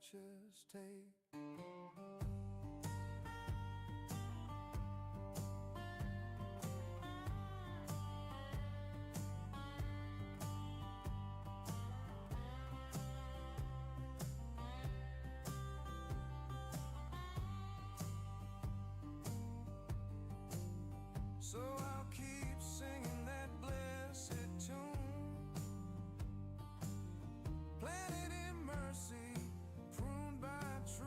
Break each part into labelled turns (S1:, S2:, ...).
S1: just take. So I'll keep singing that blessed tune, planted in mercy, pruned by truth.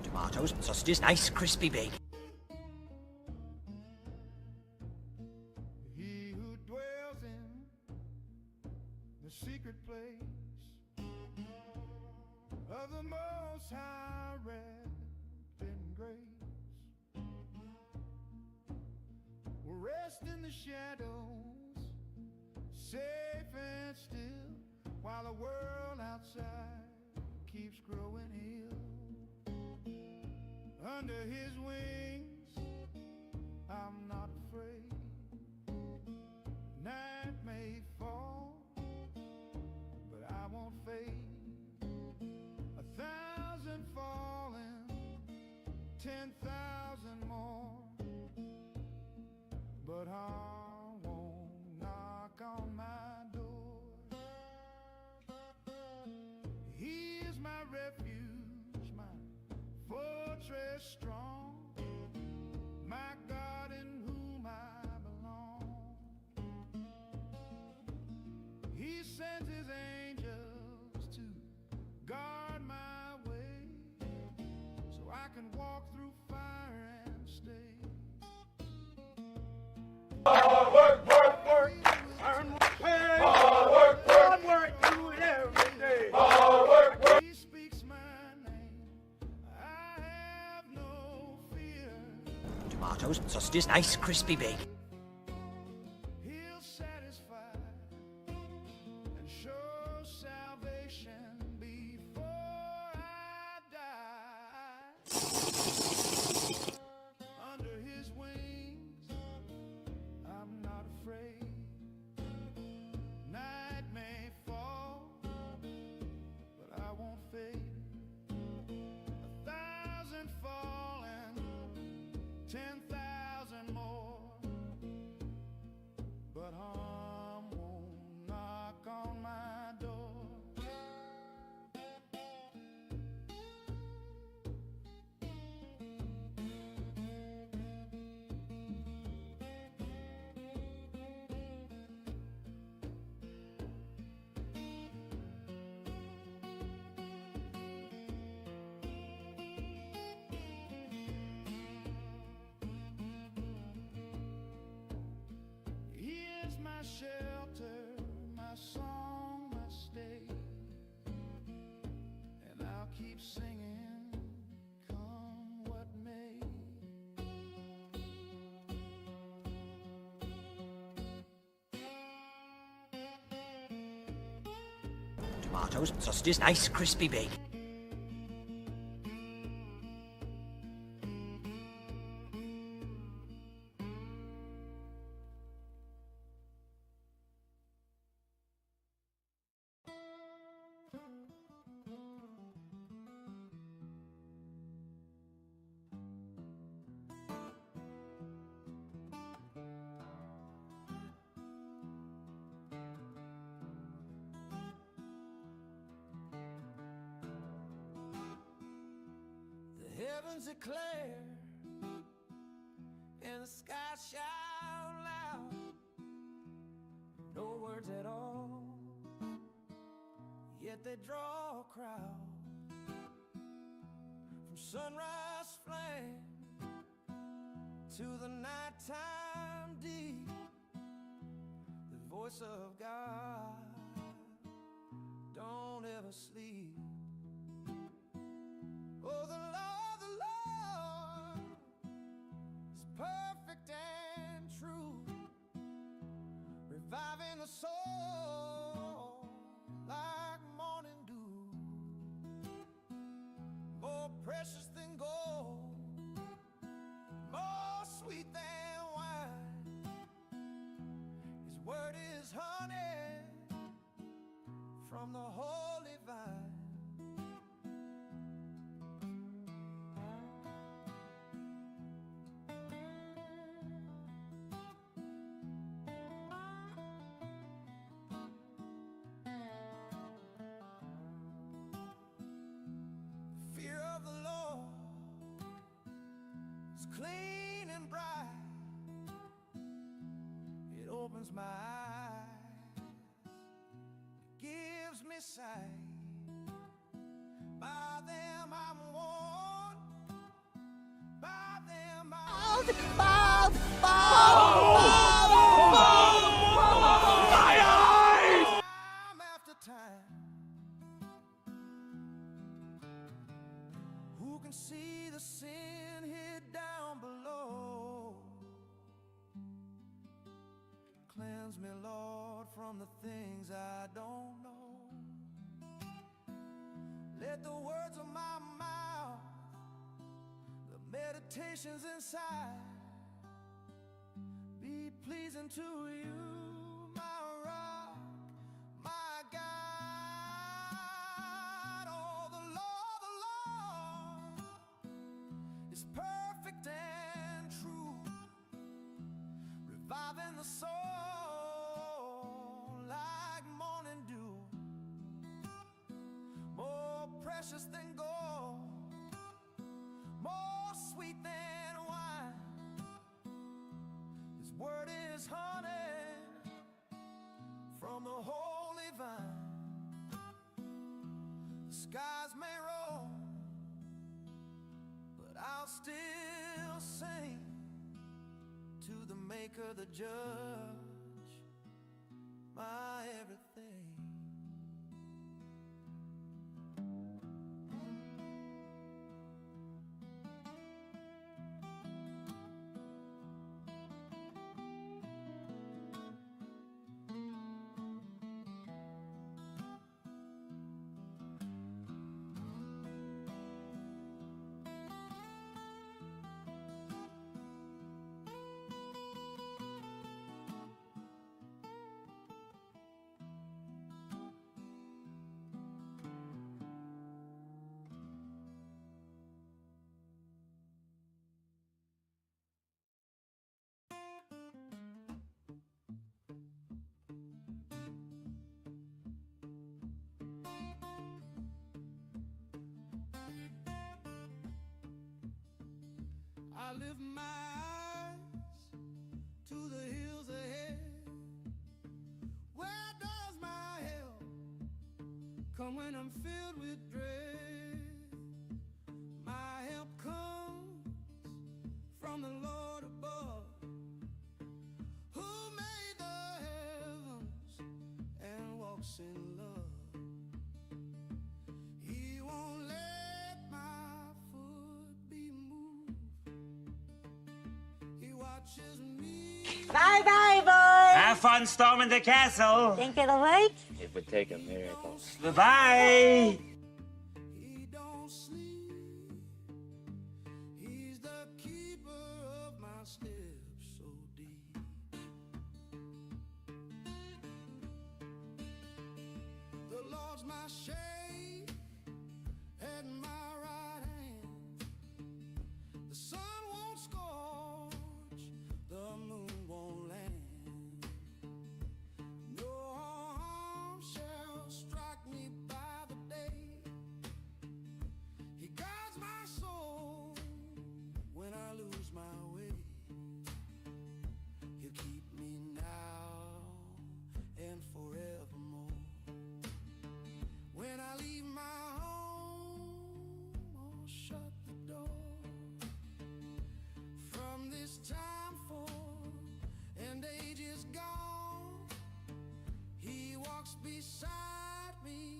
S2: Tomatoes, sausages, nice crispy big.
S1: He who dwells in the secret place of the Most High, wrapped in grace, will rest in the shadows, safe and still, while the world outside keeps growing ill. Under his wings, I'm not afraid. Night may fall, but I won't fade. 1,000 falling, 10,000 more, but harm won't knock on my door. He is my refuge, my fortress strong, my God in whom I belong. He sends his angels to guard my way, so I can walk through fire and stay.
S3: Hard work, work, work, earn pay. Hard work, work, work, do it every day. Hard work, work.
S1: He speaks my name, I have no fear.
S2: Tomatoes, sausages, nice crispy big.
S1: He'll satisfy and show salvation before I die. Under his wings, I'm not afraid. Night may fall, but I won't fade. 1,000 falling, 10,000 more, but harm won't knock on my door. He is my shelter, my song, my stay, and I'll keep singing, come what may.
S2: Tomatoes, sausages, nice crispy big.
S1: The heavens declare and the sky shout loud, no words at all, yet they draw a crowd. From sunrise flame to the nighttime deep, the voice of God, don't ever sleep. Oh, the Lord is perfect and true, reviving the soul like morning dew. More precious than gold, more sweet than wine. His word is honey from the holy vine. Fear of the Lord is clean and bright. It opens my eyes, gives me sight. By them I'm warned, by them I'm time after time. Who can see the sin hid down below? Cleanse me, Lord, from the things I don't know. Let the words of my mouth, the meditations inside, be pleasing to you, my rock, my God. Oh, the Lord is perfect and true, reviving the soul like morning dew. More precious than gold, more sweet than wine. His word is honey from the holy vine. The skies may roll, but I'll still sing to the Maker, the Judge, my everything. I lift my eyes to the hills ahead. Where does my help come when I'm filled with dread? My help comes from the Lord above, who made the heavens and walks in love. He won't let my foot be moved. He watches me.
S4: Bye bye, boys.
S2: Have fun storming the castle.
S4: Think it'll work?
S5: It would take a miracle.
S2: Bye-bye.
S1: He don't sleep. He's the keeper of my steps so deep. The Lord's my shade and my right hand. The sun won't scorch, the moon won't land. No harm shall strike me by the day. He guides my soul when I lose my way. He'll keep me now and forevermore. When I beside me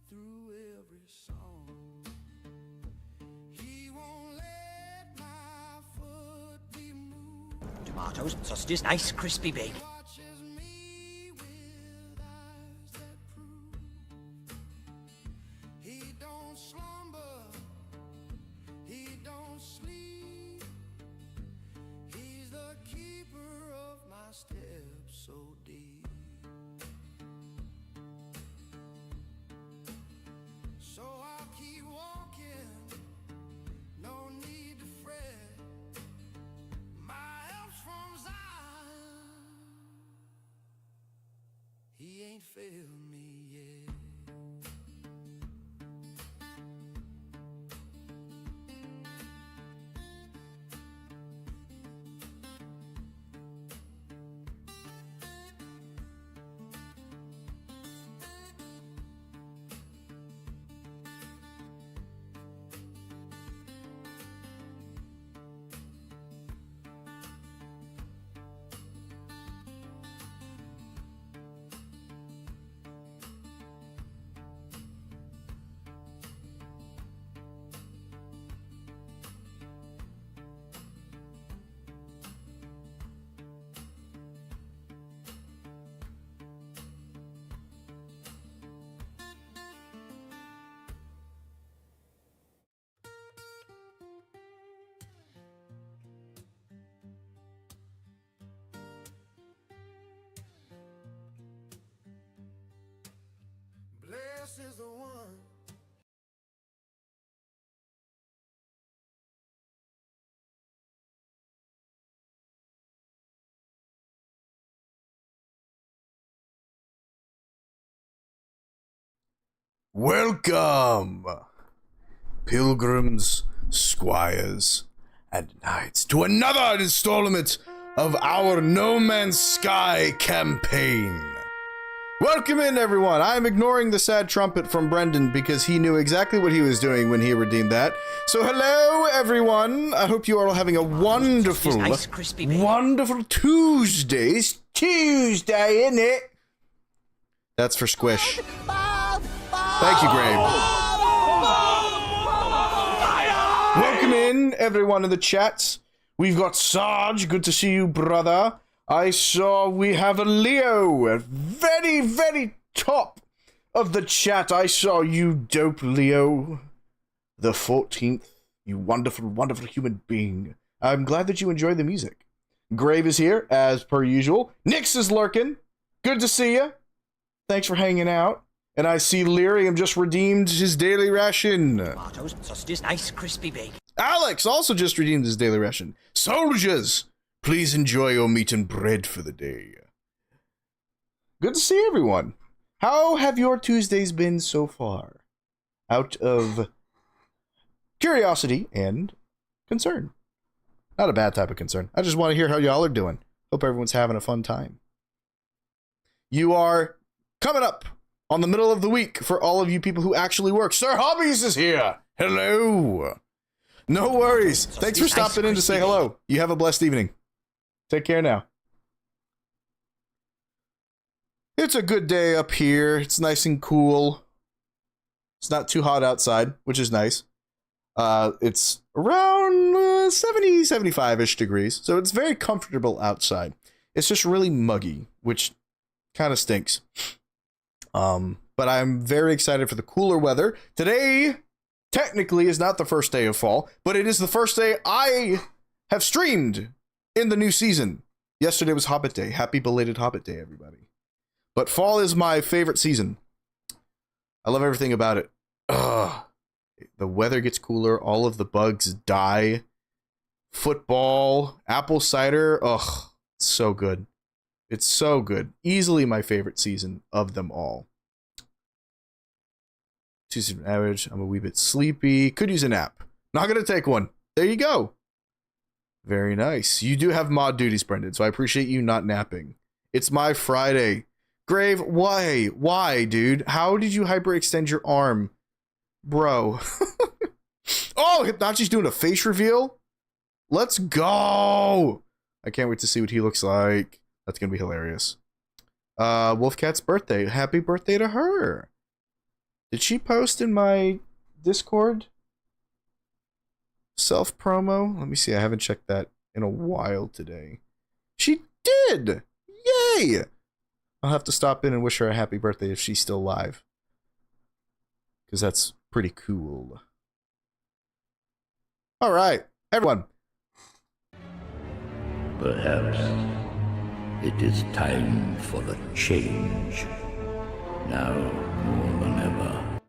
S1: through every song. He won't let my foot be moved.
S2: Tomatoes, sausages, nice, crispy big.
S1: Watches me with eyes that prove he don't slumber, he don't sleep. He's the keeper of my steps so deep. So I'll keep walking, no need to fret. My help's from Zion, he ain't failed me yet. Blessed is the one.
S5: Welcome, pilgrims, squires, and knights, to another installment of our No Man's Sky campaign. Welcome in, everyone. I'm ignoring the sad trumpet from Brendan because he knew exactly what he was doing when he redeemed that. So hello, everyone. I hope you are all having a wonderful,
S2: nice, crispy bacon.
S5: wonderful Tuesday. It's Tuesday, isn't it? That's for Squish. Thank you, Grave. Welcome in, everyone in the chats. We've got Sarge. Good to see you, brother. I saw we have a Leo at very, very top of the chat. I saw you, dope Leo. The 14th. You wonderful, wonderful human being. I'm glad that you enjoy the music. Grave is here, as per usual. Nix is lurking. Good to see you. Thanks for hanging out. And I see Lyrium just redeemed his daily ration.
S2: Tomatoes, sausages, nice, crispy big.
S5: Alex also just redeemed his daily ration. Soldiers, please enjoy your meat and bread for the day. Good to see everyone. How have your Tuesdays been so far? Out of curiosity and concern. Not a bad type of concern. I just want to hear how y'all are doing. Hope everyone's having a fun time. You are coming up on the middle of the week for all of you people who actually work. Sir Hobbies is here. Hello. No worries. Thanks for stopping in to say hello. You have a blessed evening. Take care now. It's a good day up here. It's nice and cool. It's not too hot outside, which is nice. It's around 70, 75-ish degrees. So it's very comfortable outside. It's just really muggy, which kind of stinks. But I'm very excited for the cooler weather. Today, technically, is not the first day of fall, but it is the first day I have streamed in the new season. Yesterday was Hobbit Day. Happy belated Hobbit Day, everybody. But fall is my favorite season. I love everything about it. Ugh. The weather gets cooler. All of the bugs die. Football, apple cider. Ugh, it's so good. It's so good. Easily my favorite season of them all. Tuesday average. I'm a wee bit sleepy. Could use a nap. Not gonna take one. There you go. Very nice. You do have mod duties, Brendan, so I appreciate you not napping. It's my Friday. Grave, why? Why, dude? How did you hyperextend your arm? Bro. Oh, Hitachi's doing a face reveal? Let's go! I can't wait to see what he looks like. That's gonna be hilarious. Wolfcat's birthday. Happy birthday to her. Did she post in my Discord? Self promo? Let me see. I haven't checked that in a while today. She did! Yay! I'll have to stop in and wish her a happy birthday if she's still alive. Because that's pretty cool. Alright, everyone.
S6: Perhaps it is time for a change. Now more than ever.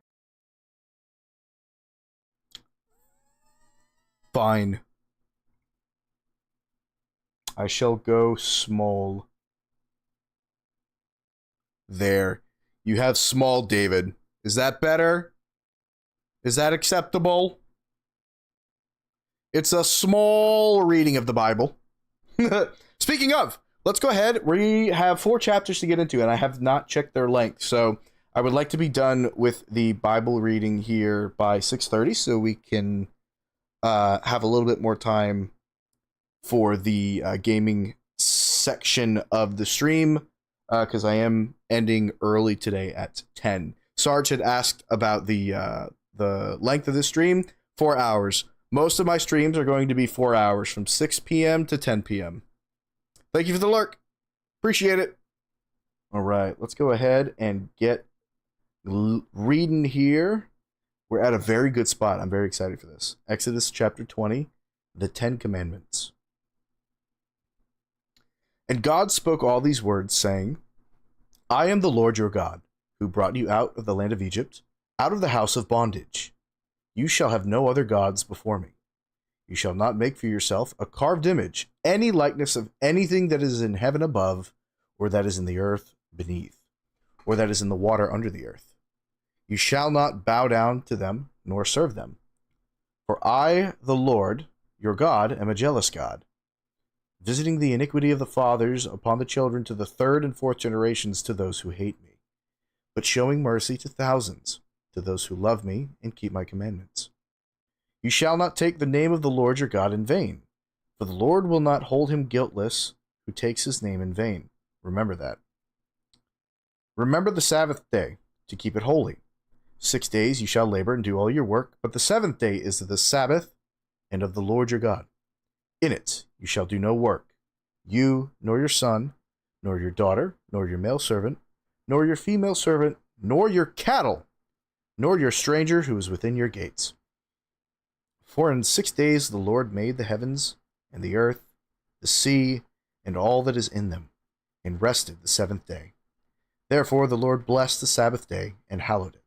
S5: Fine. I shall go small. There. You have small, David. Is that better? Is that acceptable? It's a small reading of the Bible. Speaking of, let's go ahead. We have 4 chapters to get into, and I have not checked their length. So I would like to be done with the Bible reading here by 6:30 so we can have a little bit more time for the gaming section of the stream, because I am ending early today at 10. Sarge had asked about the length of the stream. 4 hours. Most of my streams are going to be 4 hours, from 6 p.m. to 10 p.m. Thank you for the lurk. Appreciate it. All right, let's go ahead and get reading here. We're at a very good spot. I'm very excited for this. Exodus chapter 20, the 10 Commandments. And God spoke all these words, saying, I am the Lord your God, who brought you out of the land of Egypt, out of the house of bondage. You shall have no other gods before me. You shall not make for yourself a carved image, any likeness of anything that is in heaven above, or that is in the earth beneath, or that is in the water under the earth. You shall not bow down to them, nor serve them. For I, the Lord, your God, am a jealous God, visiting the iniquity of the fathers upon the children to the 3rd and 4th generations to those who hate me, but showing mercy to thousands, to those who love me and keep my commandments. You shall not take the name of the Lord your God in vain, for the Lord will not hold him guiltless who takes his name in vain. Remember that. Remember the Sabbath day, to keep it holy. 6 days you shall labor and do all your work, but the 7th day is the Sabbath and of the Lord your God. In it you shall do no work, you, nor your son, nor your daughter, nor your male servant, nor your female servant, nor your cattle, nor your stranger who is within your gates. For in 6 days the Lord made the heavens and the earth, the sea, and all that is in them, and rested the 7th day. Therefore the Lord blessed the Sabbath day and hallowed it.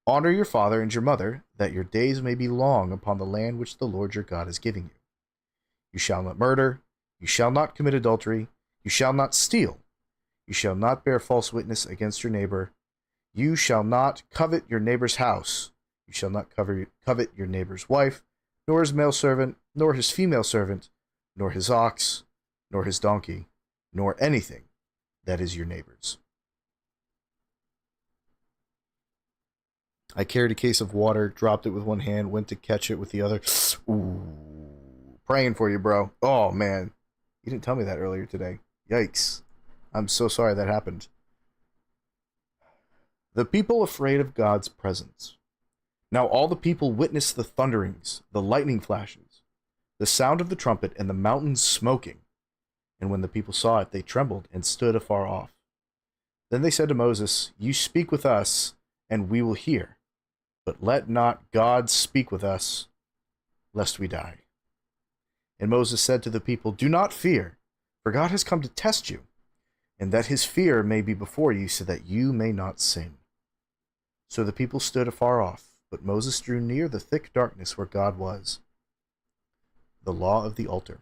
S5: Honor your father and your mother, that your days may be long upon the land which the Lord your God is giving you. You shall not murder, you shall not commit adultery, you shall not steal, you shall not bear false witness against your neighbor, you shall not covet your neighbor's house, you shall not covet your neighbor's wife, nor his male servant, nor his female servant, nor his ox, nor his donkey, nor anything that is your neighbor's. I carried a case of water, dropped it with one hand, went to catch it with the other. Ooh. Praying for you, bro. Oh, man. You didn't tell me that earlier today. Yikes. I'm so sorry that happened. The people afraid of God's presence. Now all the people witnessed the thunderings, the lightning flashes, the sound of the trumpet, and the mountains smoking. And when the people saw it, they trembled and stood afar off. Then they said to Moses, You speak with us, and we will hear. But let not God speak with us, lest we die. And Moses said to the people, Do not fear, for God has come to test you, and that his fear may be before you, so that you may not sin. So the people stood afar off, but Moses drew near the thick darkness where God was. The law of the altar.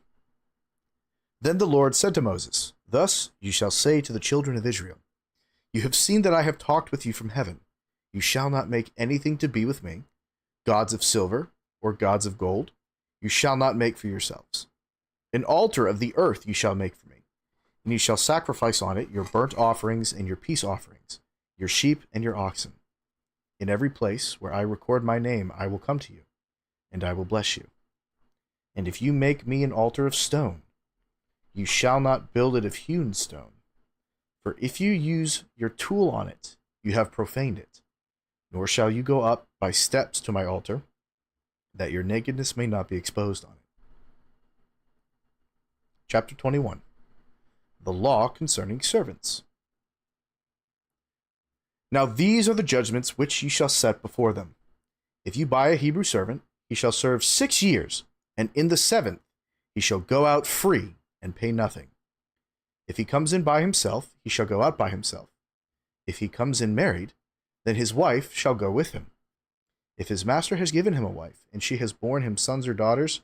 S5: Then the Lord said to Moses, Thus you shall say to the children of Israel, You have seen that I have talked with you from heaven. You shall not make anything to be with me, gods of silver or gods of gold. You shall not make for yourselves. An altar of the earth you shall make for me, and you shall sacrifice on it your burnt offerings and your peace offerings, your sheep and your oxen. In every place where I record my name I will come to you, and I will bless you. And if you make me an altar of stone, you shall not build it of hewn stone, For if you use your tool on it, you have profaned it. Nor shall you go up by steps to my altar, that your nakedness may not be exposed on it. Chapter 21. The law concerning servants. Now these are the judgments which ye shall set before them. If you buy a Hebrew servant, he shall serve 6 years, and in the 7th he shall go out free and pay nothing. If he comes in by himself, he shall go out by himself. If he comes in married, then his wife shall go with him. If his master has given him a wife, and she has borne him sons or daughters,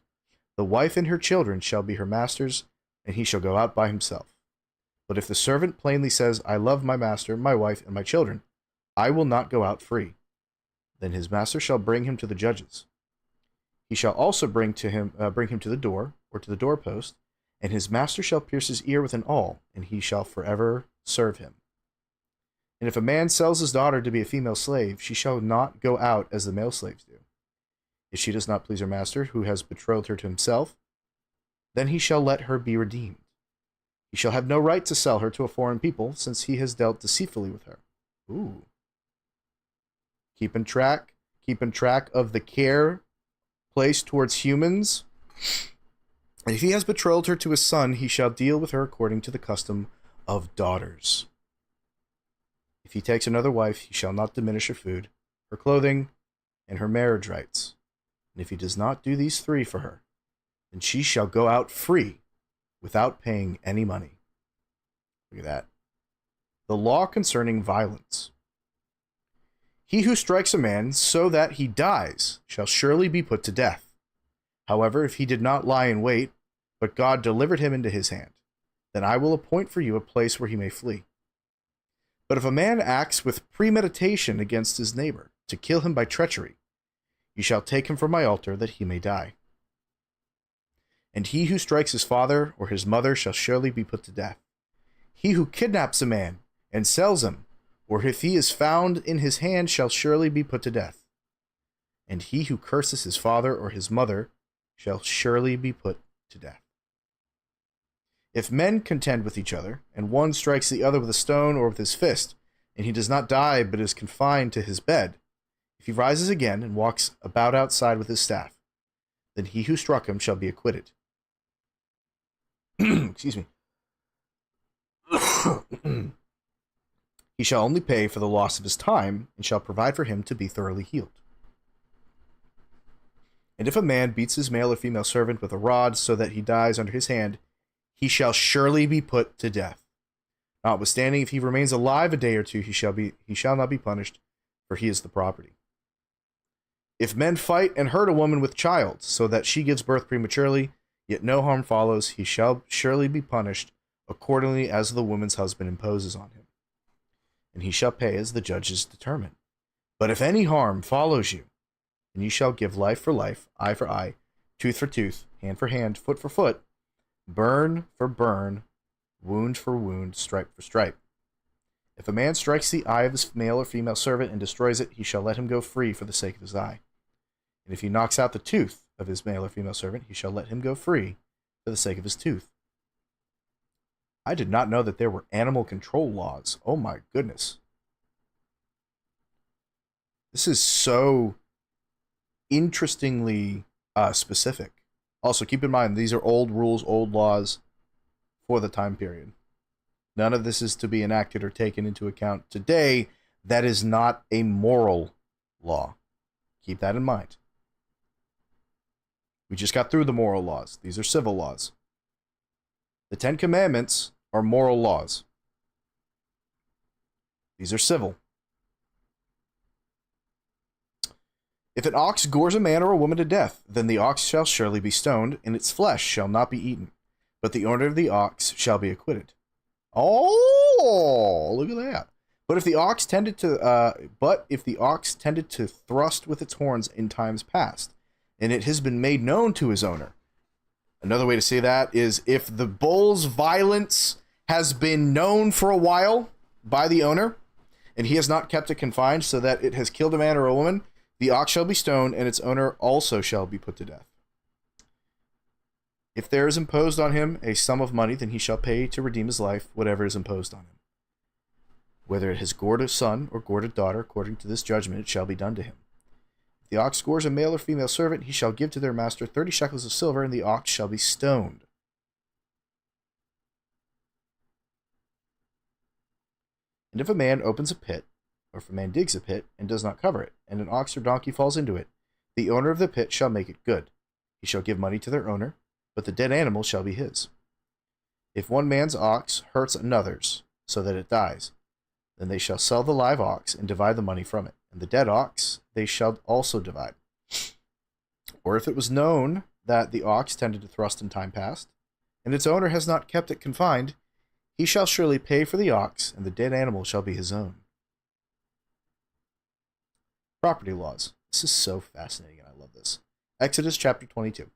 S5: the wife and her children shall be her master's, and he shall go out by himself. But if the servant plainly says, I love my master, my wife, and my children, I will not go out free, then his master shall bring him to the judges. He shall also bring him to the door, or to the doorpost, and his master shall pierce his ear with an awl, and he shall forever serve him. And if a man sells his daughter to be a female slave, she shall not go out as the male slaves do. If she does not please her master, who has betrothed her to himself, then he shall let her be redeemed. He shall have no right to sell her to a foreign people, since he has dealt deceitfully with her. Ooh. Keeping track of the care placed towards humans. And if he has betrothed her to his son, he shall deal with her according to the custom of daughters. If he takes another wife, he shall not diminish her food, her clothing, and her marriage rights. And if he does not do these 3 for her, then she shall go out free, without paying any money. Look at that. The law concerning violence. He who strikes a man so that he dies shall surely be put to death. However, if he did not lie in wait, but God delivered him into his hand, then I will appoint for you a place where he may flee. But if a man acts with premeditation against his neighbor, to kill him by treachery, you shall take him from my altar, that he may die. And he who strikes his father or his mother shall surely be put to death. He who kidnaps a man and sells him, or if he is found in his hand, shall surely be put to death. And he who curses his father or his mother shall surely be put to death. If men contend with each other, and one strikes the other with a stone or with his fist, and he does not die but is confined to his bed, if he rises again and walks about outside with his staff, then he who struck him shall be acquitted. Excuse me. He shall only pay for the loss of his time, and shall provide for him to be thoroughly healed. And if a man beats his male or female servant with a rod so that he dies under his hand, he shall surely be put to death. Notwithstanding, if he remains alive a day or two, he shall not be punished, for he is the property. If men fight and hurt a woman with child, so that she gives birth prematurely, yet no harm follows, he shall surely be punished accordingly as the woman's husband imposes on him. And he shall pay as the judges determine. But if any harm follows you, then you shall give life for life, eye for eye, tooth for tooth, hand for hand, foot for foot, burn for burn, wound for wound, stripe for stripe. If a man strikes the eye of his male or female servant and destroys it, he shall let him go free for the sake of his eye. And if he knocks out the tooth of his male or female servant, he shall let him go free for the sake of his tooth. I did not know that there were animal control laws. Oh my goodness. This is so interestingly specific. Also, keep in mind, these are old rules, old laws for the time period. None of this is to be enacted or taken into account today. That is not a moral law. Keep that in mind. We just got through the moral laws. These are civil laws. The 10 Commandments are moral laws. These are civil. If an ox gores a man or a woman to death, then the ox shall surely be stoned, and its flesh shall not be eaten, but the owner of the ox shall be acquitted. Oh, look at that. But if the ox tended to thrust with its horns in times past, and it has been made known to his owner. Another way to say that is if the bull's violence has been known for a while by the owner, and he has not kept it confined so that it has killed a man or a woman, the ox shall be stoned, and its owner also shall be put to death. If there is imposed on him a sum of money, then he shall pay to redeem his life whatever is imposed on him. Whether it has gored a son or gored a daughter, according to this judgment, it shall be done to him. If the ox gores a male or female servant, he shall give to their master 30 shekels of silver, and the ox shall be stoned. And if a man opens a pit, or if a man digs a pit, and does not cover it, and an ox or donkey falls into it, the owner of the pit shall make it good. He shall give money to their owner, but the dead animal shall be his. If one man's ox hurts another's, so that it dies, then they shall sell the live ox and divide the money from it, and the dead ox they shall also divide. Or if it was known that the ox tended to thrust in time past, and its owner has not kept it confined, he shall surely pay for the ox, and the dead animal shall be his own. Property laws. This is so fascinating, and I love this. Exodus chapter 22.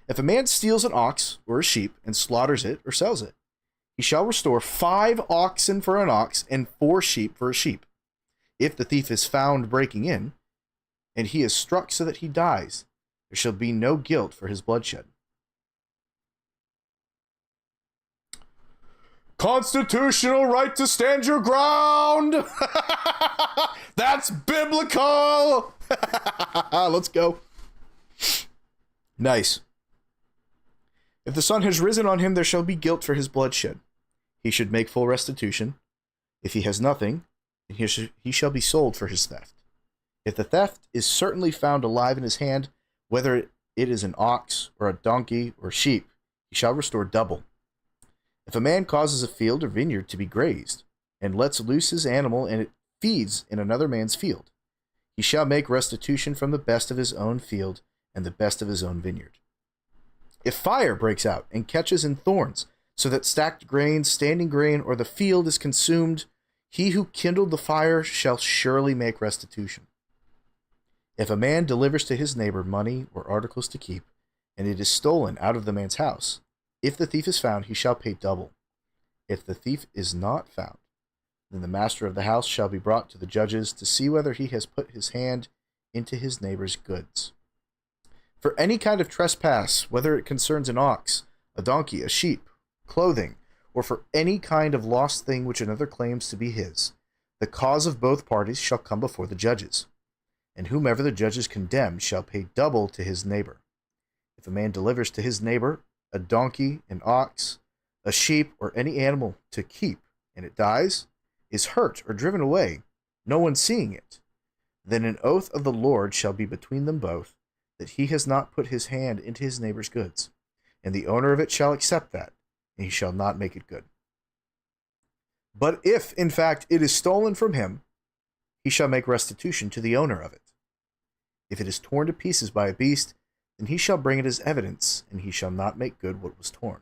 S5: If a man steals an ox or a sheep and slaughters it or sells it, he shall restore 5 oxen for an ox and 4 sheep for a sheep. If the thief is found breaking in, and he is struck so that he dies, there shall be no guilt for his bloodshed. Constitutional right to stand your ground! That's biblical! Let's go. Nice. If the sun has risen on him, there shall be guilt for his bloodshed. He should make full restitution. If he has nothing, he shall be sold for his theft. If the theft is certainly found alive in his hand, whether it is an ox or a donkey or sheep, he shall restore double. If a man causes a field or vineyard to be grazed, and lets loose his animal and it feeds in another man's field, he shall make restitution from the best of his own field and the best of his own vineyard. If fire breaks out and catches in thorns, so that stacked grain, standing grain, or the field is consumed, he who kindled the fire shall surely make restitution. If a man delivers to his neighbor money or articles to keep, and it is stolen out of the man's house, if the thief is found, he shall pay double. If the thief is not found, then the master of the house shall be brought to the judges to see whether he has put his hand into his neighbor's goods. For any kind of trespass, whether it concerns an ox, a donkey, a sheep, clothing, or for any kind of lost thing which another claims to be his, the cause of both parties shall come before the judges, and whomever the judges condemn shall pay double to his neighbor. If a man delivers to his neighbor a donkey, an ox, a sheep, or any animal to keep, and it dies, is hurt, or driven away, no one seeing it, then an oath of the Lord shall be between them both, that he has not put his hand into his neighbor's goods, and the owner of it shall accept that, and he shall not make it good. But if, in fact, it is stolen from him, he shall make restitution to the owner of it. If it is torn to pieces by a beast, then he shall bring it as evidence, and he shall not make good what was torn.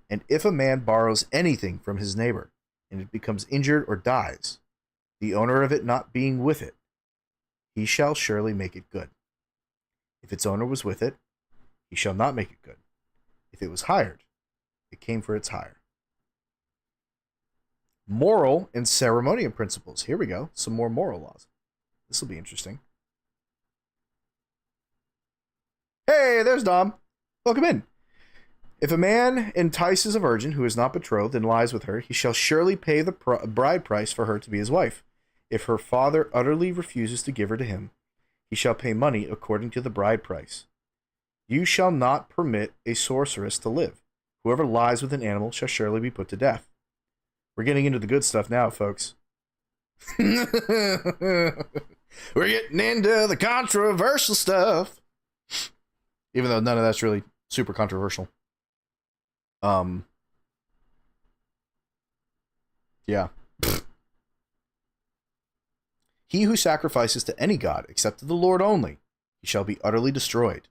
S5: And if a man borrows anything from his neighbor, and it becomes injured or dies, the owner of it not being with it, he shall surely make it good. If its owner was with it, he shall not make it good. If it was hired, it came for its hire. Moral and ceremonial principles. Here we go. Some more moral laws. This will be interesting. Hey, there's Dom. Welcome in. If a man entices a virgin who is not betrothed and lies with her, he shall surely pay the bride price for her to be his wife. If her father utterly refuses to give her to him, he shall pay money according to the bride price. You shall not permit a sorceress to live. Whoever lies with an animal shall surely be put to death. We're getting into the good stuff now, folks. We're getting into the controversial stuff. Even though none of that's really super controversial. Yeah. He who sacrifices to any god except to the Lord only, he shall be utterly destroyed.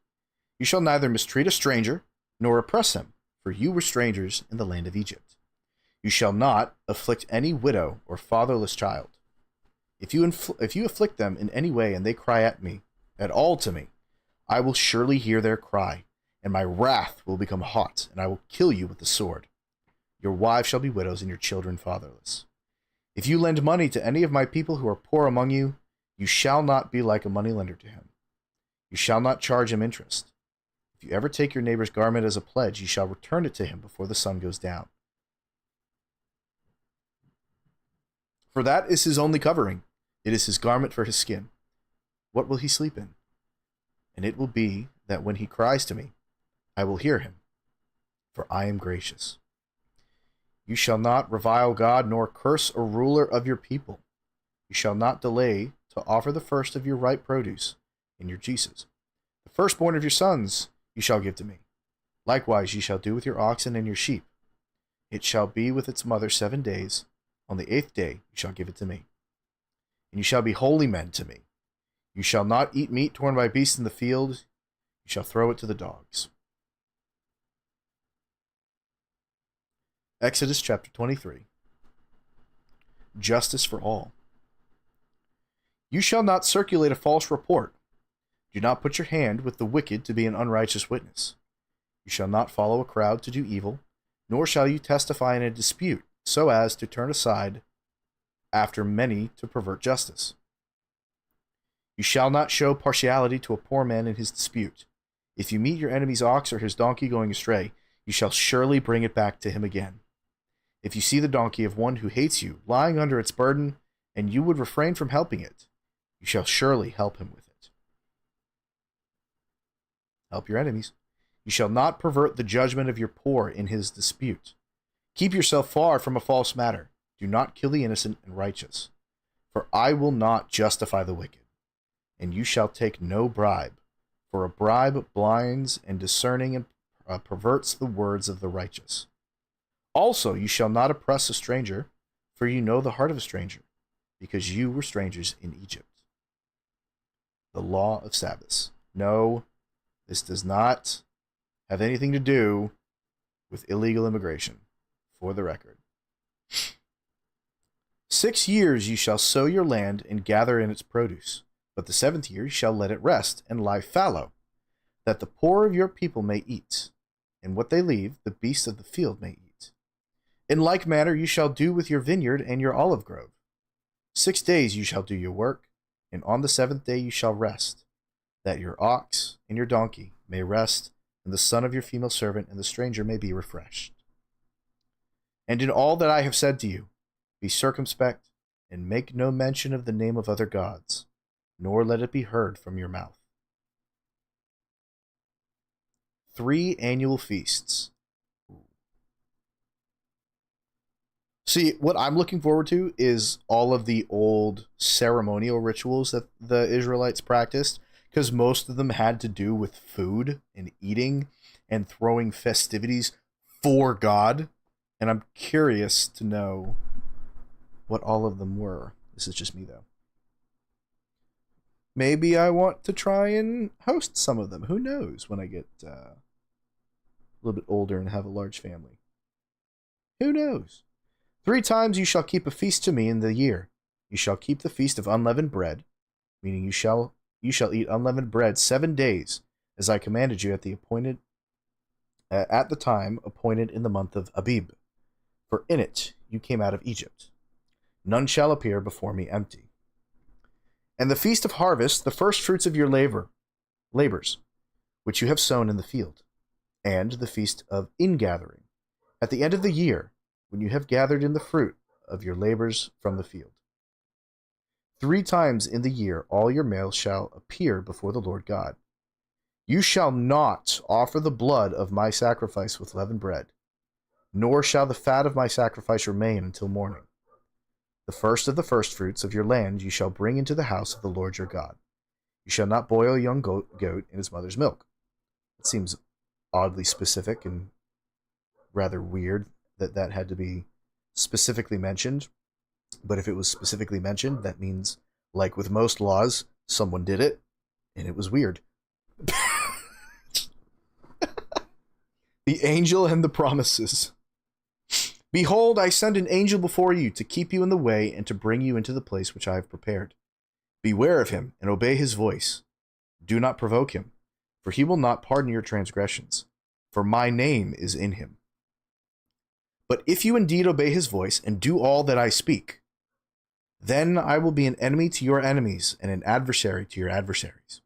S5: You shall neither mistreat a stranger, nor oppress him, for you were strangers in the land of Egypt. You shall not afflict any widow or fatherless child. If you afflict them in any way and they cry at all to me, I will surely hear their cry, and my wrath will become hot, and I will kill you with the sword. Your wives shall be widows, and your children fatherless. If you lend money to any of my people who are poor among you, you shall not be like a moneylender to him. You shall not charge him interest. If you ever take your neighbor's garment as a pledge, you shall return it to him before the sun goes down. For that is his only covering. It is his garment for his skin. What will he sleep in? And it will be that when he cries to me, I will hear him, for I am gracious. You shall not revile God, nor curse a ruler of your people. You shall not delay to offer the first of your ripe produce in your Jesus. The firstborn of your sons you shall give to me. Likewise you shall do with your oxen and your sheep. It shall be with its mother 7 days. On the 8th day you shall give it to me. And you shall be holy men to me. You shall not eat meat torn by beasts in the field. You shall throw it to the dogs. Exodus chapter 23. Justice for all. You shall not circulate a false report. Do not put your hand with the wicked to be an unrighteous witness. You shall not follow a crowd to do evil, nor shall you testify in a dispute, so as to turn aside after many to pervert justice. You shall not show partiality to a poor man in his dispute. If you meet your enemy's ox or his donkey going astray, you shall surely bring it back to him again. If you see the donkey of one who hates you lying under its burden, and you would refrain from helping it, you shall surely help him with it. Help your enemies. You shall not pervert the judgment of your poor in his dispute. Keep yourself far from a false matter. Do not kill the innocent and righteous. For I will not justify the wicked, and you shall take no bribe. For a bribe blinds and discerning and perverts the words of the righteous. Also, you shall not oppress a stranger, for you know the heart of a stranger, because you were strangers in Egypt. The law of Sabbaths. No, this does not have anything to do with illegal immigration, for the record. 6 years you shall sow your land and gather in its produce, but the 7th year you shall let it rest and lie fallow, that the poor of your people may eat, and what they leave the beasts of the field may eat. In like manner you shall do with your vineyard and your olive grove. 6 days you shall do your work, and on the 7th day you shall rest, that your ox and your donkey may rest, and the son of your female servant and the stranger may be refreshed. And in all that I have said to you, be circumspect, and make no mention of the name of other gods, nor let it be heard from your mouth. 3 annual feasts. See, what I'm looking forward to is all of the old ceremonial rituals that the Israelites practiced, because most of them had to do with food and eating and throwing festivities for God. And I'm curious to know what all of them were. This is just me, though. Maybe I want to try and host some of them. Who knows when I get a little bit older and have a large family. Who knows? 3 times you shall keep a feast to me in the year. You shall keep the feast of unleavened bread, meaning you shall eat unleavened bread 7 days, as I commanded you at the time appointed in the month of Abib. For in it you came out of Egypt. None shall appear before me empty. And the feast of harvest, the first fruits of your labors, which you have sown in the field, and the feast of ingathering, at the end of the year, when you have gathered in the fruit of your labors from the field. 3 times in the year all your males shall appear before the Lord God. You shall not offer the blood of my sacrifice with leavened bread, nor shall the fat of my sacrifice remain until morning. The first of the firstfruits of your land you shall bring into the house of the Lord your God. You shall not boil a young goat in its mother's milk. It seems oddly specific and rather weird that had to be specifically mentioned. But if it was specifically mentioned, that means, like with most laws, someone did it, and it was weird. The angel and the promises. Behold, I send an angel before you to keep you in the way and to bring you into the place which I have prepared. Beware of him and obey his voice. Do not provoke him, for he will not pardon your transgressions, for my name is in him. But if you indeed obey his voice and do all that I speak, then I will be an enemy to your enemies and an adversary to your adversaries.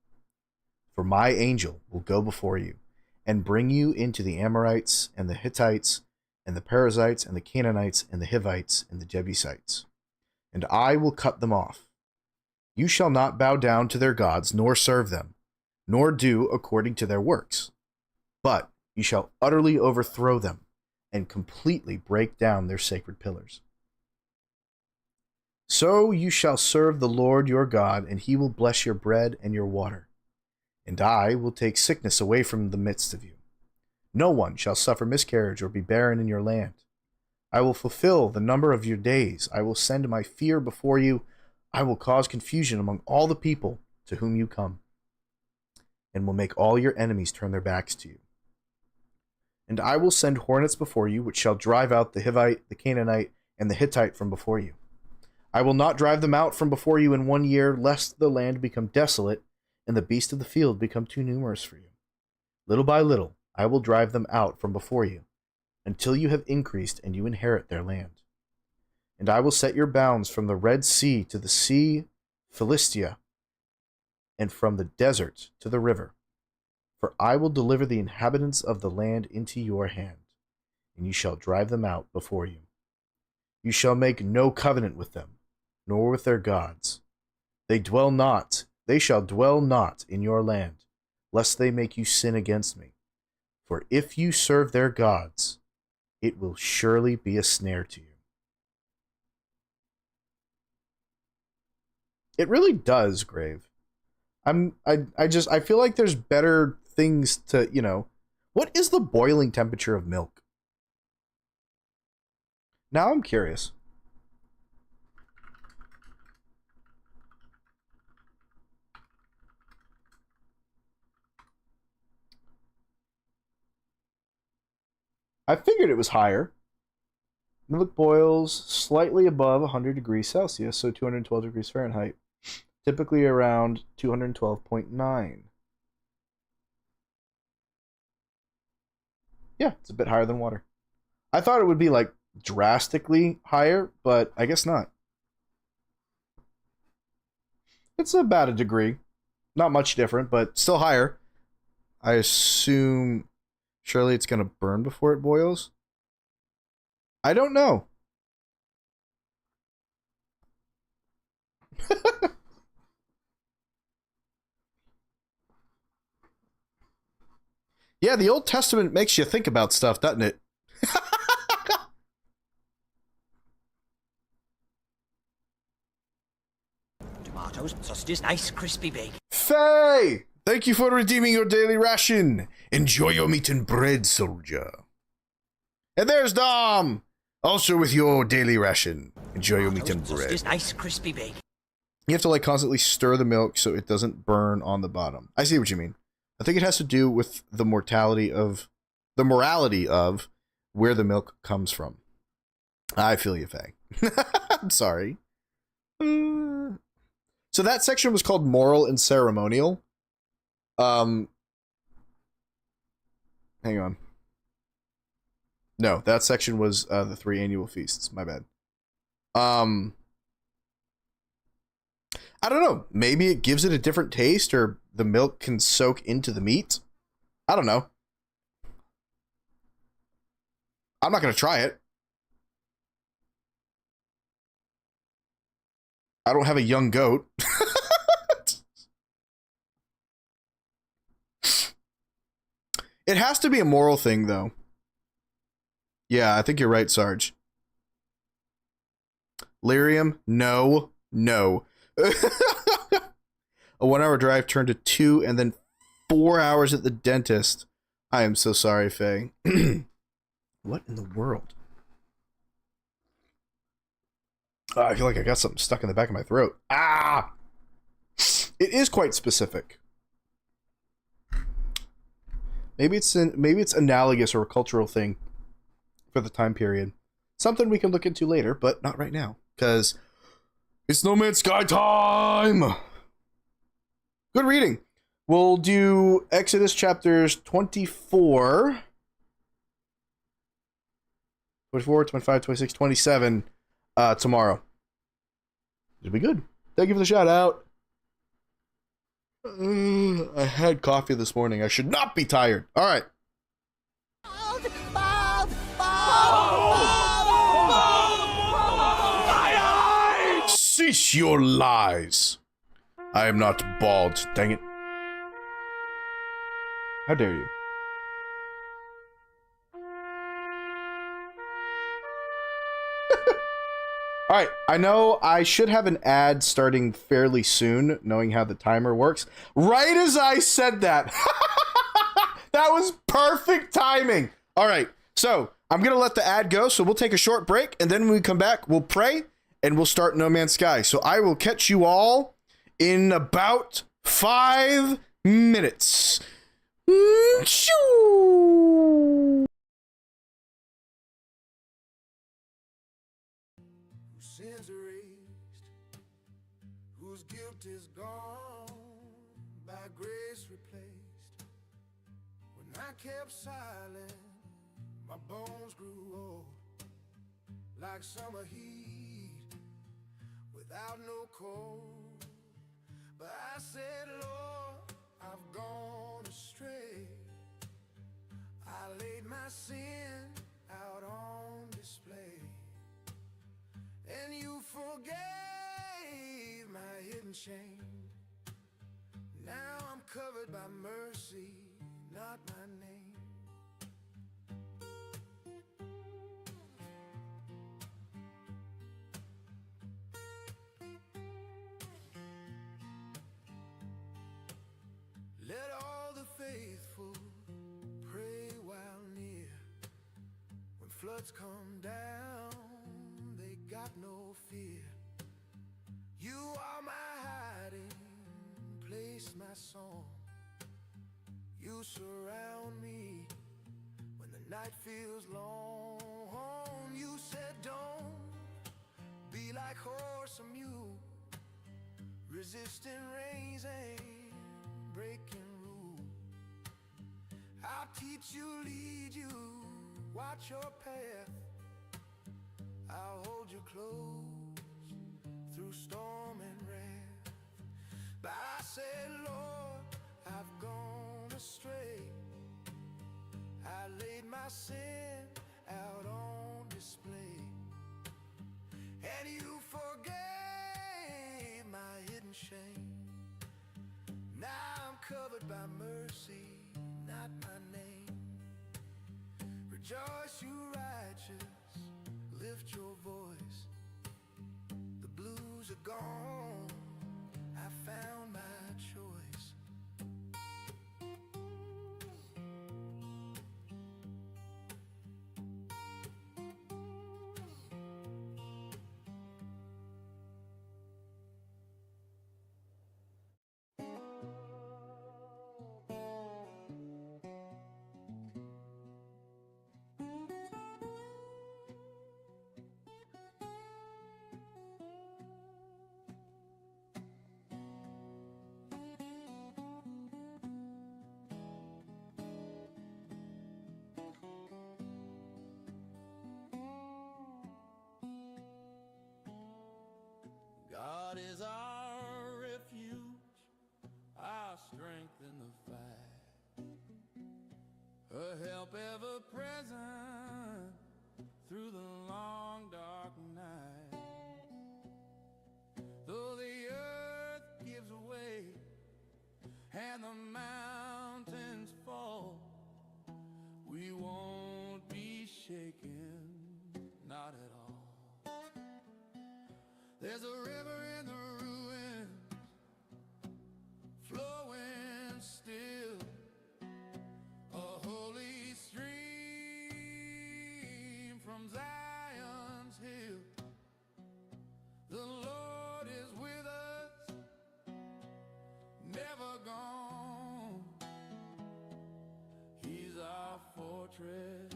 S5: For my angel will go before you and bring you into the Amorites and the Hittites and the Perizzites and the Canaanites and the Hivites and the Jebusites. and I will cut them off. You shall not bow down to their gods, nor serve them, nor do according to their works. But you shall utterly overthrow them, and completely break down their sacred pillars. So you shall serve the Lord your God, and he will bless your bread and your water. And I will take sickness away from the midst of you. No one shall suffer miscarriage or be barren in your land. I will fulfill the number of your days. I will send my fear before you. I will cause confusion among all the people to whom you come, and will make all your enemies turn their backs to you. And I will send hornets before you, which shall drive out the Hivite, the Canaanite, and the Hittite from before you. I will not drive them out from before you in 1 year, lest the land become desolate, and the beasts of the field become too numerous for you. Little by little, I will drive them out from before you, until you have increased and you inherit their land. And I will set your bounds from the Red Sea to the sea Philistia, and from the desert to the river. For I will deliver the inhabitants of the land into your hand, and you shall drive them out before you. You shall make no covenant with them, nor with their gods. They shall dwell not in your land, lest they make you sin against me. For if you serve their gods, it will surely be a snare to you. It really does, Grave. I feel like there's better things to, what is the boiling temperature of milk? Now I'm curious. I figured it was higher. Milk boils slightly above 100 degrees Celsius, so 212 degrees Fahrenheit. Typically around 212.9. Yeah, it's a bit higher than water. I thought it would be like drastically higher, but I guess not. It's about a degree. Not much different, but still higher. I assume surely it's going to burn before it boils. I don't know. Yeah, the Old Testament makes you think about stuff, doesn't it?
S2: Tomatoes, sausages, nice, crispy bacon.
S5: Faye! Thank you for redeeming your daily ration. Enjoy your meat and bread, soldier. And there's Dom! Also with your daily ration. Enjoy your meat and bread.
S2: Sausages, nice, crispy bacon.
S5: You have to constantly stir the milk so it doesn't burn on the bottom. I see what you mean. I think it has to do with the morality of where the milk comes from. I feel you, Faye. I'm sorry. So that section was called Moral and Ceremonial. Hang on. No, that section was the 3 annual feasts. My bad. I don't know. Maybe it gives it a different taste, or the milk can soak into the meat. I don't know. I'm not going to try it. I don't have a young goat. It has to be a moral thing, though. Yeah, I think you're right, Sarge. Lyrium? No. A 1 hour drive turned to 2 and then 4 hours at the dentist. I am so sorry, Faye. What in the world? I feel like I got something stuck in the back of my throat. Ah! It is quite specific. Maybe it's analogous or a cultural thing for the time period. Something we can look into later, but not right now, because it's No Man's Sky time! Good reading. We'll do Exodus chapters 24, 25, 26, 27 tomorrow. It'll be good. Thank you for the shout out. I had coffee this morning. I should not be tired. All right. Cease your lies. I am not bald, dang it. How dare you? Alright, I know I should have an ad starting fairly soon, knowing how the timer works. Right as I said that. That was perfect timing. Alright, so I'm going to let the ad go, so we'll take a short break, and then when we come back, we'll pray, and we'll start No Man's Sky. So I will catch you all in about 5 minutes. Shoo!
S1: Sins erased, whose guilt is gone, by grace replaced. When I kept silent, my bones grew old, like summer heat, without no cold. But I said, Lord, I've gone astray. I laid my sin out on display, and you forgave my hidden shame. Now I'm covered by mercy, not my name. Let all the faithful pray while near. When floods come down, they got no fear. You are my hiding place, my song. You surround me when the night feels long. You said don't be like horse or mule, resisting rains ain't breaking rule. I'll teach you, lead you, watch your path. I'll hold you close through storm and wrath. But I said, Lord, I've gone astray. I laid my sin out on display, and you forgave my hidden shame. Now I'm covered by mercy, not my name. Rejoice, you righteous, lift your voice. The blues are gone, I found my choice. God is our refuge, our strength in the fight, a help ever present through the long dark night. Though the earth gives way and the mountains fall, we won't be shaken, not at all. There's a river in the ruins, flowing still, a holy stream from Zion's hill. The Lord is with us, never gone. He's our fortress,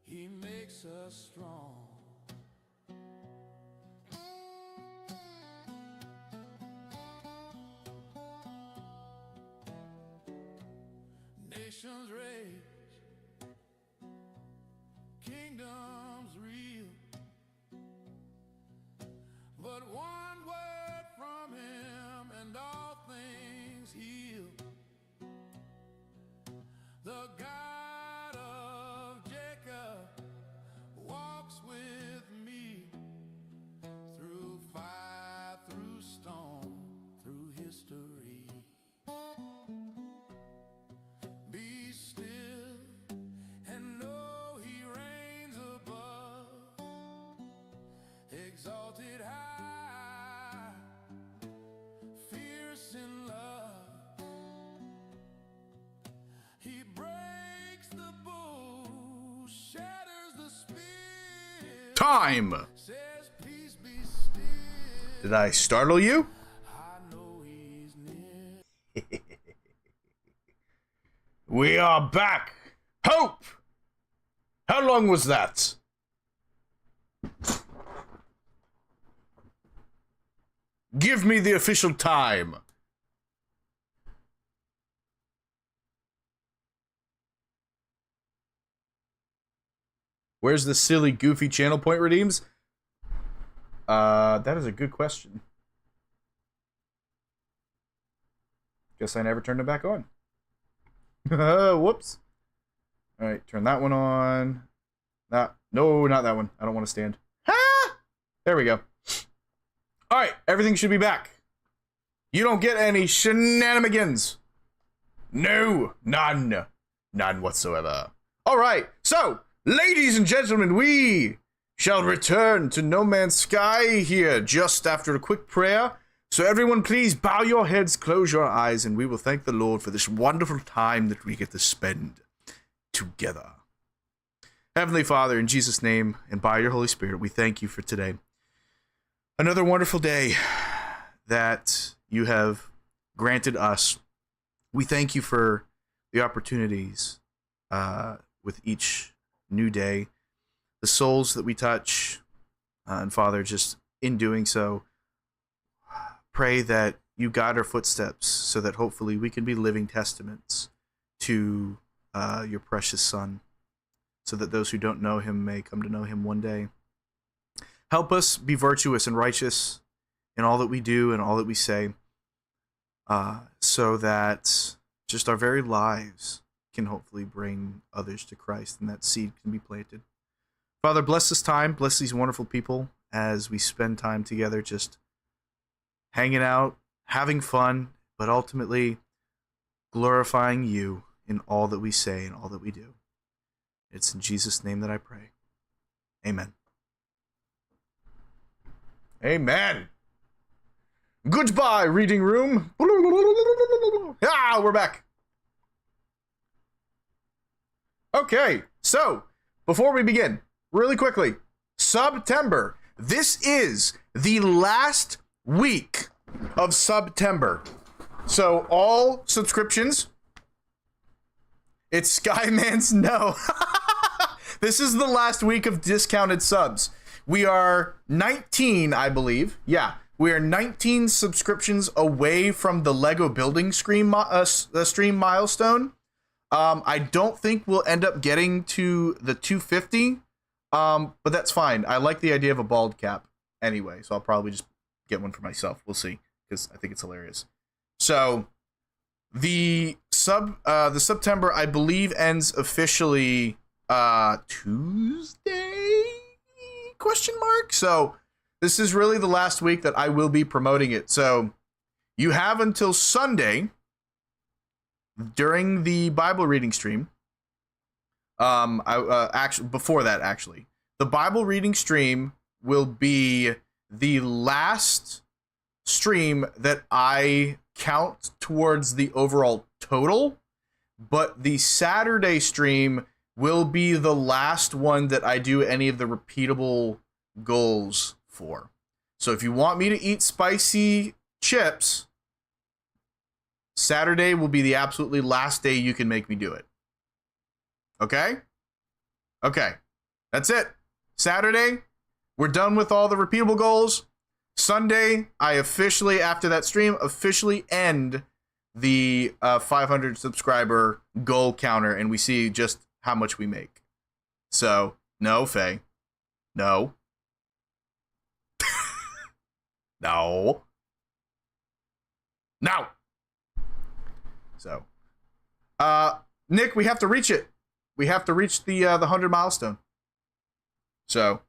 S1: He makes us strong. Nations rage, kingdoms reel, but one word from Him and all things heal. The God of Jacob walks with me through
S5: time. Did I startle you? We are back. Hope! How long was that? Give me the official time. Where's the silly, goofy channel point redeems? That is a good question. Guess I never turned it back on. Whoops. Alright, turn that one on. No, not that one. I don't want to stand. Ah! There we go. Alright, everything should be back. You don't get any shenanigans. No, none. None whatsoever. Alright, so, ladies and gentlemen, we shall return to No Man's Sky here just after a quick prayer. So everyone, please bow your heads, close your eyes, and we will thank the Lord for this wonderful time that we get to spend together. Heavenly Father, in Jesus' name, and by your Holy Spirit, we thank you for today. Another wonderful day that you have granted us. We thank you for the opportunities with each new day, the souls that we touch, and Father, just in doing so, pray that you guide our footsteps so that hopefully we can be living testaments to your precious Son, so that those who don't know him may come to know him one day. Help us be virtuous and righteous in all that we do and all that we say, so that just our very lives can hopefully bring others to Christ and that seed can be planted. Father, bless this time, bless these wonderful people as we spend time together just hanging out, having fun, but ultimately glorifying you in all that we say and all that we do. It's in Jesus' name that I pray. Amen. Amen. Goodbye, reading room. Ah, we're back. Okay, so before we begin, really quickly, September. This is the last week of September. So all subscriptions, it's Skyman's no. This is the last week of discounted subs. We are 19, I believe. Yeah, we are 19 subscriptions away from the Lego building stream milestone. I don't think we'll end up getting to the 250, but that's fine. I like the idea of a bald cap anyway, so I'll probably just get one for myself. We'll see, because I think it's hilarious. So the September, I believe, ends officially Tuesday ? So this is really the last week that I will be promoting it. So you have until Sunday during the Bible reading stream. Actually, before that, actually, the Bible reading stream will be the last stream that I count towards the overall total, but the Saturday stream will be the last one that I do any of the repeatable goals for. So if you want me to eat spicy chips, Saturday will be the absolutely last day you can make me do it. Okay? Okay. That's it. Saturday, we're done with all the repeatable goals. Sunday, I officially, after that stream, officially end the 500 subscriber goal counter, and we see just how much we make. So, no, Faye. No. No. No. So, Nick, we have to reach it. We have to reach the 100 milestone. So,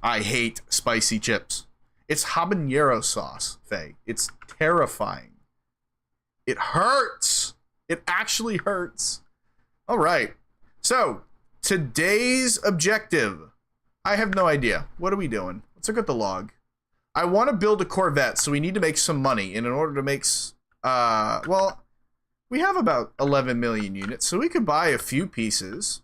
S5: I hate spicy chips. It's habanero sauce, Faye. It's terrifying. It hurts. It actually hurts. All right. So, today's objective. I have no idea. What are we doing? Let's look at the log. I want to build a Corvette, so we need to make some money. And in order to make... well, We have about 11 million units, so we could buy a few pieces.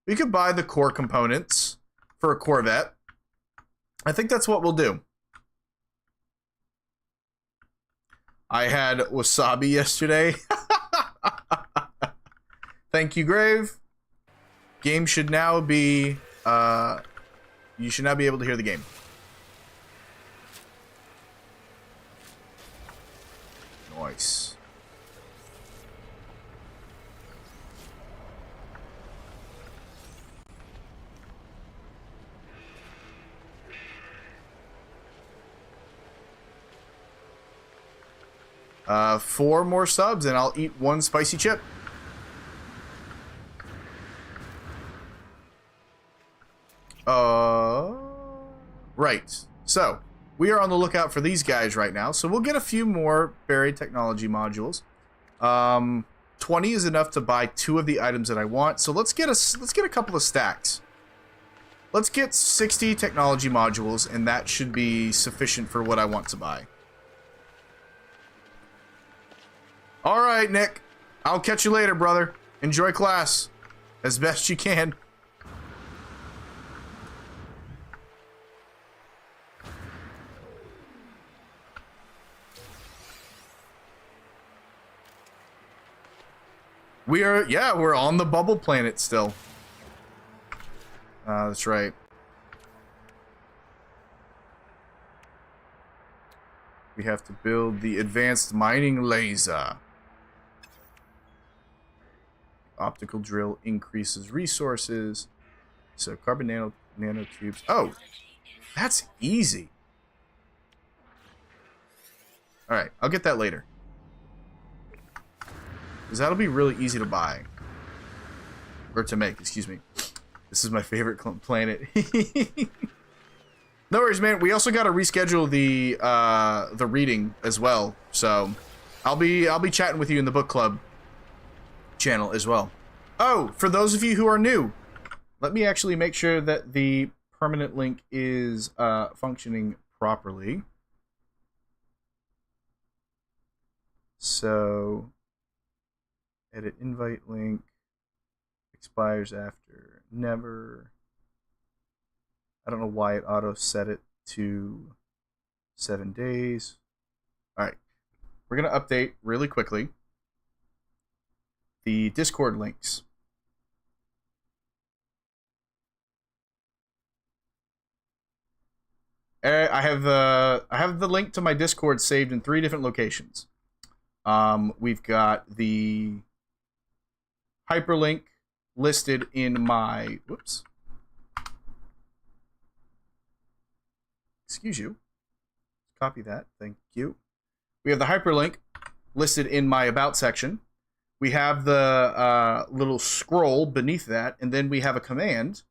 S5: We could buy the core components for a Corvette. I think that's what we'll do. I had wasabi yesterday. Thank you, Grave. Game should now be... you should now be able to hear the game. Nice. Four more subs and I'll eat one spicy chip. Right. So, we are on the lookout for these guys right now. So we'll get a few more buried technology modules. 20 is enough to buy 2 of the items that I want. So let's get a couple of stacks. Let's get 60 technology modules, and that should be sufficient for what I want to buy. All right, Nick. I'll catch you later, brother. Enjoy class as best you can. We're on the bubble planet still. That's right. We have to build the advanced mining laser. Optical drill increases resources. So carbon nanotubes. Oh, that's easy. All right, I'll get that later. Because that'll be really easy to buy. Or to make, excuse me. This is my favorite planet. No worries, man. We also got to reschedule the reading as well. So I'll be chatting with you in the book club channel as well. Oh, for those of you who are new, let me actually make sure that the permanent link is functioning properly. So edit invite link expires after never. I don't know why it auto set it to 7 days. All right, we're gonna update really quickly the Discord links. I have the link to my Discord saved in 3 different locations. We've got the hyperlink listed in my, whoops. Excuse you. Copy that. Thank you. We have the hyperlink listed in my about section. We have the little scroll beneath that, and then we have a command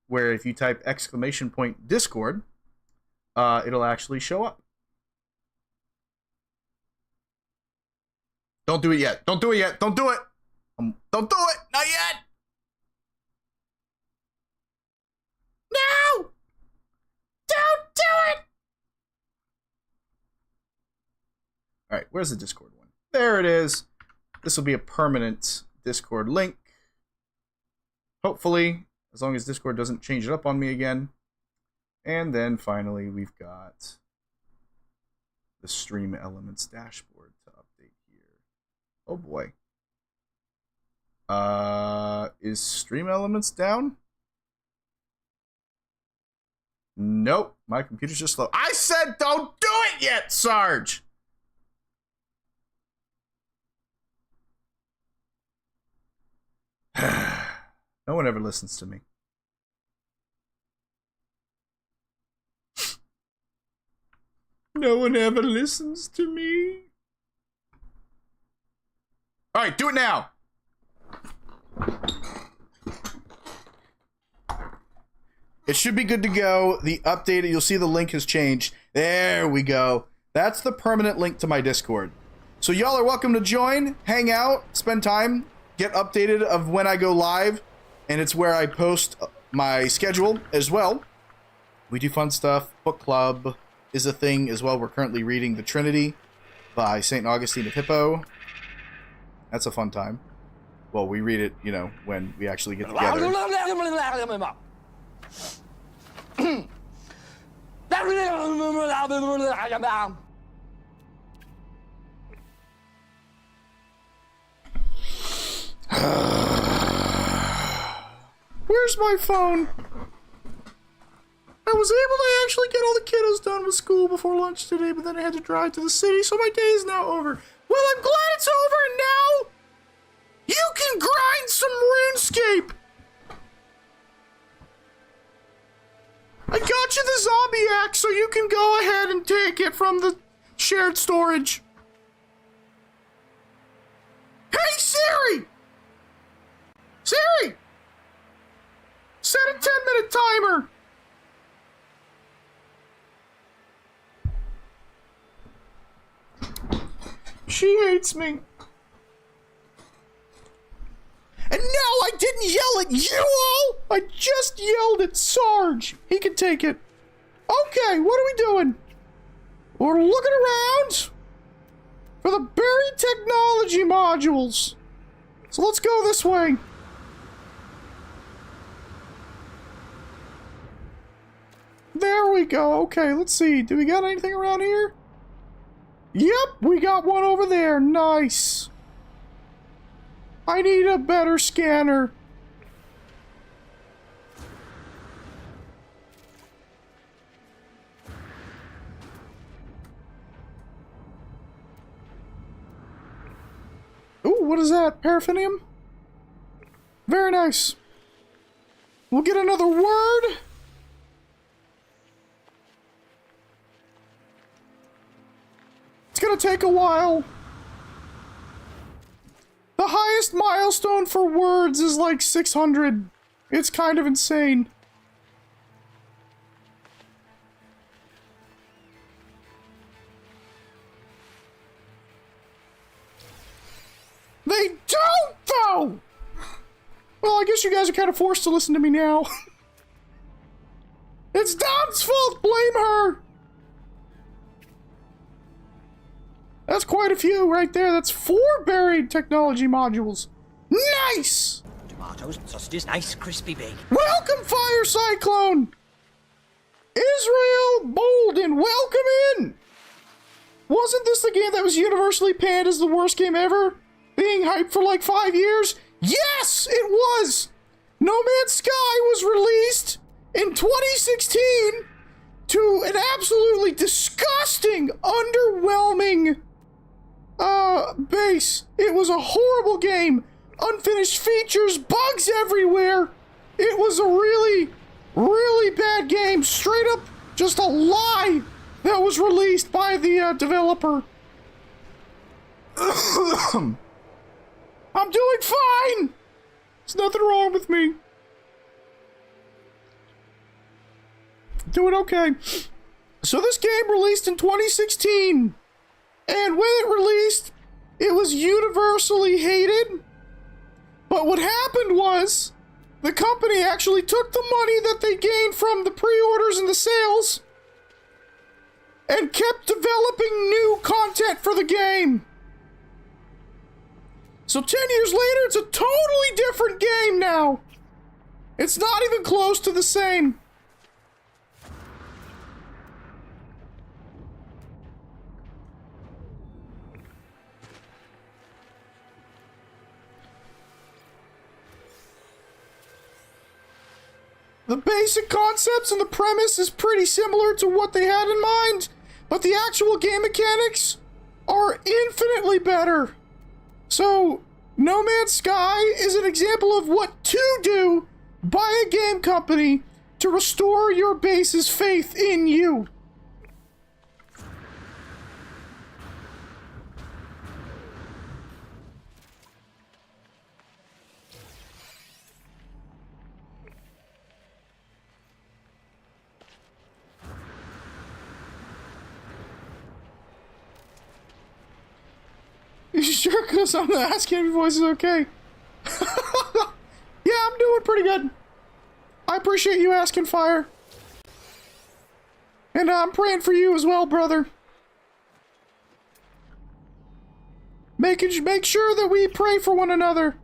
S5: where if you type !Discord, it'll actually show up. Don't do it yet. Don't do it yet. Don't do it. Don't do it. Not yet. No. Don't do it. All right. Where's the Discord one? There it is. This will be a permanent Discord link. Hopefully, as long as Discord doesn't change it up on me again. And then finally, we've got the Stream Elements dashboard to update here. Oh boy. Is Stream Elements down? Nope. My computer's just slow. I said don't do it yet, Sarge! No one ever listens to me. No one ever listens to me. All right, do it now. It should be good to go. The update, you'll see the link has changed. There we go. That's the permanent link to my Discord. So y'all are welcome to join, hang out, spend time, get updated of when I go live, and it's where I post my schedule as well. We do fun stuff. Book club is a thing as well. We're currently reading the Trinity. by St. Augustine of Hippo. That's a fun time. Well, we read it, you know, when we actually get together. Where's my phone? I was able to actually get all the kiddos done with school before lunch today, but then I had to drive to the city, so my day is now over. Well, I'm glad it's over, and now you can grind some RuneScape. I got you the zombie axe, so you can go ahead and take it from the shared storage. Hey, Siri! Siri! Set a 10-minute timer. She hates me. And no, I didn't yell at you all! I just yelled at Sarge. He can take it. Okay, what are we doing? We're looking around for the buried technology modules. So let's go this way. There we go. Okay, let's see. Do we got anything around here? Yep, we got one over there. Nice. I need a better scanner. Ooh, what is that? Paraffinium? Very nice. We'll get another word. It's gonna take a while. The highest milestone for words is like 600. It's kind of insane. They don't, though! Well, I guess you guys are kind of forced to listen to me now. It's Dom's fault! Blame her! That's quite a few right there. That's 4 buried technology modules. Nice!
S2: Tomatoes, sausages, nice, crispy big.
S5: Welcome, Fire Cyclone! Israel Bolden, welcome in! Wasn't this the game that was universally panned as the worst game ever? Being hyped for like 5 years? Yes, it was! No Man's Sky was released in 2016 to an absolutely disgusting, underwhelming base. It was a horrible game. Unfinished features, bugs everywhere. It was a really, really bad game. Straight up just a lie that was released by the developer. I'm doing fine. There's nothing wrong with me. Doing okay. So this game released in 2016. And when it released, it was universally hated. But what happened was, the company actually took the money that they gained from the pre-orders and the sales and kept developing new content for the game. So 10 years later, it's a totally different game now. It's not even close to the same. The basic concepts and the premise is pretty similar to what they had in mind, but the actual game mechanics are infinitely better. So, No Man's Sky is an example of what to do by a game company to restore your base's faith in you. You sure? Because I'm asking if your voice is okay. Yeah, I'm doing pretty good. I appreciate you asking, Fire. And I'm praying for you as well, brother. Make sure that we pray for one another.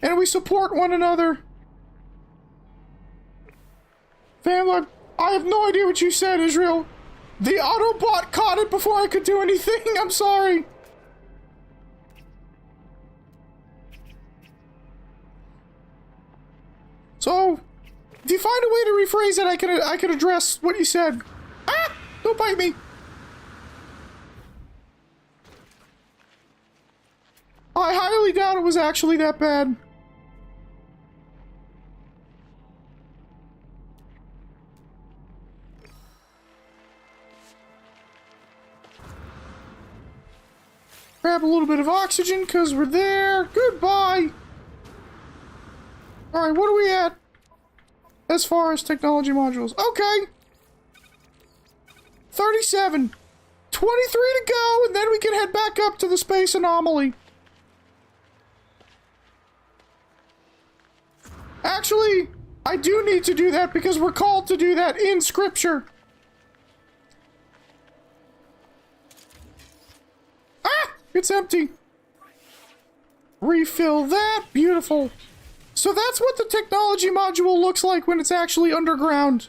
S5: And we support one another. Fam, I have no idea what you said, Israel. The Autobot caught it before I could do anything. I'm sorry. So, if you find a way to rephrase it, I can address what you said. Ah! Don't bite me. I highly doubt it was actually that bad. Grab a little bit of oxygen, because we're there. Goodbye! Alright, what are we at? As far as technology modules. Okay! 37. 23 to go, and then we can head back up to the space anomaly. Actually, I do need to do that because we're called to do that in Scripture. Ah! It's empty. Refill that. Beautiful. So that's what the technology module looks like when it's actually underground.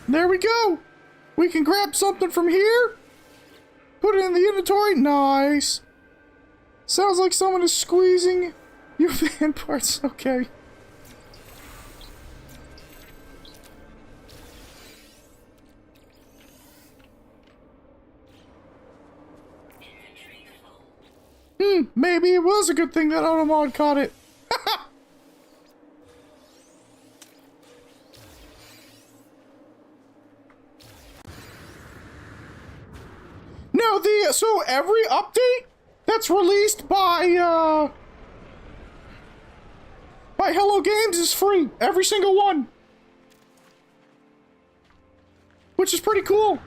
S5: There we go. We can grab something from here. Put it in the inventory. Nice. Sounds like someone is squeezing your fan parts. Okay. Maybe it was a good thing that Automod caught it. No, so every update that's released by Hello Games is free. Every single one. Which is pretty cool.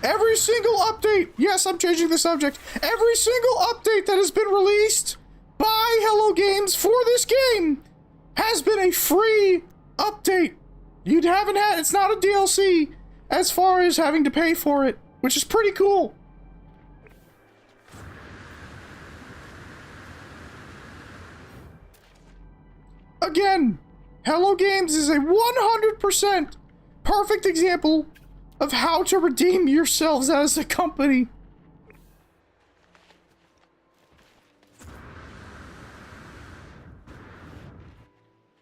S5: Every single update, yes, I'm changing the subject. Every single update that has been released by Hello Games for this game has been a free update. You haven't had, it's not a DLC as far as having to pay for it, which is pretty cool. Again, Hello Games is a 100% perfect example of how to redeem yourselves as a company.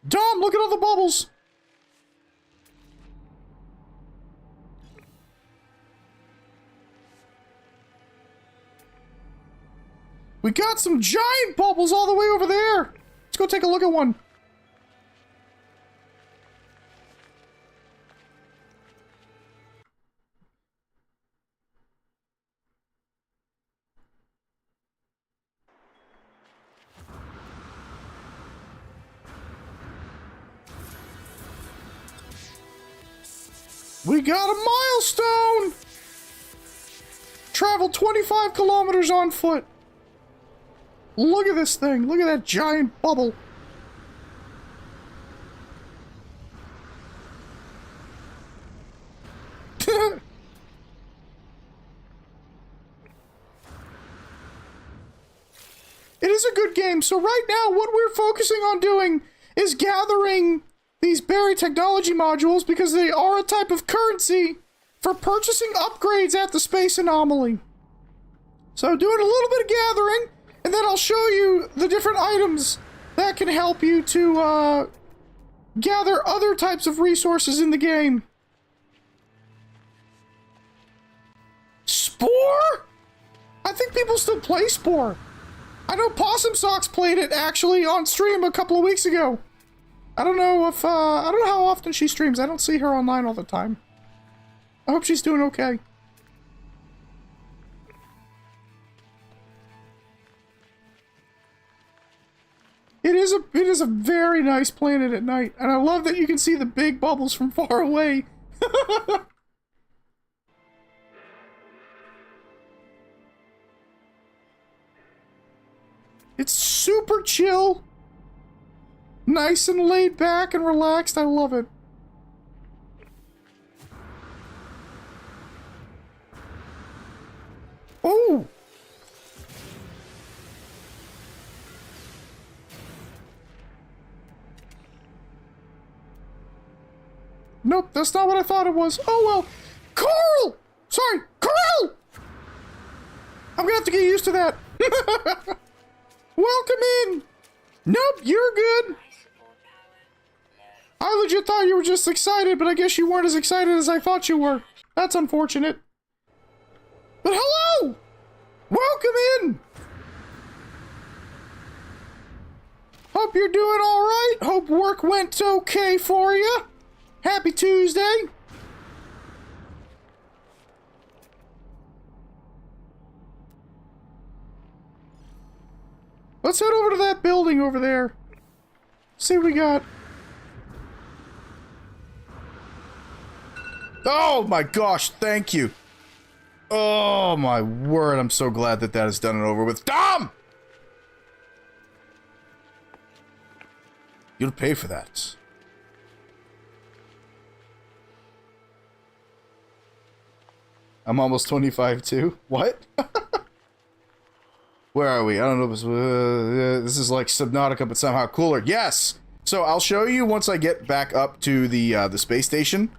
S5: Dom, look at all the bubbles. We got some giant bubbles all the way over there. Let's go take a look at one. We got a milestone! Travel 25 kilometers on foot. Look at this thing. Look at that giant bubble. It is a good game. So right now, what we're focusing on doing is gathering these berry technology modules because they are a type of currency for purchasing upgrades at the space anomaly. So doing a little bit of gathering, and then I'll show you the different items that can help you to gather other types of resources in the game. Spore? I think people still play Spore. I know Possum Socks played it actually on stream a couple of weeks ago. I don't know if, I don't know how often she streams. I don't see her online all the time. I hope she's doing okay. It is a very nice planet at night, and I love that you can see the big bubbles from far away. It's super chill. Nice and laid back and relaxed. I love it. Oh! Nope, that's not what I thought it was. Oh well. Carl! Sorry, Carl! I'm gonna have to get used to that. Welcome in. Nope, you're good. I legit thought you were just excited, but I guess you weren't as excited as I thought you were. That's unfortunate. But hello! Welcome in! Hope you're doing alright. Hope work went okay for you. Happy Tuesday. Let's head over to that building over there. See what we got. Oh my gosh, thank you. Oh my word, I'm so glad that that is done and over with. Dom! You'll pay for that. I'm almost 25 too. What? Where are we? I don't know. This is like Subnautica, but somehow cooler. Yes! So I'll show you once I get back up to the space station.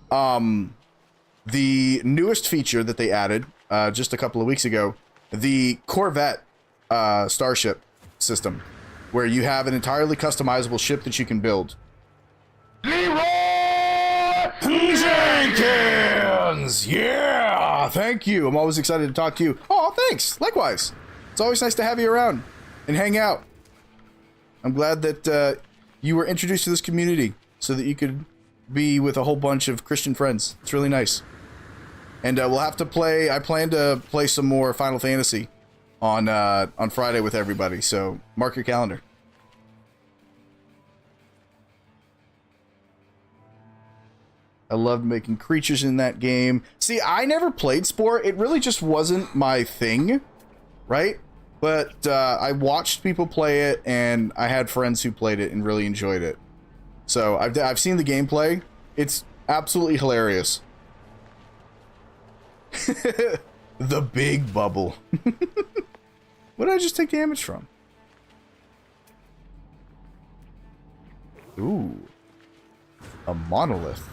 S5: The newest feature that they added just a couple of weeks ago, the Corvette Starship system, where you have an entirely customizable ship that you can build. Leroy Jenkins! Yeah! Thank you. I'm always excited to talk to you. Oh, thanks. Likewise. It's always nice to have you around and hang out. I'm glad that you were introduced to this community so that you could be with a whole bunch of Christian friends. It's really nice. And we'll have to play. I plan to play some more Final Fantasy on Friday with everybody. So mark your calendar. I loved making creatures in that game. See, I never played Spore. It really just wasn't my thing, right? But I watched people play it, and I had friends who played it and really enjoyed it. So I've seen the gameplay. It's absolutely hilarious. The big bubble. What did I just take damage from? Ooh. A monolith.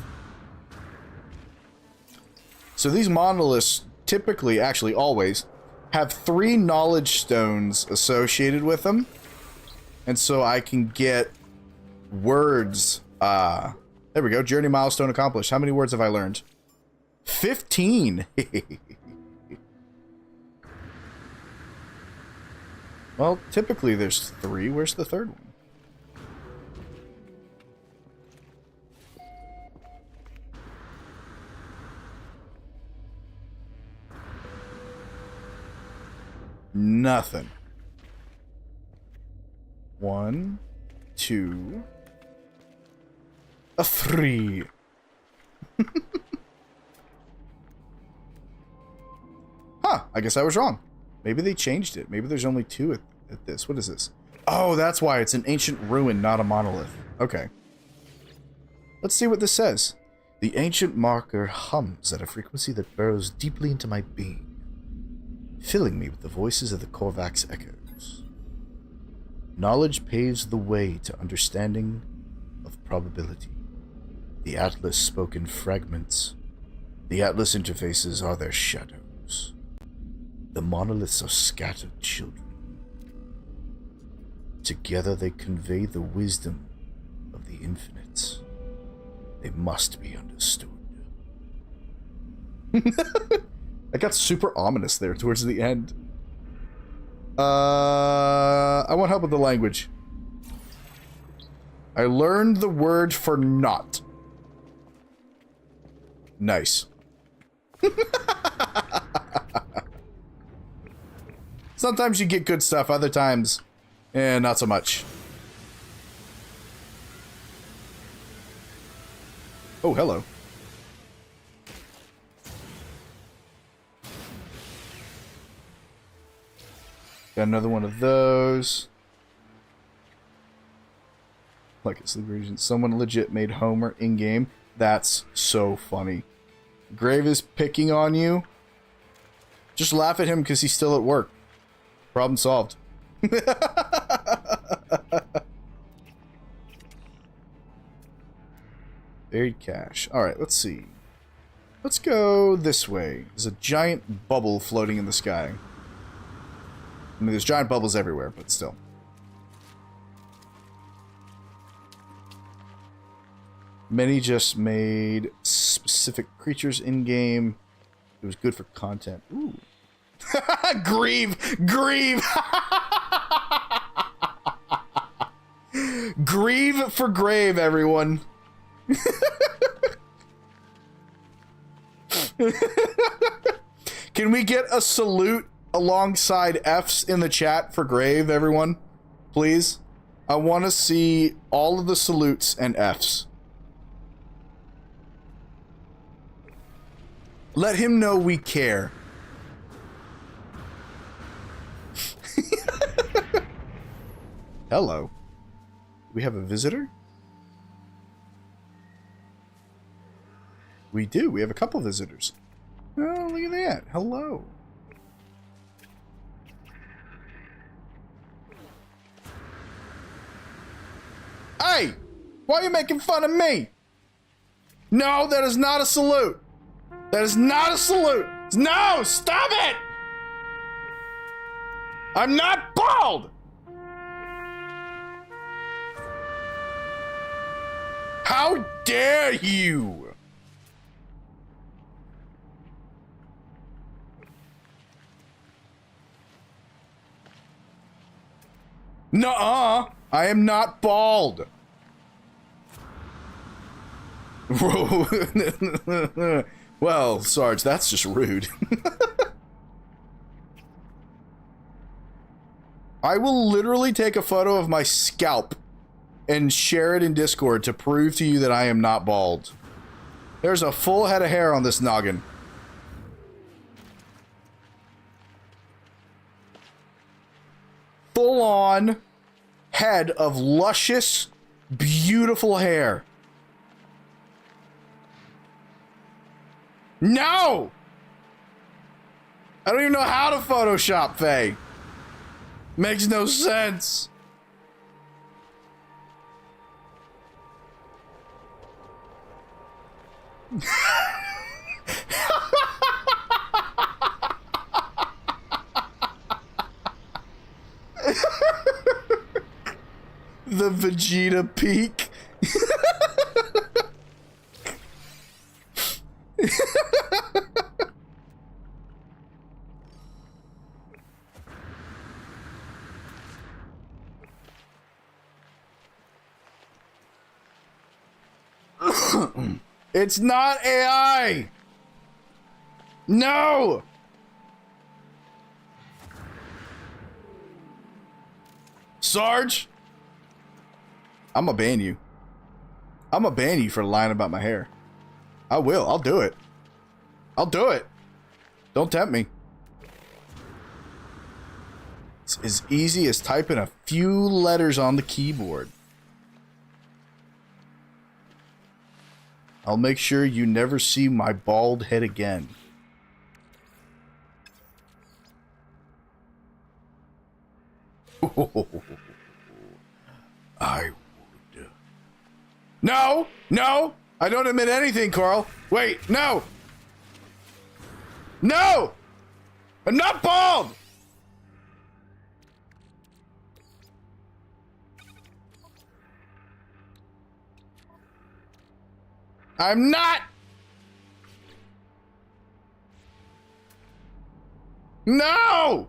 S5: So these monoliths typically, actually always, have 3 knowledge stones associated with them. And so I can get words. There we go. Journey milestone accomplished. How many words have I learned? 15. Well, typically there's 3. Where's the third one? Nothing. 1, 2, a 3. Huh, I guess I was wrong. Maybe they changed it. Maybe there's only 2 at this. What is this? Oh, that's why it's an ancient ruin, not a monolith. Okay. Let's see what this says. The ancient marker hums at a frequency that burrows deeply into my being, filling me with the voices of the Korvax echoes. Knowledge paves the way to understanding of probability. The Atlas spoke in fragments. The Atlas interfaces are their shadows. The monoliths are scattered children. Together they convey the wisdom of the infinite. They must be understood. I got super ominous there towards the end. I want help with the language. I learned the word for not. Nice. Sometimes you get good stuff, other times, not so much. Oh, hello. Got another one of those. Like it's the region. Someone legit made Homer in-game. That's so funny. Grave is picking on you. Just laugh at him because he's still at work. Problem solved. Buried cache. Alright, let's see. Let's go this way. There's a giant bubble floating in the sky. I mean, there's giant bubbles everywhere, but still. Many just made specific creatures in-game. It was good for content. Ooh. Grieve! Grieve! Grieve for grave, everyone. Can we get a salute alongside F's in the chat for grave, everyone? Please? I want to see all of the salutes and F's. Let him know we care. Hello. We have a visitor? We do. We have a couple visitors. Oh, look at that. Hello. Hey! Why are you making fun of me? No, that is not a salute. That is not a salute. No, stop it! I'm not bald! How dare you! Nuh-uh! I am not bald! Well, Sarge, that's just rude. I will literally take a photo of my scalp and share it in Discord to prove to you that I am not bald. There's a full head of hair on this noggin. Full-on head of luscious, beautiful hair. No! I don't even know how to Photoshop, Faye. Makes no sense. The Vegeta peak. It's not AI. No. Sarge, I'm gonna ban you. I'm gonna ban you for lying about my hair. I will. I'll do it. I'll do it. Don't tempt me. It's as easy as typing a few letters on the keyboard. I'll make sure you never see my bald head again. I would. No! No! I don't admit anything, Carl. Wait, no! No! I'm not bald! I'm not! No!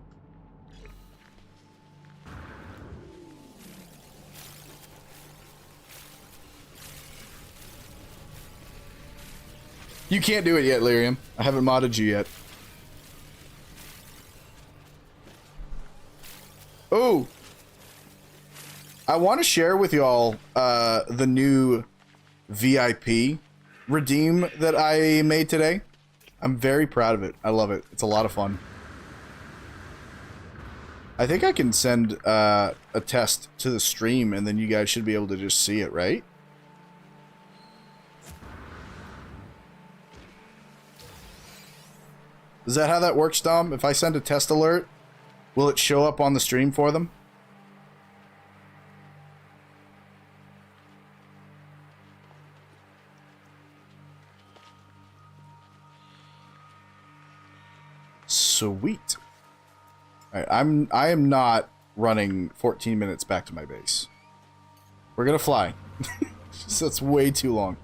S5: You can't do it yet, Lyrium. I haven't modded you yet. Oh! I want to share with y'all the new VIP redeem that I made today. I'm very proud of it. I love it. It's a lot of fun. I think I can send a test to the stream and then you guys should be able to just see it, right? Is that how that works, Dom? If I send a test alert, will it show up on the stream for them? Sweet. Alright, I am not running 14 minutes back to my base. We're gonna fly. So that's way too long.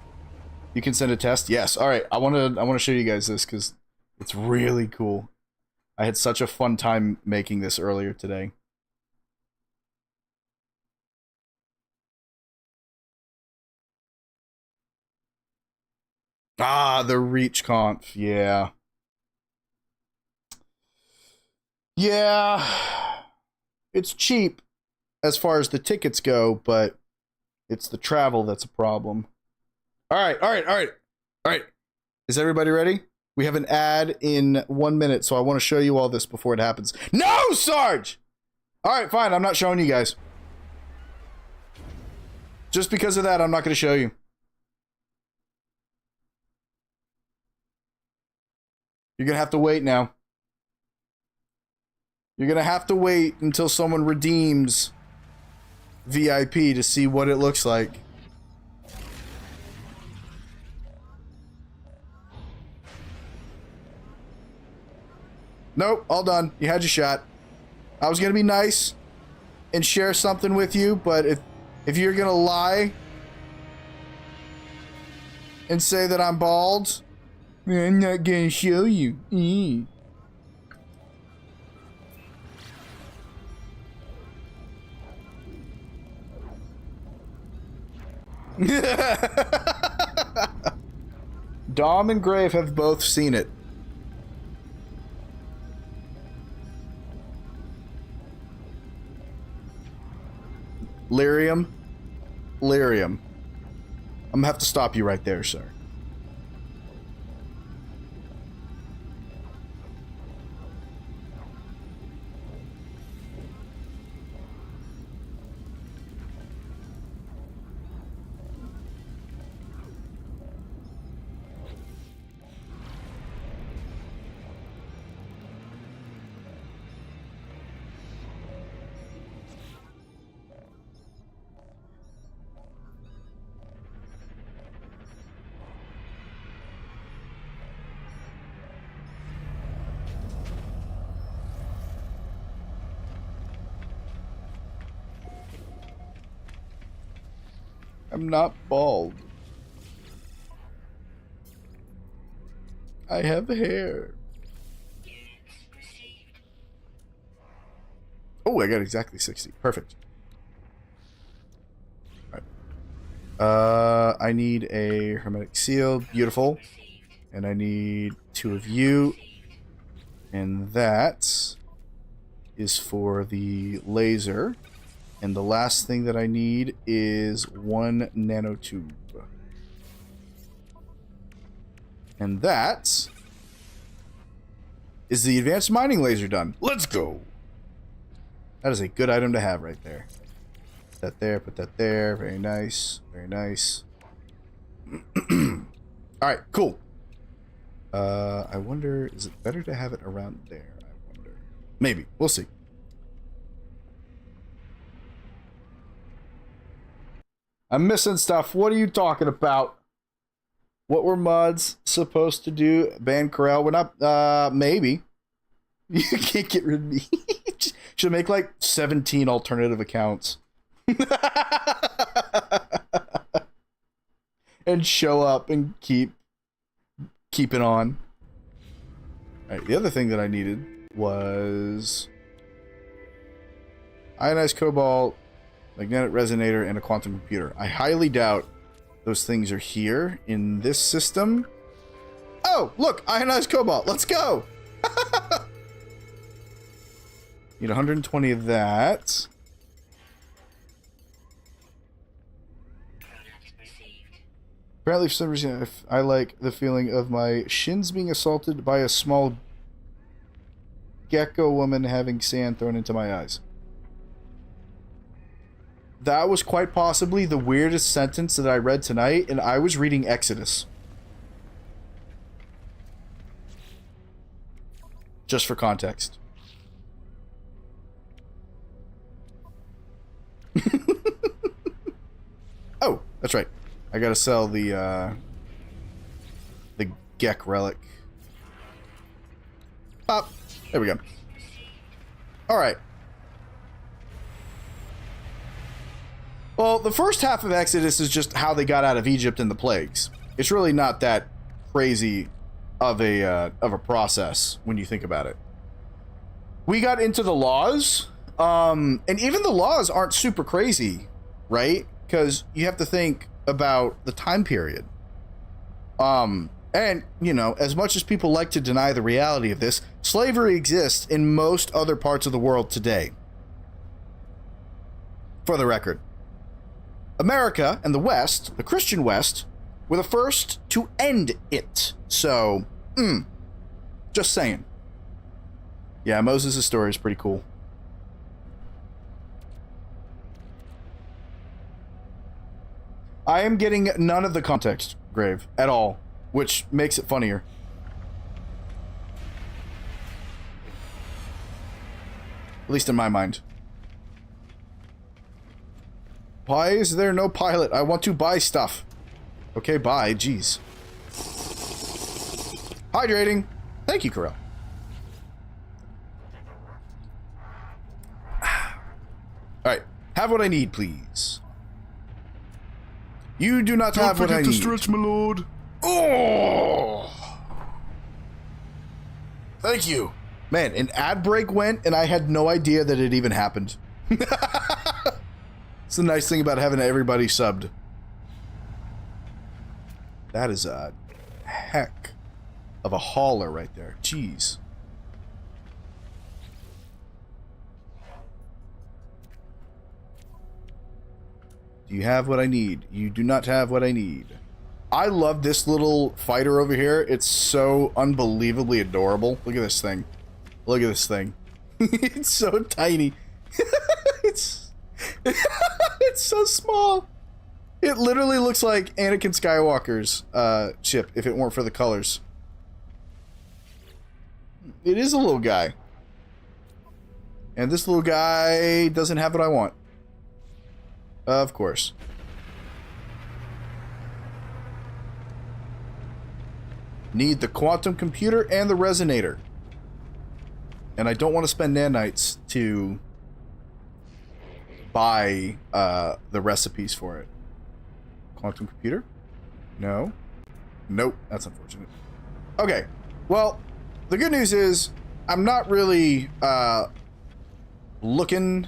S5: You can send a test? Yes. Alright, I wanna show you guys this because it's really cool. I had such a fun time making this earlier today. Ah, the reach conf, yeah. Yeah. It's cheap as far as the tickets go, but it's the travel that's a problem. Alright. Is everybody ready? We have an ad in 1 minute, so I want to show you all this before it happens. No, Sarge! Alright, fine, I'm not showing you guys. Just because of that, I'm not going to show you. You're going to have to wait now. You're going to have to wait until someone redeems VIP to see what it looks like. Nope, all done. You had your shot. I was going to be nice and share something with you, but if you're going to lie and say that I'm bald, I'm not going to show you. Dom and Grave have both seen it. Lyrium. I'm gonna have to stop you right there, sir. I'm not bald. I have hair. Oh, I got exactly 60. Perfect. All right. I need a hermetic seal. Beautiful. And I need 2 of you. And that is for the laser. And the last thing that I need is 1 nanotube. And that is the advanced mining laser done. Let's go! That is a good item to have right there. Put that there, put that there. Very nice. Very nice. Alright, cool. I wonder, is it better to have it around there? I wonder. Maybe. We'll see. I'm missing stuff. What are you talking about? What were mods supposed to do? Ban Corral? We're not, maybe. You can't get rid of me. Should make like 17 alternative accounts. And show up and keep it on. Alright, the other thing that I needed was ionized cobalt, magnetic resonator, and a quantum computer. I highly doubt those things are here in this system. Oh, look! Ionized cobalt! Let's go! Need 120 of that. Apparently, for some reason, I like the feeling of my shins being assaulted by a small gecko woman having sand thrown into my eyes. That was quite possibly the weirdest sentence that I read tonight, and I was reading Exodus. Just for context. Oh, that's right. I gotta sell the Gek relic. Pop. There we go. All right. Well, the first half of Exodus is just how they got out of Egypt and the plagues. It's really not that crazy of a process when you think about it. We got into the laws, and even the laws aren't super crazy, right? Because you have to think about the time period. And, you know, as much as people like to deny the reality of this, slavery exists in most other parts of the world today. For the record. America and the West, the Christian West, were the first to end it. So, just saying. Yeah, Moses' story is pretty cool. I am getting none of the context, Grave, at all, which makes it funnier. At least in my mind. Why is there no pilot? I want to buy stuff. Okay, bye. Jeez. Hydrating. Thank you, Corel. Alright. Have what I need, please. You do not have what I need.
S1: Don't forget to stretch, my lord.
S5: Oh! Thank you. Man, an ad break went, and I had no idea that it even happened. It's the nice thing about having everybody subbed. That is a heck of a hauler right there. Jeez. Do you have what I need? You do not have what I need. I love this little fighter over here. It's so unbelievably adorable. Look at this thing. Look at this thing. It's so tiny. It's so small. It literally looks like Anakin Skywalker's ship if it weren't for the colors. It is a little guy. And this little guy doesn't have what I want. Of course. Need the quantum computer and the resonator. And I don't want to spend nanites to buy the recipes for it. Quantum computer? No. Nope. That's unfortunate. Okay. Well, the good news is I'm not really looking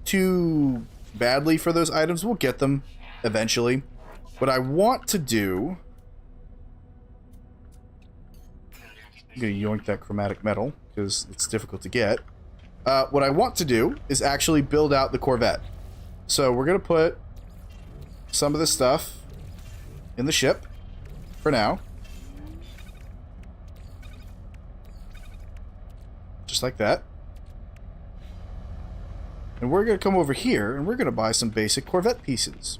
S5: too badly for those items. We'll get them eventually. What I want to do... I'm going to yoink that chromatic metal because it's difficult to get. What I want to do is actually build out the Corvette. So we're going to put some of this stuff in the ship for now. Just like that. And we're going to come over here and we're going to buy some basic Corvette pieces.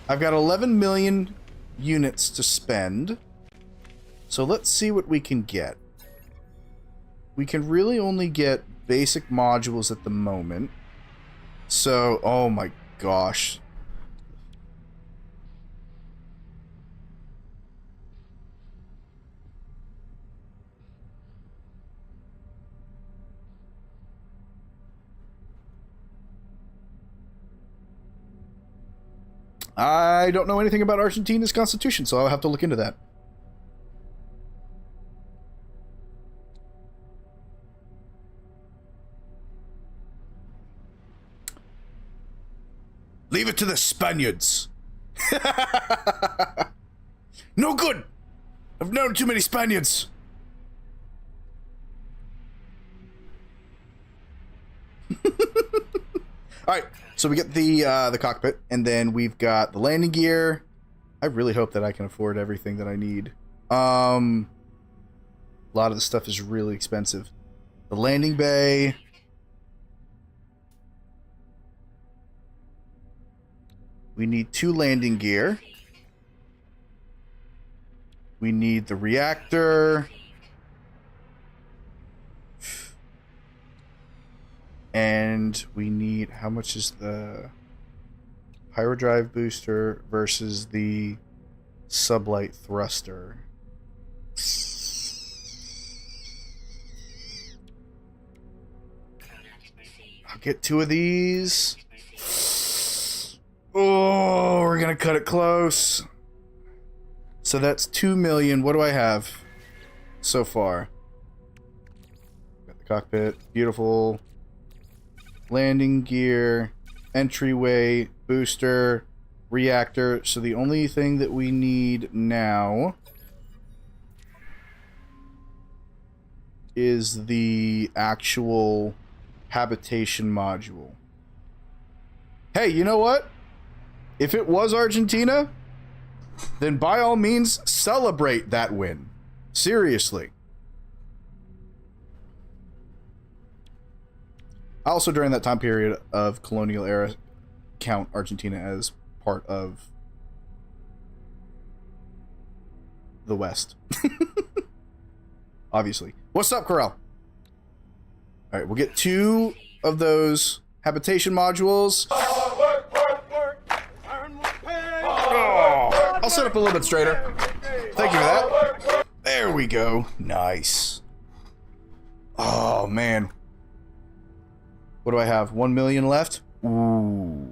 S5: I've got 11 million units to spend. So let's see what we can get. We can really only get basic modules at the moment. So, oh my gosh. I don't know anything about Argentina's constitution, so I'll have to look into that. Leave it to the Spaniards. No good. I've known too many Spaniards. Alright, so we get the cockpit, and then we've got the landing gear. I really hope that I can afford everything that I need. A lot of the stuff is really expensive. The landing bay. We need 2 landing gear. We need the reactor. And we need... How much is the pyrodrive booster versus the sublight thruster? Get 2 of these. Oh, we're gonna cut it close. So that's 2 million. What do I have so far? Got the cockpit. Beautiful. Landing gear. Entryway. Booster. Reactor. So the only thing that we need now is the actual habitation module. Hey, you know what? If it was Argentina, then by all means, celebrate that win. Seriously. Also, during that time period of colonial era, count Argentina as part of the West. Obviously. What's up, Corral? Alright, we'll get 2 of those habitation modules. I'll set up a little bit straighter. Thank you for that. There we go. Nice. Oh, man. What do I have? 1 million left? Ooh.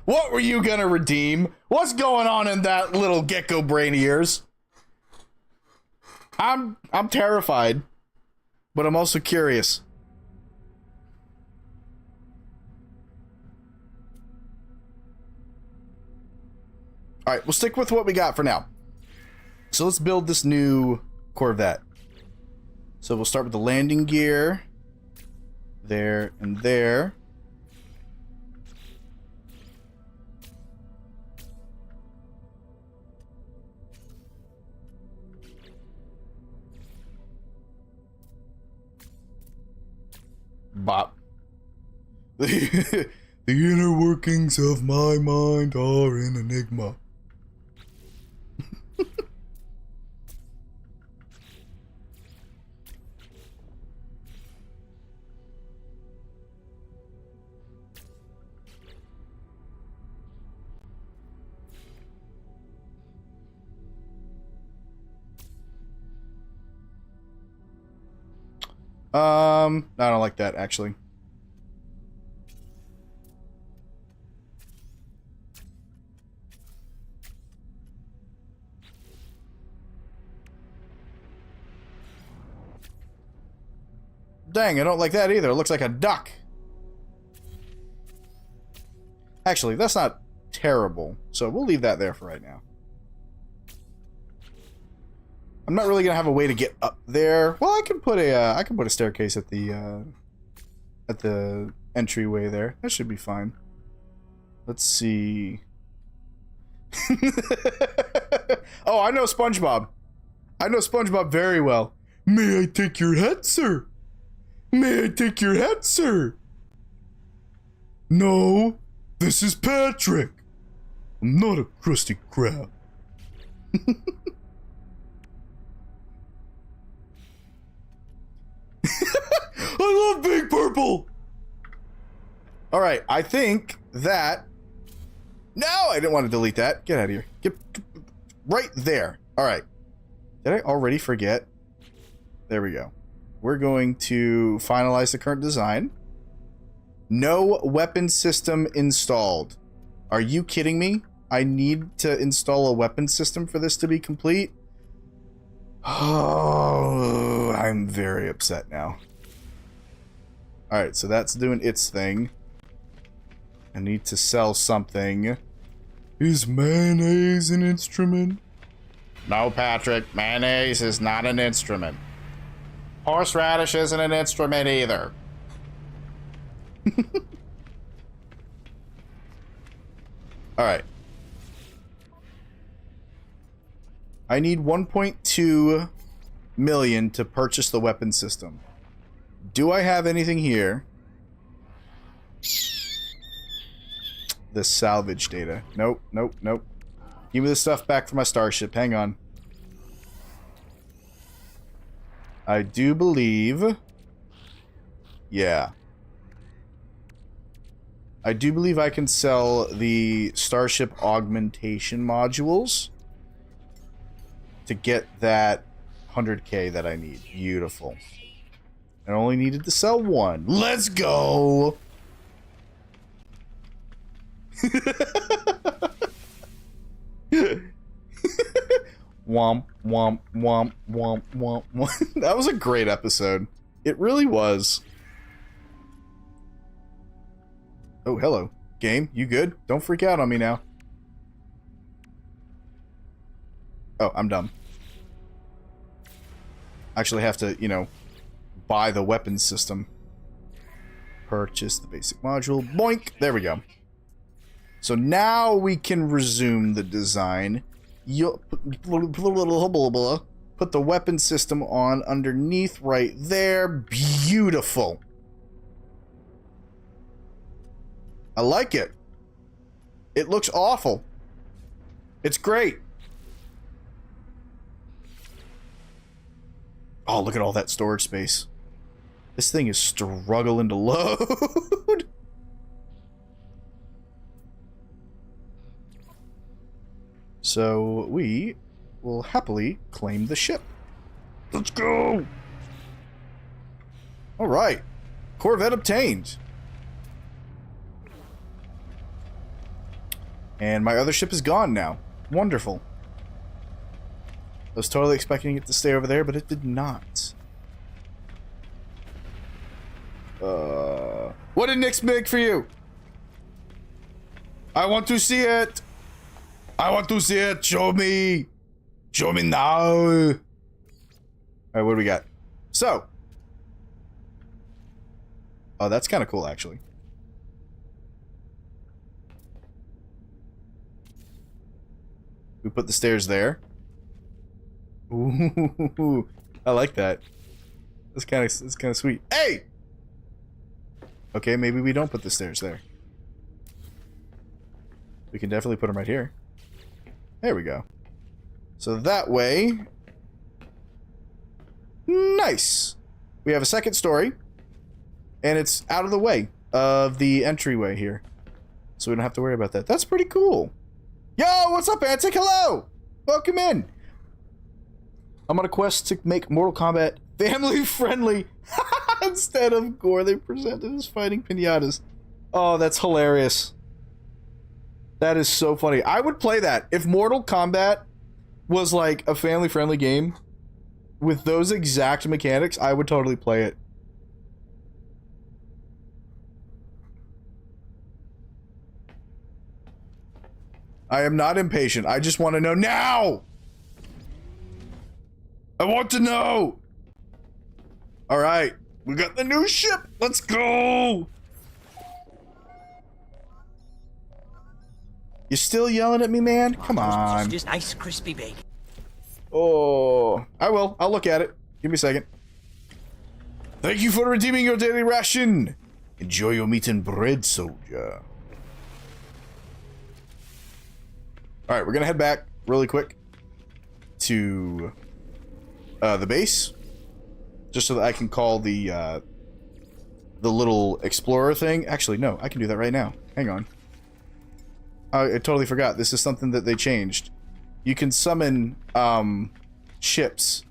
S5: What were you gonna redeem? What's going on in that little gecko brain of yours? I'm terrified, but I'm also curious. All right, we'll stick with what we got for now. So let's build this new Corvette. So we'll start with the landing gear. There and there. Bop. The inner workings of my mind are an enigma. I don't like that, actually. Dang, I don't like that either. It looks like a duck. Actually, that's not terrible, so we'll leave that there for right now. I'm not really gonna have a way to get up there. Well, I can put a staircase at the entryway there. That should be fine. Let's see. Oh, I know SpongeBob. I know SpongeBob very well. May I take your hat, sir? May I take your hat, sir? No, this is Patrick. I'm not a Krusty Krab. I love Big Purple! Alright, I think that... No, I didn't want to delete that. Get out of here. Get right there. Alright. Did I already forget? There we go. We're going to finalize the current design. No weapon system installed. Are you kidding me? I need to install a weapon system for this to be complete? Oh, I'm very upset now. Alright, so that's doing its thing. I need to sell something. Is mayonnaise an instrument? No, Patrick. Mayonnaise is not an instrument. Horseradish isn't an instrument either. Alright. I need 1.2 million to purchase the weapon system. Do I have anything here? The salvage data. Nope, nope, nope. Give me the stuff back for my starship. Hang on. I do believe... Yeah. I do believe I can sell the starship augmentation modules to get that 100k that I need. Beautiful. I only needed to sell one. Let's go! Womp, womp, womp, womp, womp, womp. That was a great episode. It really was. Oh, hello. Game, you good? Don't freak out on me now. Oh, I'm dumb. Actually have to, you know, buy the weapons system. Purchase the basic module. Boink! There we go. So now we can resume the design. Put the weapon system on underneath right there. Beautiful. I like it. It looks awful. It's great. Oh, look at all that storage space. This thing is struggling to load. So we will happily claim the ship. Let's go! Alright. Corvette obtained. And my other ship is gone now. Wonderful. I was totally expecting it to stay over there, but it did not. What did Nix make for you? I want to see it! I want to see it! Show me! Show me now! Alright, what do we got? So. Oh, that's kind of cool, actually. We put the stairs there. Ooh, I like that. It's kind of sweet. Hey! Okay, maybe we don't put the stairs there. We can definitely put them right here. There we go. So that way... Nice! We have a second story. And it's out of the way of the entryway here. So we don't have to worry about that. That's pretty cool. Yo, what's up, Antic? Hello! Welcome in! I'm on a quest to make Mortal Kombat family-friendly. Instead of gore, they presented as fighting pinatas. Oh, that's hilarious. That is so funny. I would play that. If Mortal Kombat was like a family-friendly game with those exact mechanics, I would totally play it. I am not impatient. I just want to know now! I want to know! Alright. We got the new ship! Let's go! You still yelling at me, man? Come on.
S2: Just nice, crispy bacon.
S5: Oh, I will. I'll look at it. Give me a second. Thank you for redeeming your daily ration. Enjoy your meat and bread, soldier. Alright, we're gonna head back really quick to the base. Just so that I can call the little explorer thing. Actually, no, I can do that right now. Hang on. I totally forgot. This is something that they changed. You can summon ships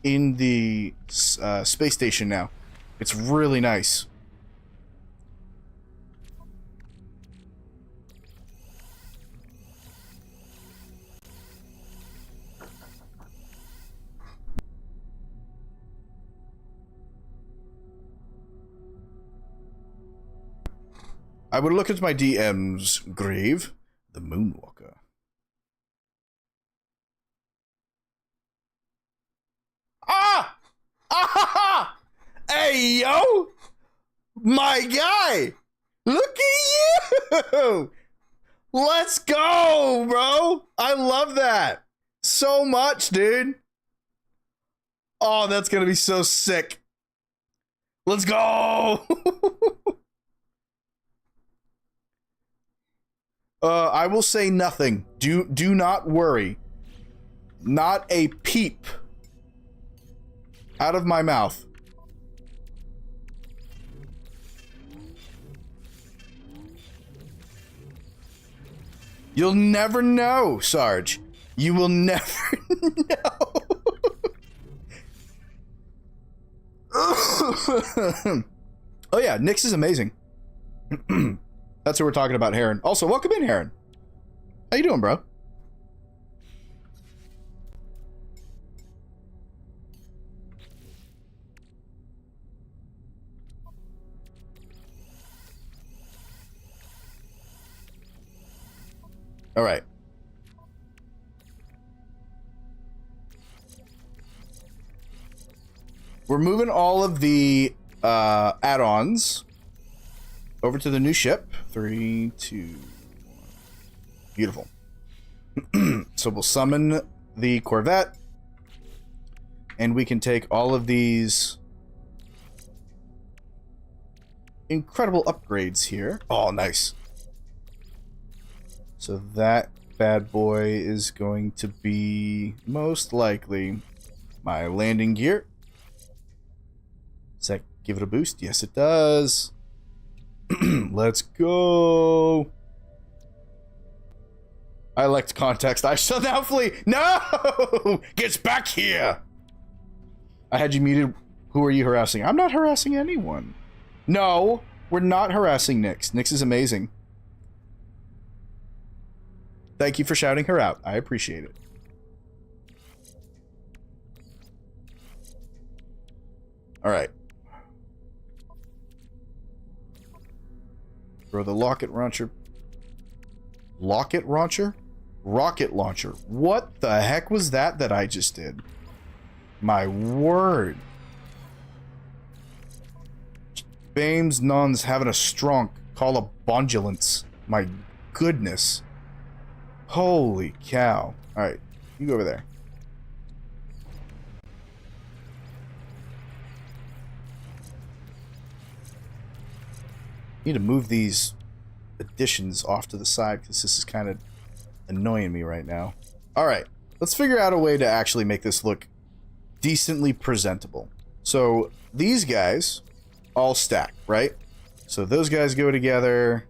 S5: in the space station now. It's really nice. I would look at my DM's grave. The Moonwalker. Ah! Ah! Hey, yo! My guy! Look at you! Let's go, bro! I love that so much, dude. Oh, that's gonna be so sick. Let's go! I will say nothing. Do not worry. Not a peep out of my mouth. You'll never know, Sarge. You will never know. Oh yeah, Nyx is amazing. That's what we're talking about, Heron. Also, welcome in, Heron. How you doing, bro? All right. We're moving all of the add-ons over to the new ship. 3, 2, 1. Beautiful. So we'll summon the Corvette, and we can take all of these incredible upgrades here. Oh, nice. So that bad boy is going to be most likely my landing gear. Does that give it a boost? Yes, it does. Let's go. I liked context. I shall now flee. No! Get back here! I had you muted. Who are you harassing? I'm not harassing anyone. No, we're not harassing Nyx. Nyx is amazing. Thank you for shouting her out. I appreciate it. All right. Throw the rocket launcher. Rocket launcher? Rocket launcher. What the heck was that I just did? My word. Bames nuns having a strong call of bondulance. My goodness. Holy cow. Alright, you go over there. Need to move these additions off to the side because this is kind of annoying me right now. Alright, let's figure out a way to actually make this look decently presentable. So these guys all stack, right? So those guys go together.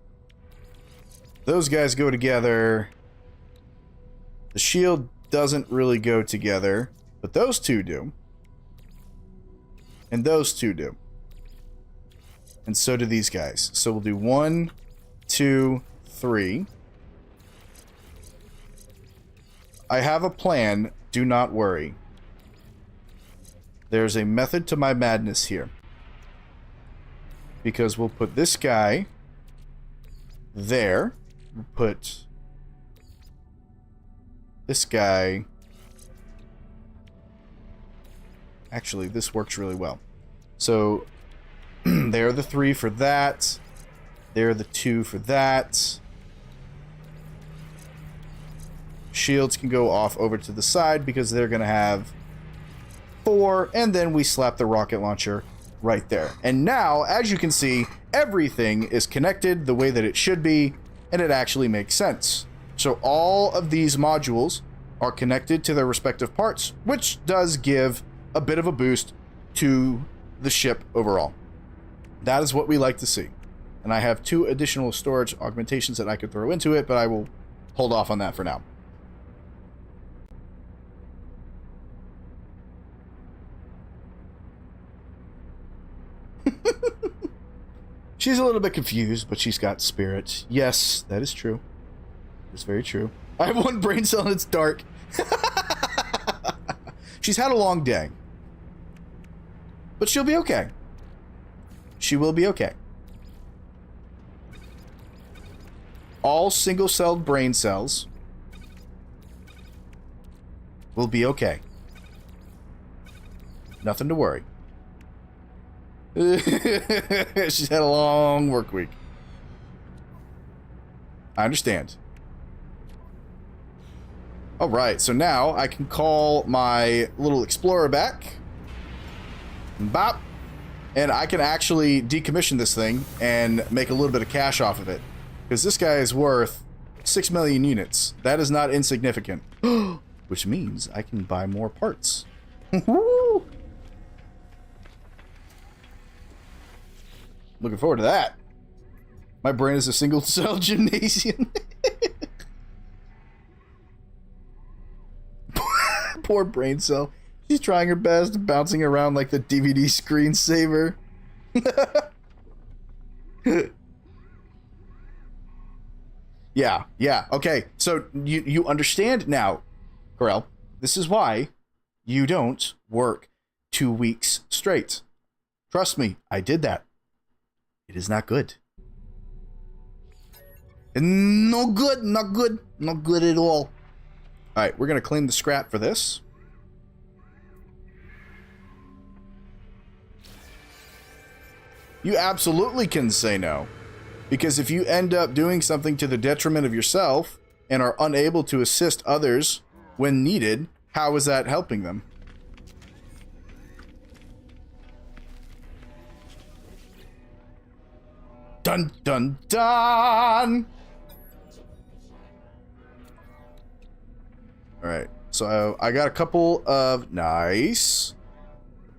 S5: Those guys go together. The shield doesn't really go together, but those two do. And those two do. And so do these guys. So we'll do 1, 2, 3. I have a plan. Do not worry. There's a method to my madness here. Because we'll put this guy there. We'll put this guy. Actually, this works really well. So there are the 3 for that. There are the 2 for that. Shields can go off over to the side because they're going to have 4. And then we slap the rocket launcher right there. And now, as you can see, everything is connected the way that it should be. And it actually makes sense. So all of these modules are connected to their respective parts, which does give a bit of a boost to the ship overall. That is what we like to see. And I have 2 additional storage augmentations that I could throw into it, but I will hold off on that for now. She's a little bit confused, but she's got spirit. Yes, that is true. It's very true. I have 1 brain cell and it's dark. She's had a long day. But she'll be okay. She will be okay. All single-celled brain cells will be okay. Nothing to worry. She's had a long work week. I understand. Alright, so now I can call my little explorer back. Bop. And I can actually decommission this thing and make a little bit of cash off of it. Because this guy is worth 6 million units. That is not insignificant. Which means I can buy more parts. Looking forward to that. My brain is a single-cell gymnasium. Poor brain cell. She's trying her best, bouncing around like the DVD screensaver. Yeah. Okay, so you understand now, Corel. This is why you don't work 2 weeks straight. Trust me, I did that. It is not good. No good, not good, not good at all. Alright, we're gonna claim the scrap for this. You absolutely can say no. Because if you end up doing something to the detriment of yourself and are unable to assist others when needed, how is that helping them? Dun dun dun! Alright, so I got a couple of nice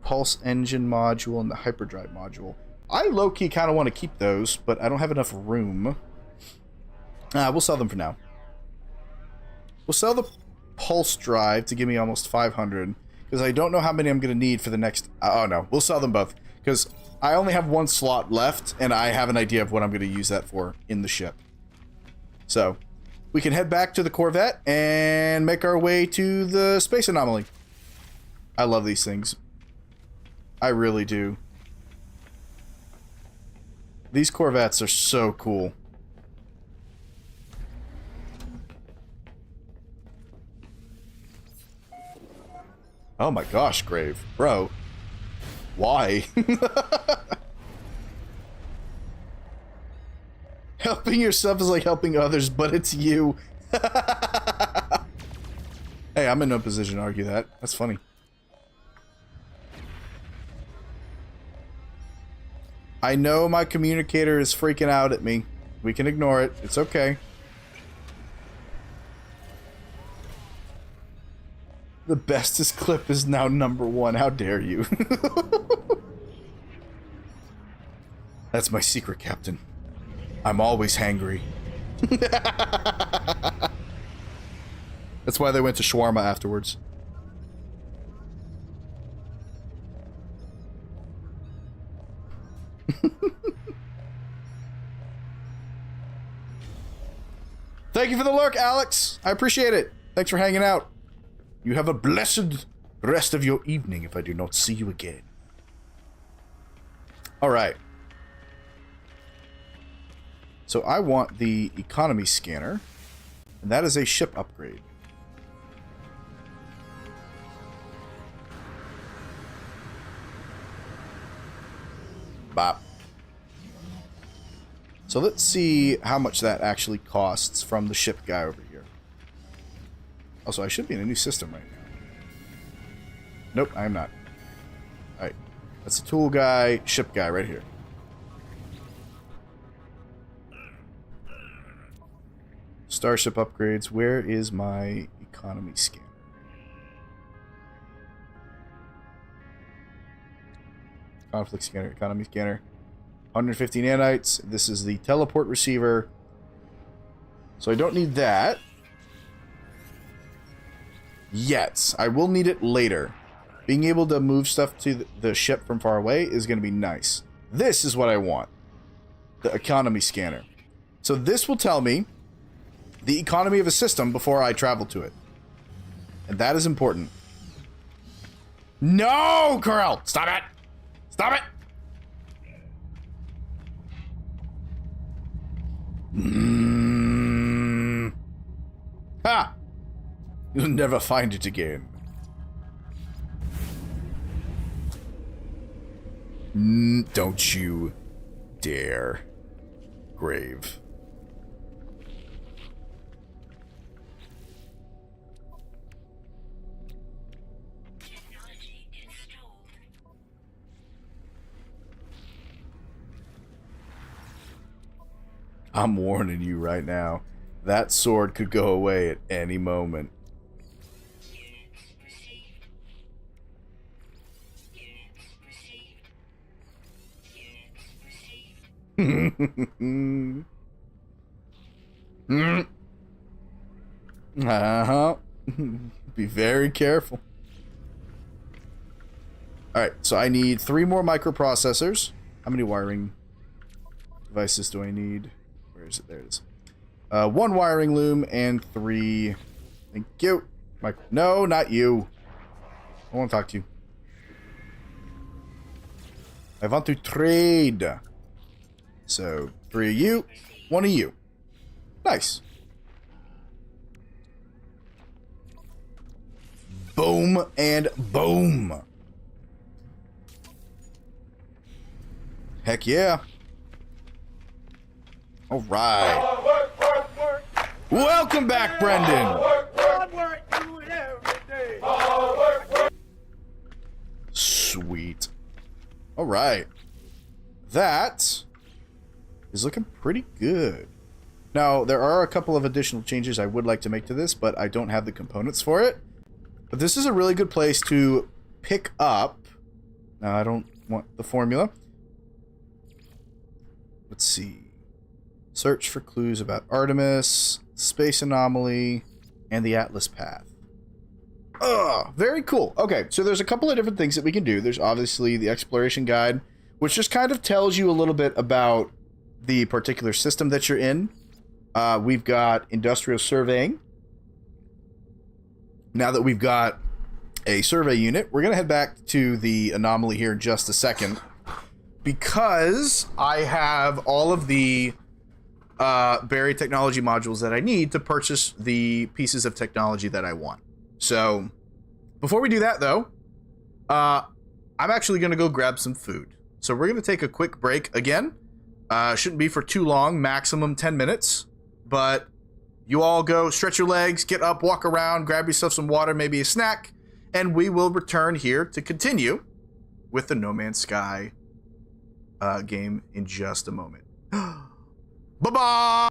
S5: pulse engine module and the hyperdrive module. I low-key kind of want to keep those, but I don't have enough room. We'll sell them for now. We'll sell the pulse drive to give me almost 500, because I don't know how many I'm going to need for the next... oh, no. We'll sell them both, because I only have one slot left, and I have an idea of what I'm going to use that for in the ship. So, we can head back to the Corvette and make our way to the space anomaly. I love these things. I really do. These Corvettes are so cool. Oh my gosh, Grave. Bro. Why? Helping yourself is like helping others, but it's you. Hey, I'm in no position to argue that. That's funny. I know my communicator is freaking out at me. We can ignore it. It's okay. The bestest clip is now #1. How dare you? That's my secret, Captain. I'm always hangry. That's why they went to shawarma afterwards. Thank you for the lurk, Alex. I appreciate it. Thanks for hanging out. You have a blessed rest of your evening if I do not see you again. Alright. So I want the economy scanner. And that is a ship upgrade. Bop. So let's see how much that actually costs from the ship guy over here. Also, I should be in a new system right now. Nope, I am not. Alright. That's the tool guy, ship guy right here. Starship upgrades. Where is my economy scanner? Conflict scanner, economy scanner. 150 nanites. This is the teleport receiver. So I don't need that. Yet. I will need it later. Being able to move stuff to the ship from far away is going to be nice. This is what I want. The economy scanner. So this will tell me the economy of a system before I travel to it. And that is important. No, Corel! Stop it! Stop it! Ha! You'll never find it again. Don't you dare, Grave. I'm warning you right now. That sword could go away at any moment. Be very careful. Alright, so I need 3 more microprocessors. How many wiring devices do I need? Where is it? There it is. 1 wiring loom and 3. Thank you. No, not you. I want to talk to you. I want to trade. So, 3 of you, 1 of you. Nice. Boom and boom. Heck yeah. All right. Welcome back, Brendan.
S3: Hard work, do it every day.
S5: Sweet. All right. That is looking pretty good. Now, there are a couple of additional changes I would like to make to this, but I don't have the components for it. But this is a really good place to pick up. Now, I don't want the formula. Let's see. Search for clues about Artemis, space anomaly, and the Atlas path. Very cool. Okay, so there's a couple of different things that we can do. There's obviously the exploration guide, which just kind of tells you a little bit about the particular system that you're in. We've got industrial surveying. Now that we've got a survey unit, we're going to head back to the anomaly here in just a second, because I have all of the buried technology modules that I need to purchase the pieces of technology that I want. So before we do that, though, I'm actually going to go grab some food. So we're going to take a quick break again. Shouldn't be for too long, maximum 10 minutes. But you all go stretch your legs, get up, walk around, grab yourself some water, maybe a snack, and we will return here to continue with the No Man's Sky game in just a moment. Bye-bye!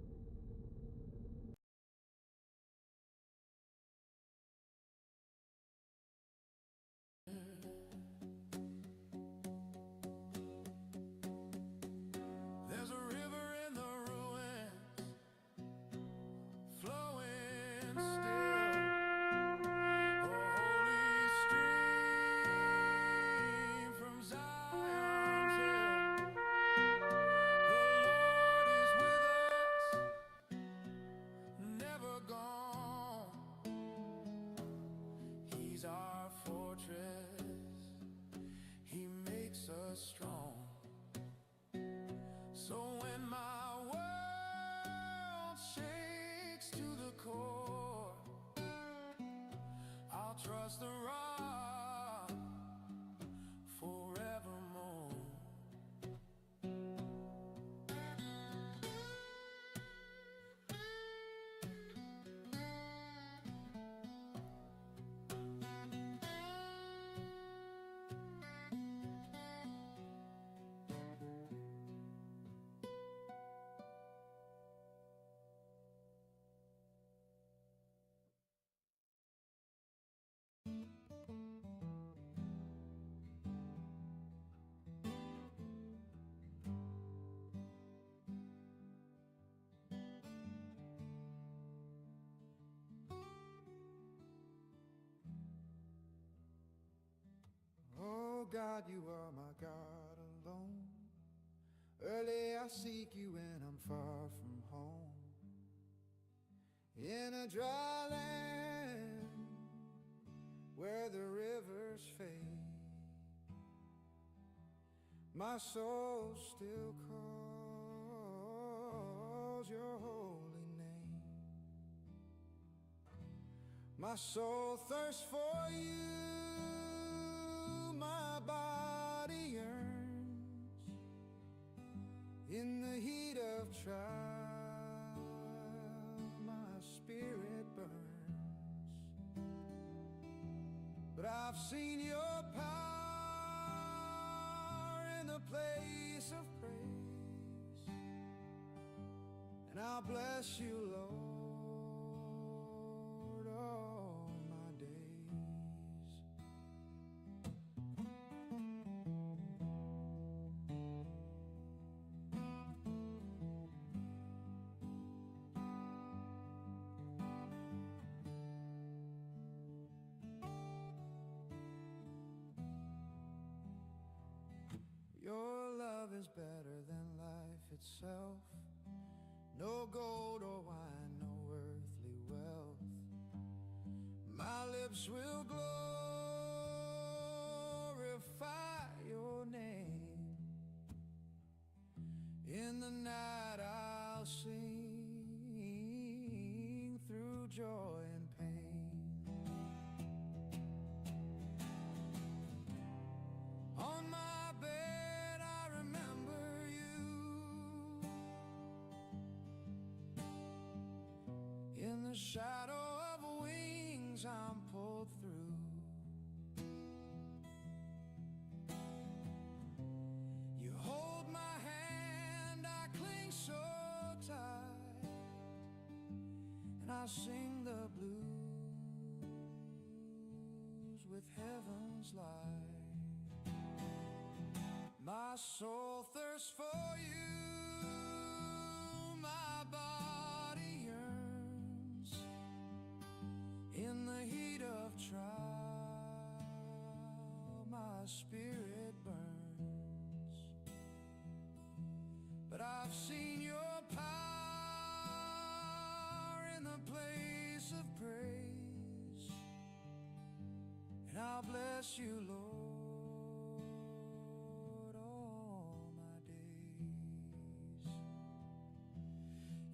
S1: There's a river in the ruins, flowing still, a holy stream from Zion's hill. The Lord is with us, never gone. He's our fortress, He makes us strong. So when my world shakes to the core, I'll trust the rock forevermore. Oh God, you are my God alone. Early I seek you when I'm far from home. In a dry land where the rivers fade, my soul still calls your holy name. My soul thirsts for you, my body yearns. In the heat of trial, my spirit burns. But I've seen your power in the place of praise, and I'll bless you, Lord, all my days. Your love is better than life itself. No gold or wine, no earthly wealth. My lips will glorify your name. In the night I'll sing through joy and pain. On my bed I remember you. In the shadow of wings I'm pulled through. You hold my hand, I cling so tight, and I sing the blues with heaven's light. My soul thirsts for you, my body yearns. In the heat of trial, my spirit burns. But I've seen your power in the place of praise, and I'll bless you, Lord, all my days.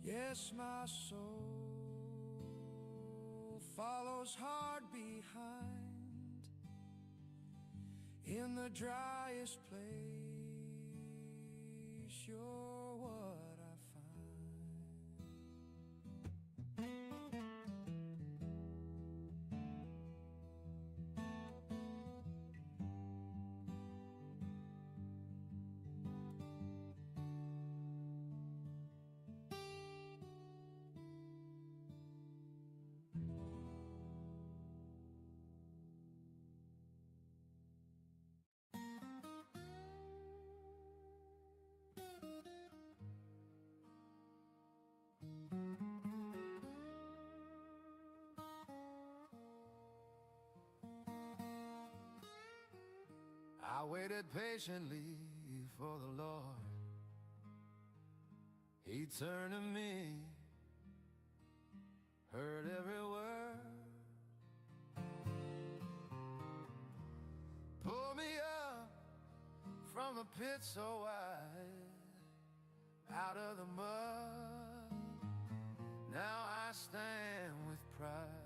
S1: Yes, my soul follows hard behind. In the driest place, you're what I find. I waited patiently for the Lord. He turned to me, heard every word, pulled me up from a pit so wide, out of the mud. Now I stand with pride.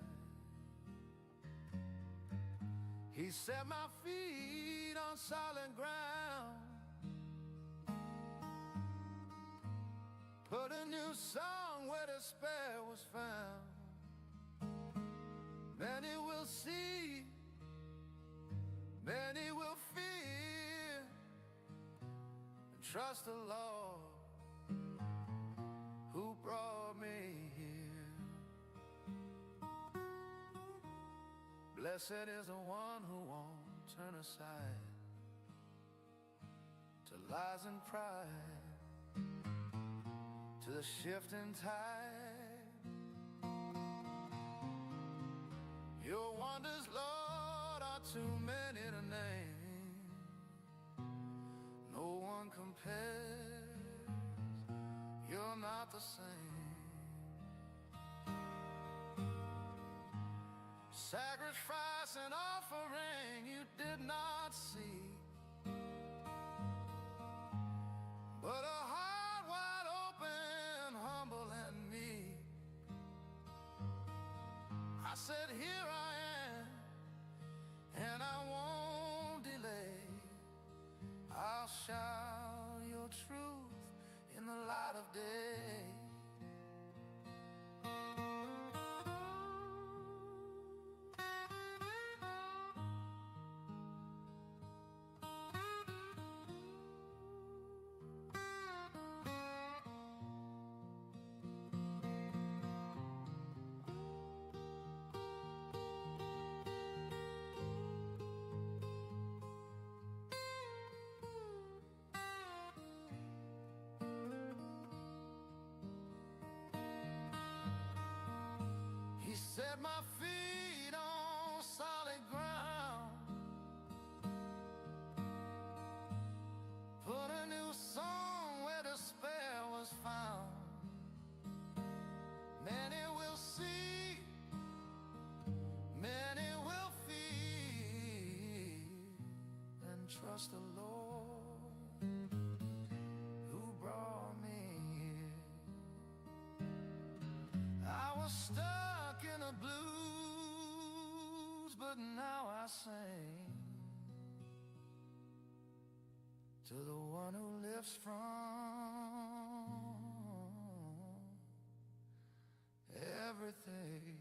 S1: He set my feet on solid ground, put a new song where despair was found. Many will see, many will fear, and trust the Lord who brought me here. Blessed is the one who won't turn aside to lies and pride, to the shifting tide. Your wonders, Lord, are too many to name. No one compares, you're not the same. Sacrifice and offering you did not see, but a heart wide open, humble and meek. I said, here I am, and I won't delay. I'll shout your truth in the light of day. He set my feet on solid ground, put a new song just the Lord who brought me here. I was stuck in the blues, but now I sing to the one who lives from everything.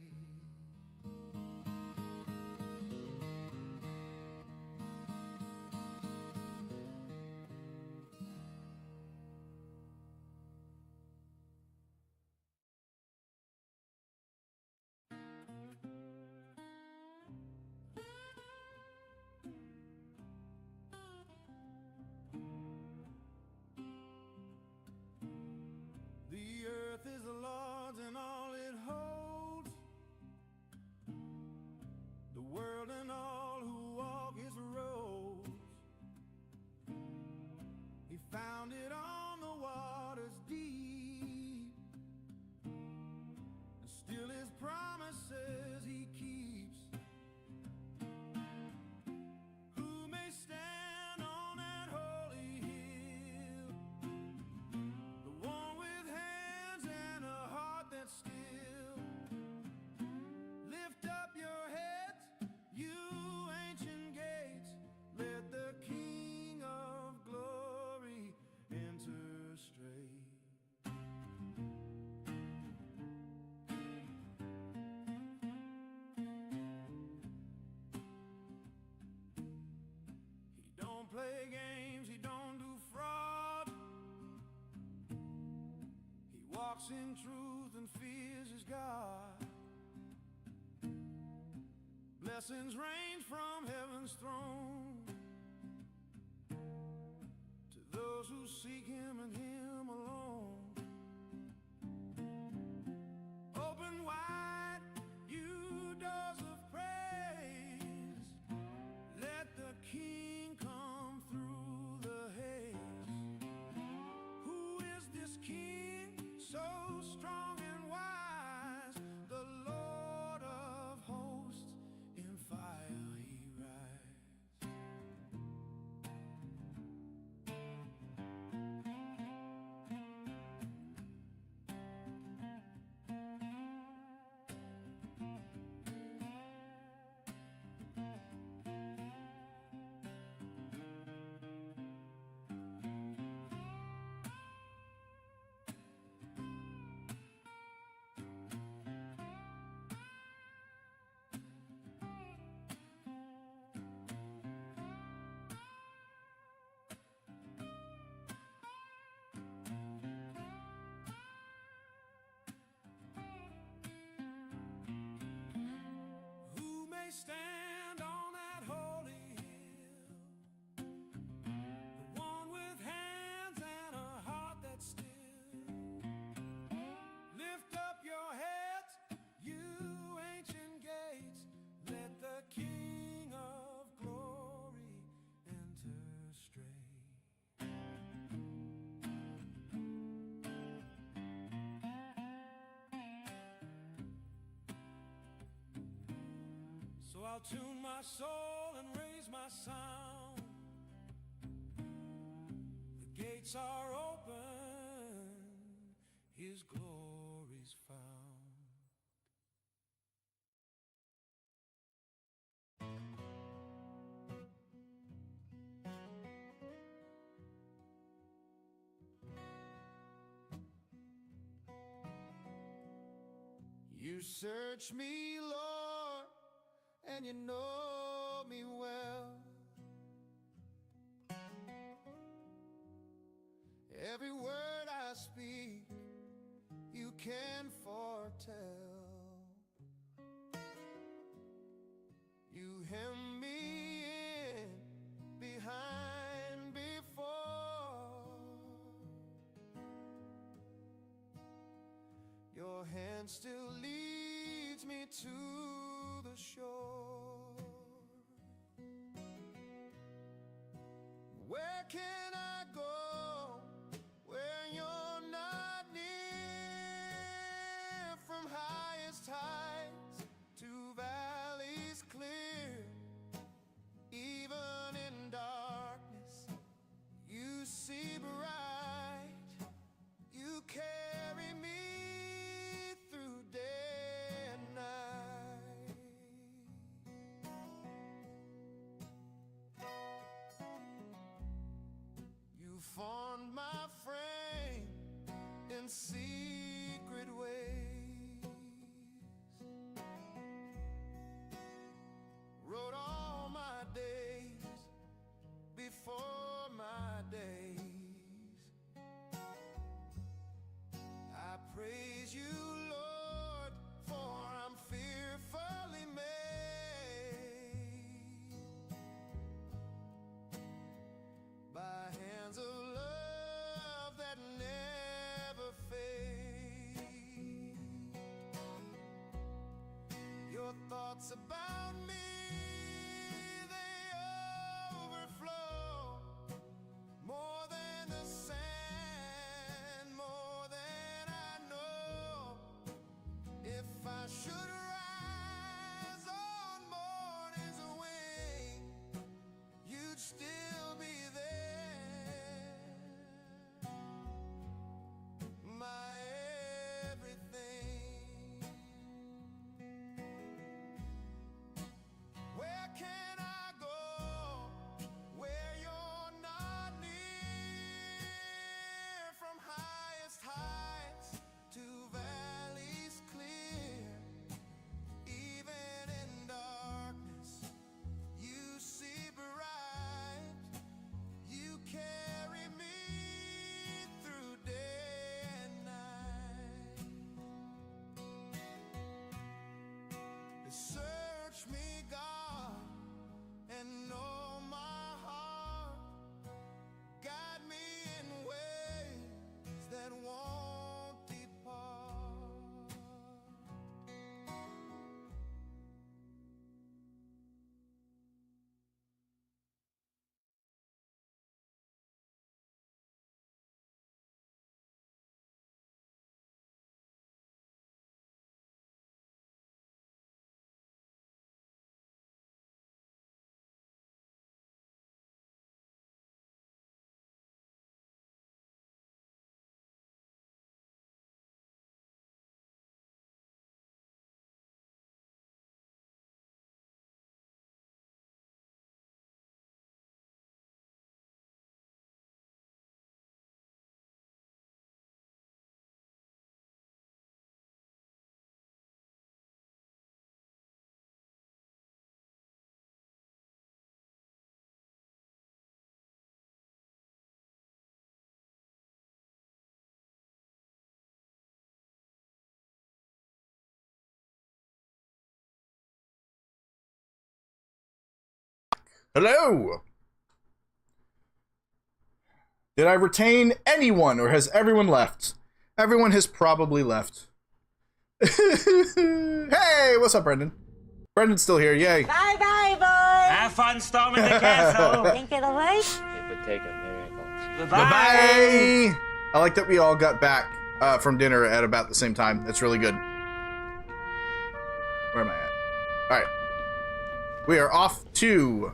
S1: The earth is the Lord's and all it holds, the world and all who walk its roads. He found it on the waters deep, and still his promises he keeps. Who may stand on that holy hill? The one with hands and a heart that's still. Lift up your heads, you ancient gates. Let the King of glory enter straight. He don't play games, he don't do fraud. He walks in truth and fears his God. Blessings range from heaven's throne to those who seek him and him alone. Open wide, you doors of praise. Let the King come through the haze. Who is this King so strong and wise? The Lord of hosts, in fire he rides. Who may stand on that holy hill? The one with hands and a heart that's still. Lift up your heads, you ancient gates. Let the King of glory enter straight. So I'll tune my soul and raise my sound. The gates are open, his glory's found. You search me, Lord, and you know me well. Every word I speak, you can foretell. You hem me in, behind, before. Your hand still leads me to the shore. Where can I go where you're not near? From highest heights to valleys clear, even in darkness in secret ways. Wrote all my days before my days. I praise you, Lord, for I'm fearfully made by hands of love that never fade. Your thoughts about me, they overflow more than the sand, more than I know. If I should rise on morning's wing, you'd still be there, my everything. Where can I go where you're not near? From highest heights to valleys clear, even in darkness you see bright. You carry me through day and night. Search me, God, and know my heart. Guide me in ways that won't depart.
S5: Hello! Did I retain anyone, or has everyone left? Everyone has probably left. Hey, what's up, Brendan? Brendan's still here, yay.
S4: Bye-bye, boy.
S2: Have fun storming the castle.
S4: Think it'll work?
S7: It would take a miracle.
S2: Goodbye.
S5: Bye-bye! I like that we all got back from dinner at about the same time. That's really good. Where am I at? Alright. We are off to...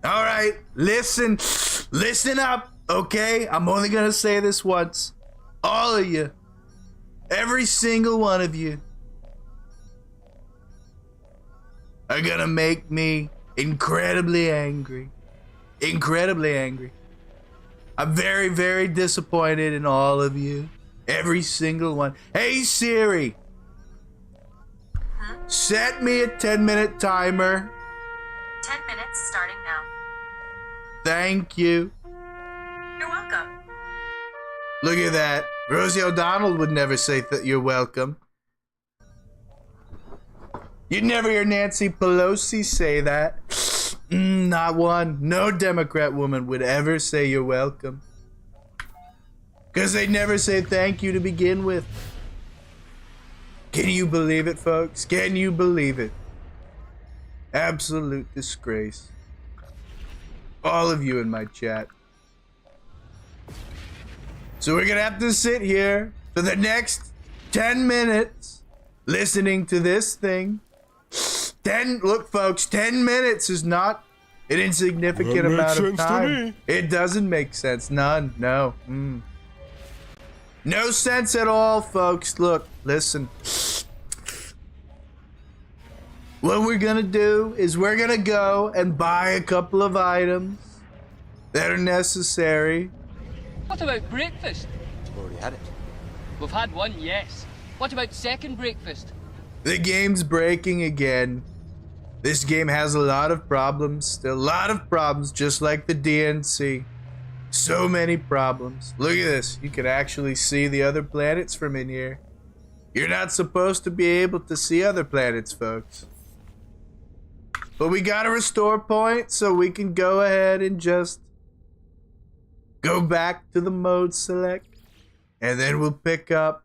S5: Alright, listen up, okay? I'm only gonna say this once. All of you. Every single one of you are gonna make me incredibly angry. Incredibly angry. I'm very, very disappointed in all of you. Every single one. Hey Siri! Set me a 10-minute timer.
S8: 10 minutes starting now.
S5: Thank you.
S8: You're welcome.
S5: Look at that. Rosie O'Donnell would never say that you're welcome. You'd never hear Nancy Pelosi say that. Not one. No Democrat woman would ever say you're welcome. Because they'd never say thank you to begin with. Can you believe it, folks? Can you believe it? Absolute disgrace. All of you in my chat. So we're gonna have to sit here for the next 10 minutes listening to this thing. Look, folks, 10 minutes is not an insignificant amount of time. It doesn't make sense. None. No. No sense at all, folks. Look, listen. What we're gonna do is we're gonna go and buy a couple of items that are necessary.
S7: What about breakfast?
S2: We've already had it.
S7: We've had one, yes. What about second breakfast?
S5: The game's breaking again. This game has a lot of problems. A lot of problems, just like the DNC. So many problems. Look at this. You can actually see the other planets from in here. You're not supposed to be able to see other planets, folks. But we got a restore point, so we can go ahead and just go back to the mode select. And then we'll pick up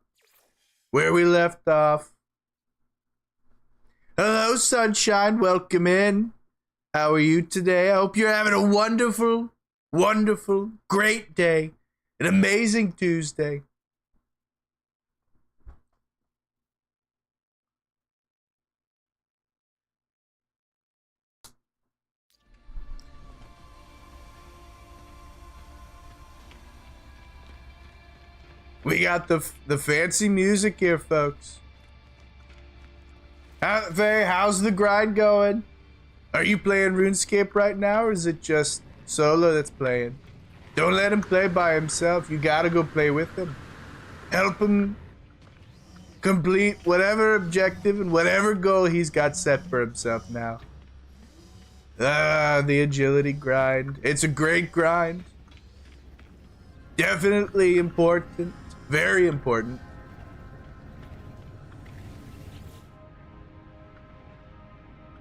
S5: where we left off. Hello, Sunshine. Welcome in. How are you today? I hope you're having a wonderful, wonderful, great day. An amazing Tuesday. We got the fancy music here, folks. Faye, how's the grind going? Are you playing RuneScape right now, or is it just Solo that's playing? Don't let him play by himself. You gotta go play with him. Help him complete whatever objective and whatever goal he's got set for himself now. The agility grind. It's a great grind. Definitely important. Very important.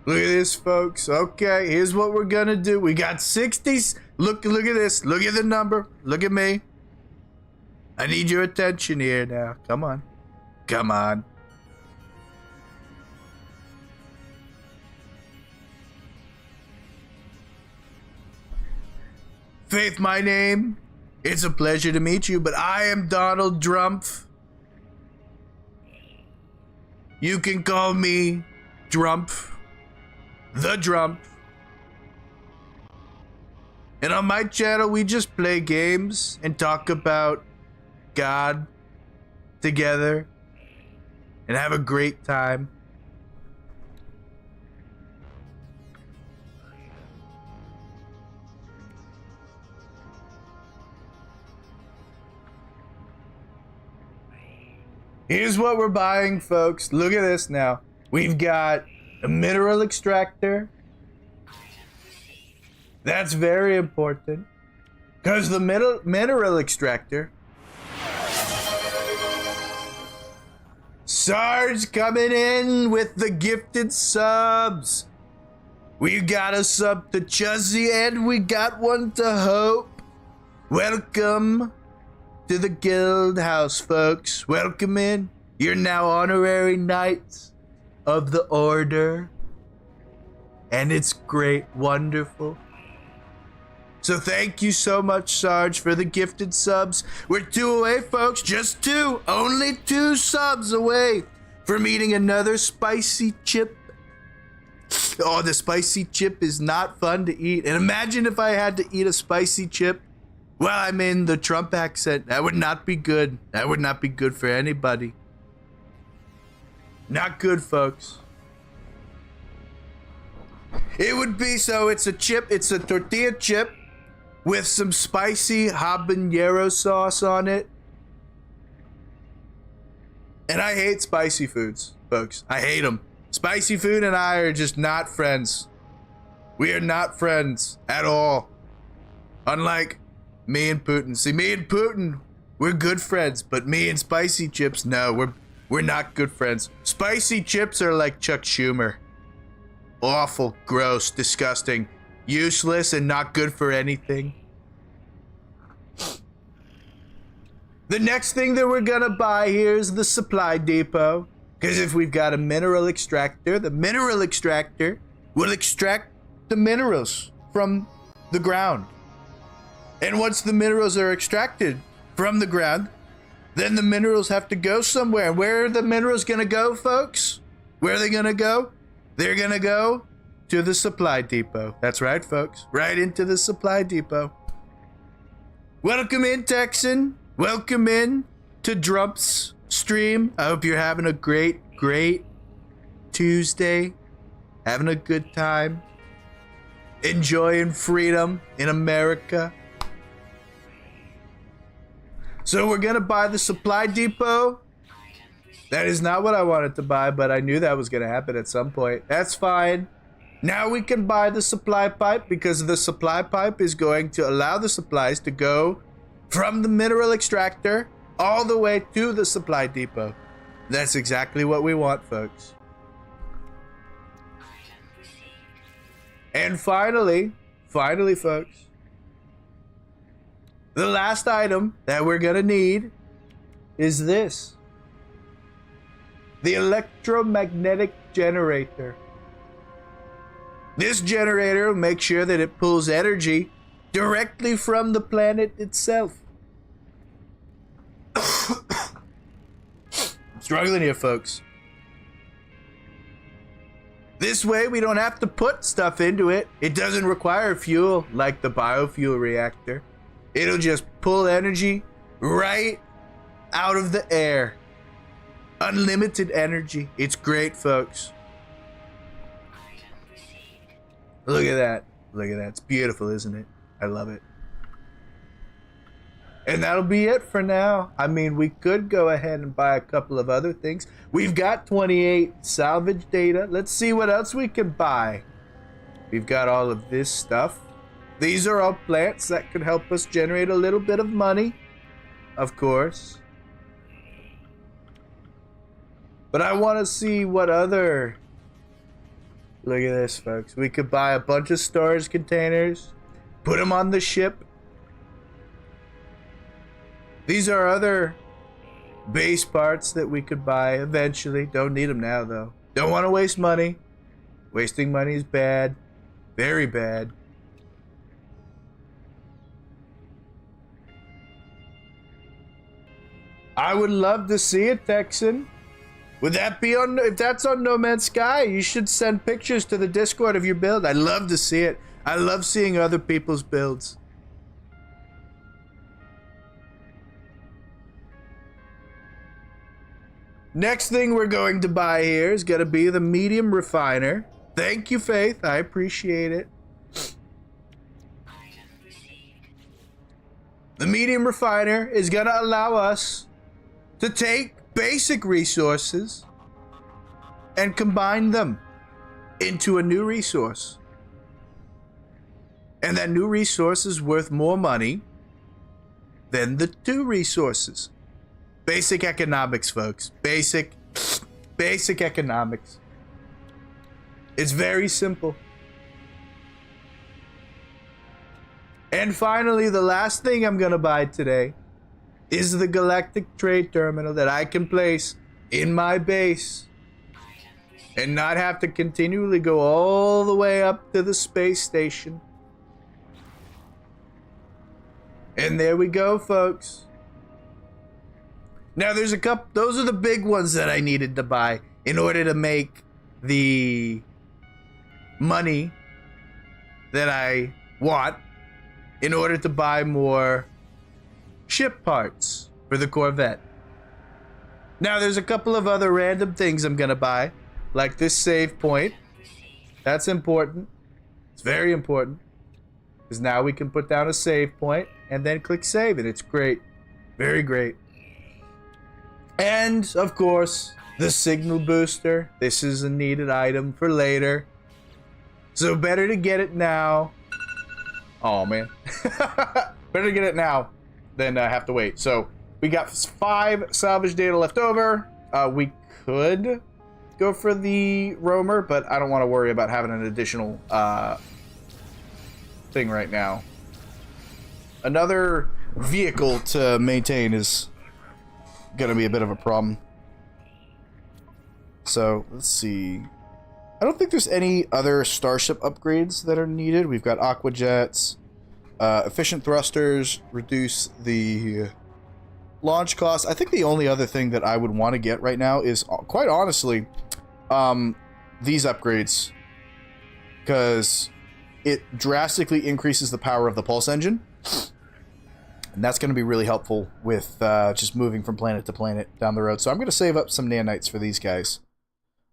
S5: Look at this, folks. Okay, here's what we're gonna do. We got 60s. Look at this. Look at the number. Look at me. I need your attention here now. Come on. Come on. Faith, my name. It's a pleasure to meet you, but I am Donald Drumpf. You can call me Drumpf. The Drumpf. And on my channel, we just play games and talk about God together and have a great time. Here's what we're buying, folks. Look at this now. We've got a mineral extractor. That's very important. Because the mineral extractor. Sarge coming in with the gifted subs. We got a sub to Chuzzy and we got one to Hope. Welcome to the guild house, folks. Welcome in. You're now honorary knights of the order. And it's great, wonderful. So thank you so much, Sarge, for the gifted subs. We're 2 away, folks. Just 2. Only 2 subs away from eating another spicy chip. Oh, the spicy chip is not fun to eat. And imagine if I had to eat a spicy chip. Well, I'm in the Trump accent. That would not be good. That would not be good for anybody. Not good, folks. It would be, so it's a chip. It's a tortilla chip with some spicy habanero sauce on it. And I hate spicy foods, folks. I hate them. Spicy food and I are just not friends. We are not friends at all. Unlike me and Putin. See, me and Putin, we're good friends, but me and spicy chips, no, we're not good friends. Spicy chips are like Chuck Schumer. Awful, gross, disgusting, useless, and not good for anything. The next thing that we're gonna buy here is the supply depot. Because if we've got a mineral extractor, the mineral extractor will extract the minerals from the ground. And once the minerals are extracted from the ground, then the minerals have to go somewhere. Where are the minerals gonna go, folks? Where are they gonna go? They're gonna go to the supply depot. That's right, folks. Right into the supply depot. Welcome in, Texan. Welcome in. to Drump's stream. I hope you're having a great Tuesday. Having a good time. Enjoying freedom in America. So we're gonna buy the supply depot. That is not what I wanted to buy, but I knew that was gonna happen at some point. That's fine. Now we can buy the supply pipe because the supply pipe is going to allow the supplies to go from the mineral extractor all the way to the supply depot. That's exactly what we want, folks. And finally, folks, the last item that we're gonna need is this. The electromagnetic generator. This generator will make sure that it pulls energy directly from the planet itself. I'm struggling here, folks. This way, we don't have to put stuff into it. It doesn't require fuel like the biofuel reactor. It'll just pull energy right out of the air. Unlimited energy. It's great, folks. Look at that. Look at that. It's beautiful, isn't it? I love it. And that'll be it for now. I mean, we could go ahead and buy a couple of other things. We've got 28 salvage data. Let's see what else we can buy. We've got all of this stuff. These are all plants that could help us generate a little bit of money, of course. But I want to see what other... Look at this, folks. We could buy a bunch of storage containers, put them on the ship. These are other base parts that we could buy eventually. Don't need them now, though. Don't want to waste money. Wasting money is bad. Very bad. I would love to see it, Texan. Would that be on... If that's on No Man's Sky, you should send pictures to the Discord of your build. I'd love to see it. I love seeing other people's builds. Next thing we're going to buy here is going to be the medium refiner. Thank you, Faith. I appreciate it. The medium refiner is going to allow us to take basic resources and combine them into a new resource. And that new resource is worth more money than the two resources. Basic economics, folks. Basic economics. It's very simple. And finally, the last thing I'm gonna buy today is the galactic trade terminal that I can place in my base and not have to continually go all the way up to the space station. And there we go, folks. Now there's a couple, those are the big ones that I needed to buy in order to make the money that I want in order to buy more ship parts for the Corvette. Now there's a couple of other random things I'm gonna buy, like this save point. That's important. It's very important, because now we can put down a save point and then click save, and it's great. Very great. And of course, the signal booster. This is a needed item for later, so better to get it now. Oh man. Better to get it now than have to wait. So we got 5 salvage data left over. We could go for the roamer, but I don't want to worry about having an additional thing right now. Another vehicle to maintain is gonna be a bit of a problem. So let's see. I don't think there's any other Starship upgrades that are needed. We've got aqua jets, efficient thrusters, reduce the launch cost. I think the only other thing that I would want to get right now is, quite honestly, these upgrades, because it drastically increases the power of the pulse engine. And that's going to be really helpful with just moving from planet to planet down the road. So I'm going to save up some nanites for these guys.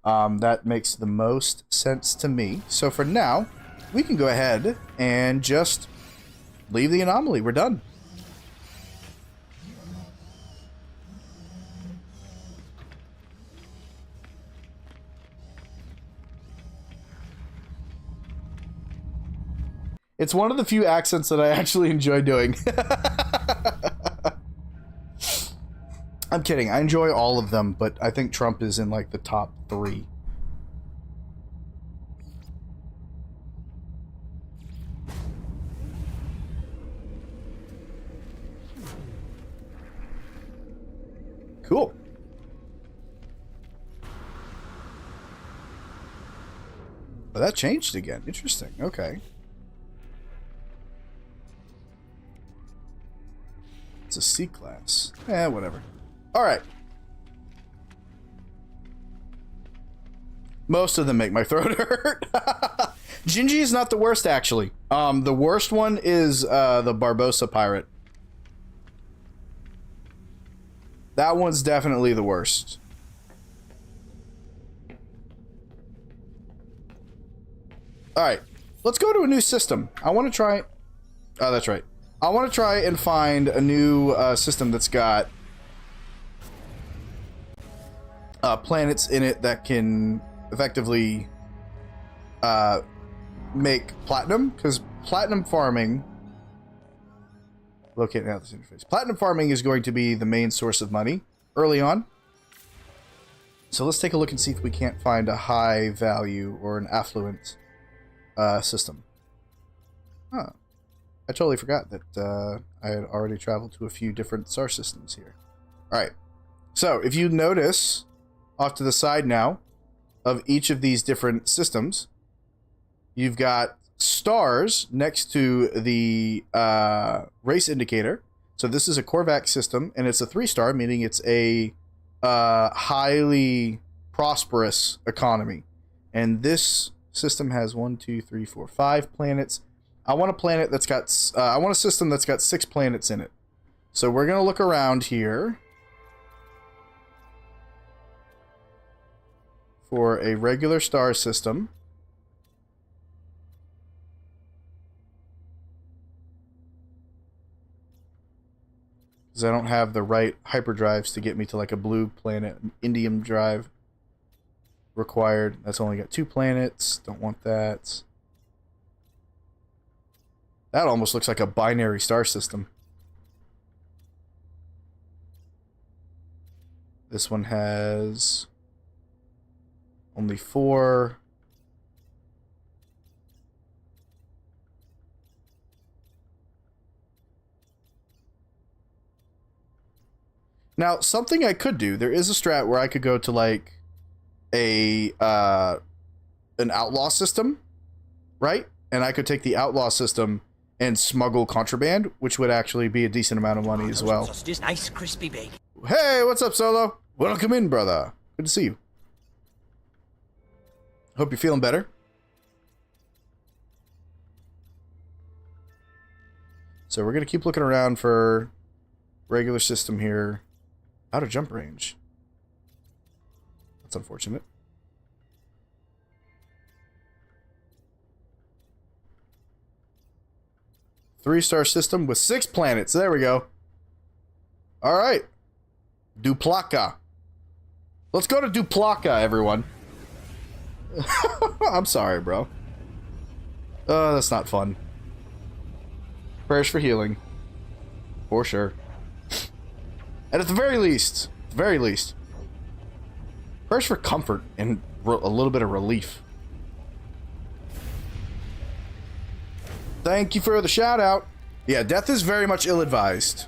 S5: That makes the most sense to me. So for now, we can go ahead and just leave the anomaly. We're done. It's one of the few accents that I actually enjoy doing. I'm kidding. I enjoy all of them, but I think Trump is in like the top 3. Cool. Oh, that changed again. Interesting. Okay. It's a C class. Whatever. Alright. Most of them make my throat hurt. Gingy is not the worst, actually. The worst one is the Barbosa pirate. That one's definitely the worst. Alright. Let's go to a new system. I want to try... Oh, that's right. I want to try and find a new system that's got planets in it that can effectively make platinum, because platinum farming... Locate an atlas interface. Platinum farming is going to be the main source of money early on. So let's take a look and see if we can't find a high value or an affluent system. Huh. I totally forgot that I had already traveled to a few different star systems here. Alright. So, if you notice, off to the side now, of each of these different systems, you've got stars next to the race indicator. So this is a Korvax system, and it's a 3-star, meaning it's a highly prosperous economy. And this system has 1, 2, 3, 4, 5 planets. I want a planet that's got... I want a system that's got 6 planets in it. So we're going to look around here for a regular star system. Because I don't have the right hyperdrives to get me to like a blue planet. An indium drive required. That's only got 2 planets. Don't want that. That almost looks like a binary star system. This one has only 4. Now, something I could do, there is a strat where I could go to like a an outlaw system, right? And I could take the outlaw system and smuggle contraband, which would actually be a decent amount of money as well.
S2: Sausages, nice crispy bacon.
S5: Hey, what's up, Solo? Welcome in, brother. Good to see you. Hope you're feeling better. So we're going to keep looking around for regular system here. Out of jump range. That's unfortunate. Three-star system with 6 planets. There we go. Alright. Duplaka. Let's go to Duplaka, everyone. I'm sorry, bro. That's not fun. Prayers for healing. For sure. And at the very least, prayers for comfort and a little bit of relief. Thank you for the shout out. Yeah, death is very much ill-advised.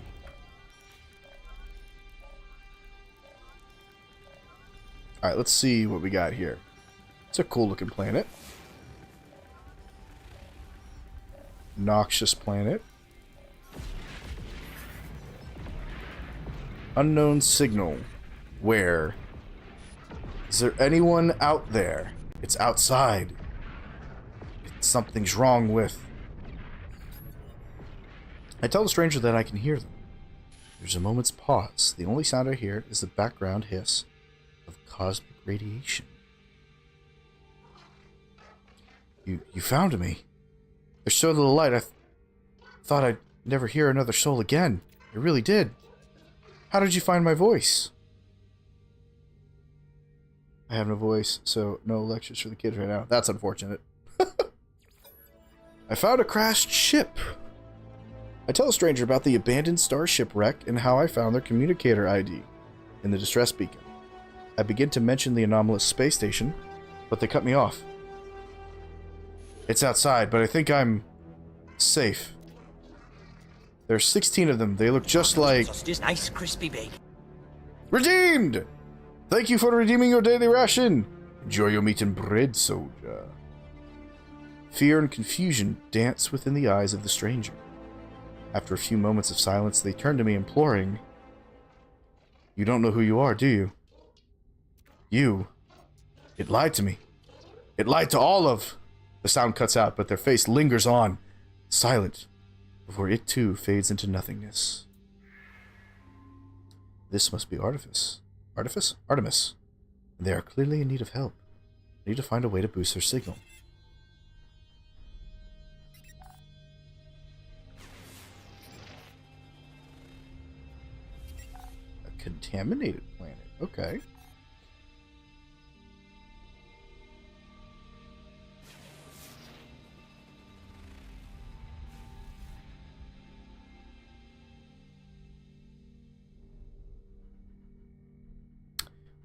S5: Alright, let's see what we got here. It's a cool looking planet. Noxious planet. Unknown signal. Where? Is there anyone out there? It's outside. Something's wrong with... I tell the stranger that I can hear them. There's a moment's pause. The only sound I hear is the background hiss of cosmic radiation. You found me. There's so little light, I thought I'd never hear another soul again. I really did. How did you find my voice? I have no voice, so no lectures for the kids right now. That's unfortunate. I found a crashed ship. I tell a stranger about the abandoned starship wreck and how I found their communicator ID in the distress beacon. I begin to mention the anomalous space station, but they cut me off. It's outside, but I think I'm safe. There's 16 of them. They look just like...
S2: Sausages, nice, crispy bacon.
S5: Redeemed! Thank you for redeeming your daily ration. Enjoy your meat and bread, soldier. Fear and confusion dance within the eyes of the stranger. After a few moments of silence, they turn to me, imploring, "You don't know who you are, do you? It lied to me. It lied to all of..." The sound cuts out, but their face lingers on, silent, before it too fades into nothingness. This must be Artemis. Artemis. They are clearly in need of help. I need to find a way to boost their signal. A contaminated planet. Okay.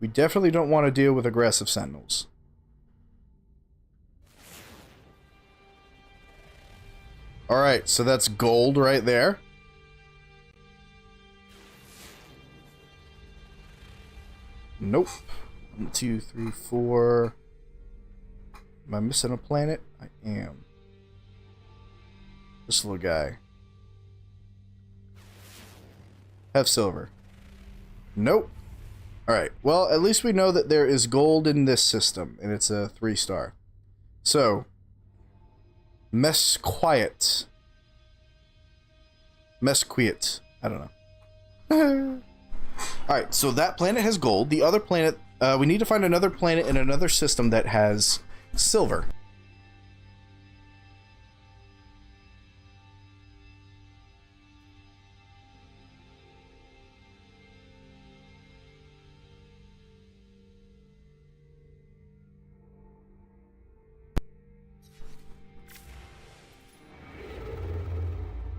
S5: We definitely don't want to deal with aggressive sentinels. Alright, so that's gold right there. Nope. 1, 2, 3, 4. Am I missing a planet? I am. This little guy. Have silver. Nope. Alright, well, at least we know that there is gold in this system, and it's a 3-star. So, Mesquiet. I don't know. Alright, so that planet has gold. The other planet, we need to find another planet in another system that has silver.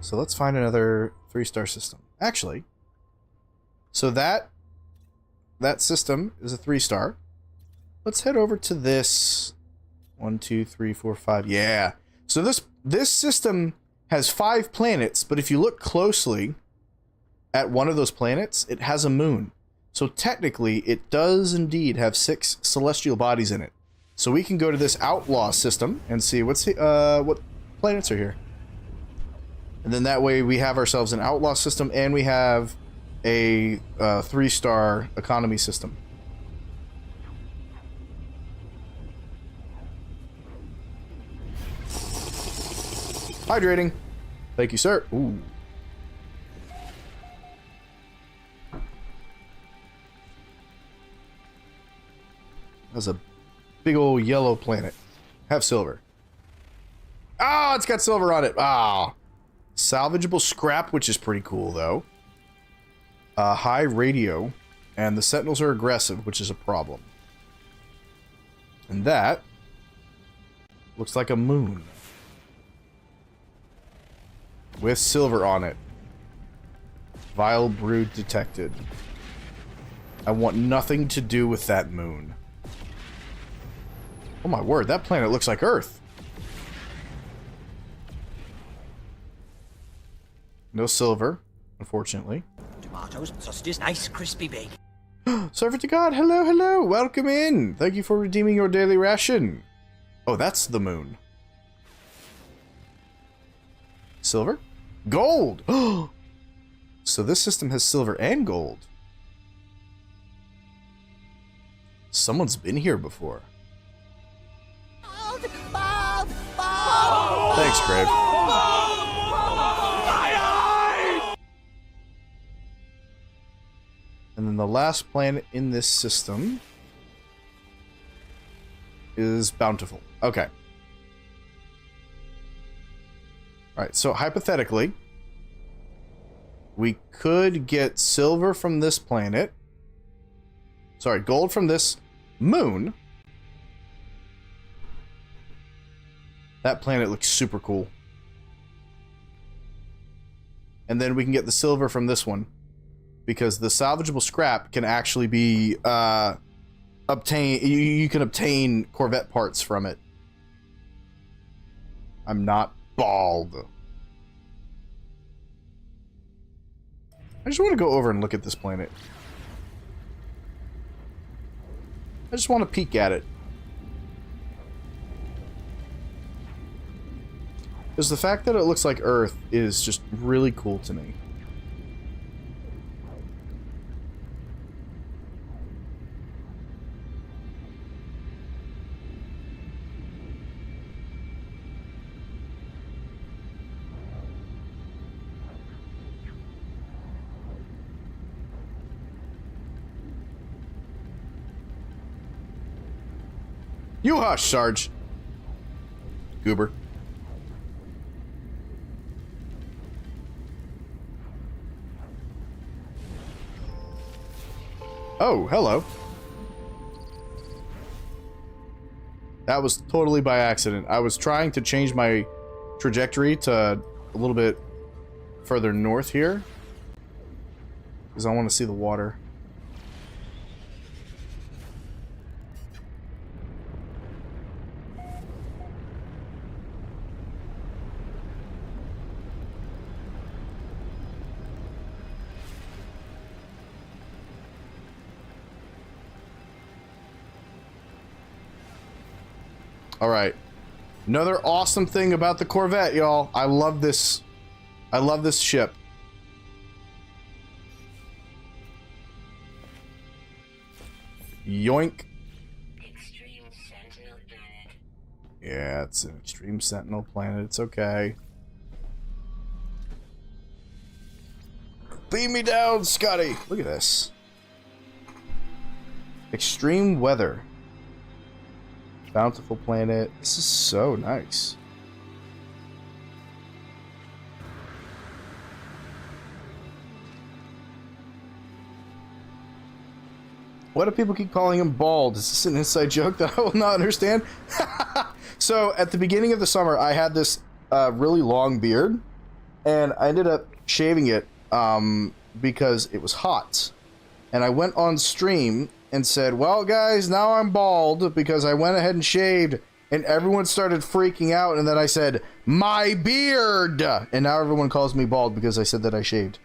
S5: So let's find another 3-star system. Actually, so that system is a 3-star. Let's head over to this. 1, 2, 3, 4, 5. Yeah. So this system has 5 planets, but if you look closely at one of those planets, it has a moon. So technically, it does indeed have 6 celestial bodies in it. So we can go to this outlaw system and see what planets are here. And then that way we have ourselves an outlaw system and we have a 3-star economy system. Hydrating. Thank you, sir. Ooh. That's a big old yellow planet. Have silver. Ah, oh, it's got silver on it. Ah. Oh. Salvageable scrap, which is pretty cool, though. High radio. And the sentinels are aggressive, which is a problem. And that looks like a moon. With silver on it. Vile brood detected. I want nothing to do with that moon. Oh my word, that planet looks like Earth. No silver, unfortunately.
S2: Tomatoes, sausages, nice, crispy bacon.
S5: Servant to God, hello, hello, welcome in. Thank you for redeeming your daily ration. Oh, that's the moon. Silver? Gold! So this system has silver and gold. Someone's been here before. Thanks, Crave. the last planet in this system is Bountiful. Okay. Alright, so hypothetically, we could get silver from this planet. Sorry, gold from this moon. That planet looks super cool. And then we can get the silver from this one. Because the salvageable scrap can actually be you can obtain Corvette parts from it. I'm not bald. I just want to go over and look at this planet. I just want to peek at it. Because the fact that it looks like Earth is just really cool to me. You hush, Sarge. Goober. Oh, hello. That was totally by accident. I was trying to change my trajectory to a little bit further north here. Because I want to see the water. Alright. Another awesome thing about the Corvette, y'all. I love this. I love this ship. Yoink.
S9: Extreme Sentinel planet.
S5: Yeah, it's an Extreme Sentinel planet. It's okay. Beam me down, Scotty. Look at this. Extreme weather. Bountiful planet. This is so nice. Why do people keep calling him bald? Is this an inside joke that I will not understand? So, at the beginning of the summer, I had this really long beard, and I ended up shaving it because it was hot. And I went on stream and said, well, guys, now I'm bald because I went ahead and shaved, and everyone started freaking out, and then I said, my beard! And now everyone calls me bald because I said that I shaved.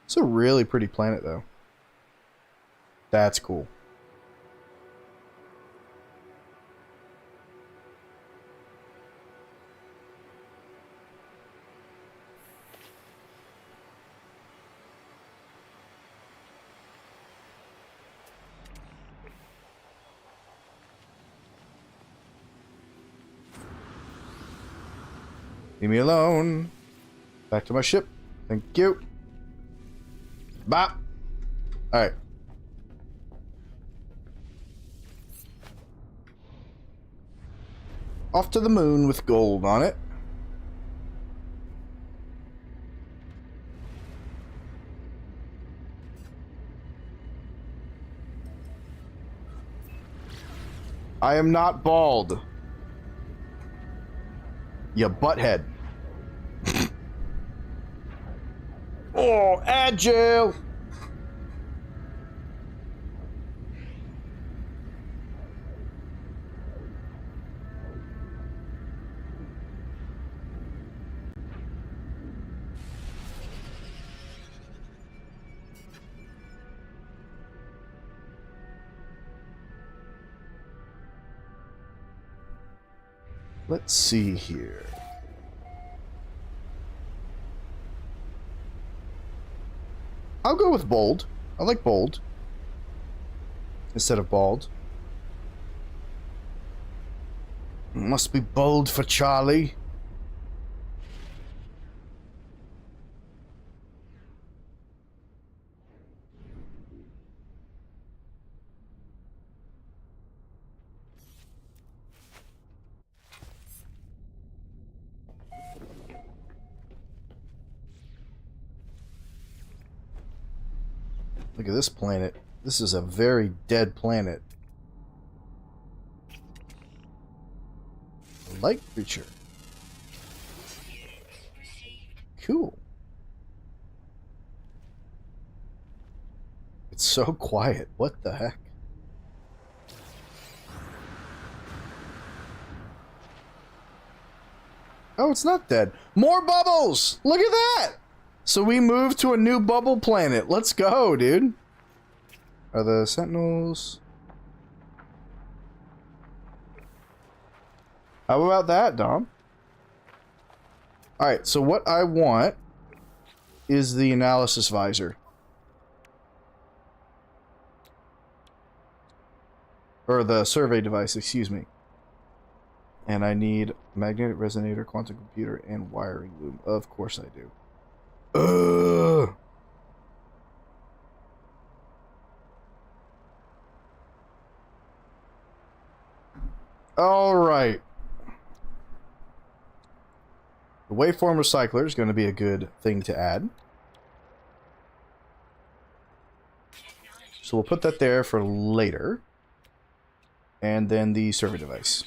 S5: It's a really pretty planet, though. That's cool. Leave me alone. Back to my ship. Thank you. Bop. Alright. Off to the moon with gold on it. I am not bald. You butthead. Oh, agile. Let's see here. I'll go with bold. I like bold instead of bald. Must be bold for Charlie. Look at this planet. This is a very dead planet. A light creature. Cool. It's so quiet. What the heck? Oh, it's not dead. More bubbles! Look at that! So we moved to a new bubble planet. Let's go, dude. Are the sentinels... How about that, Dom? Alright, so what I want is the analysis visor. Or the survey device, excuse me. And I need magnetic resonator, quantum computer, and wiring loom. Of course I do. Ugh. All right. The waveform recycler is going to be a good thing to add. So we'll put that there for later. And then the survey device.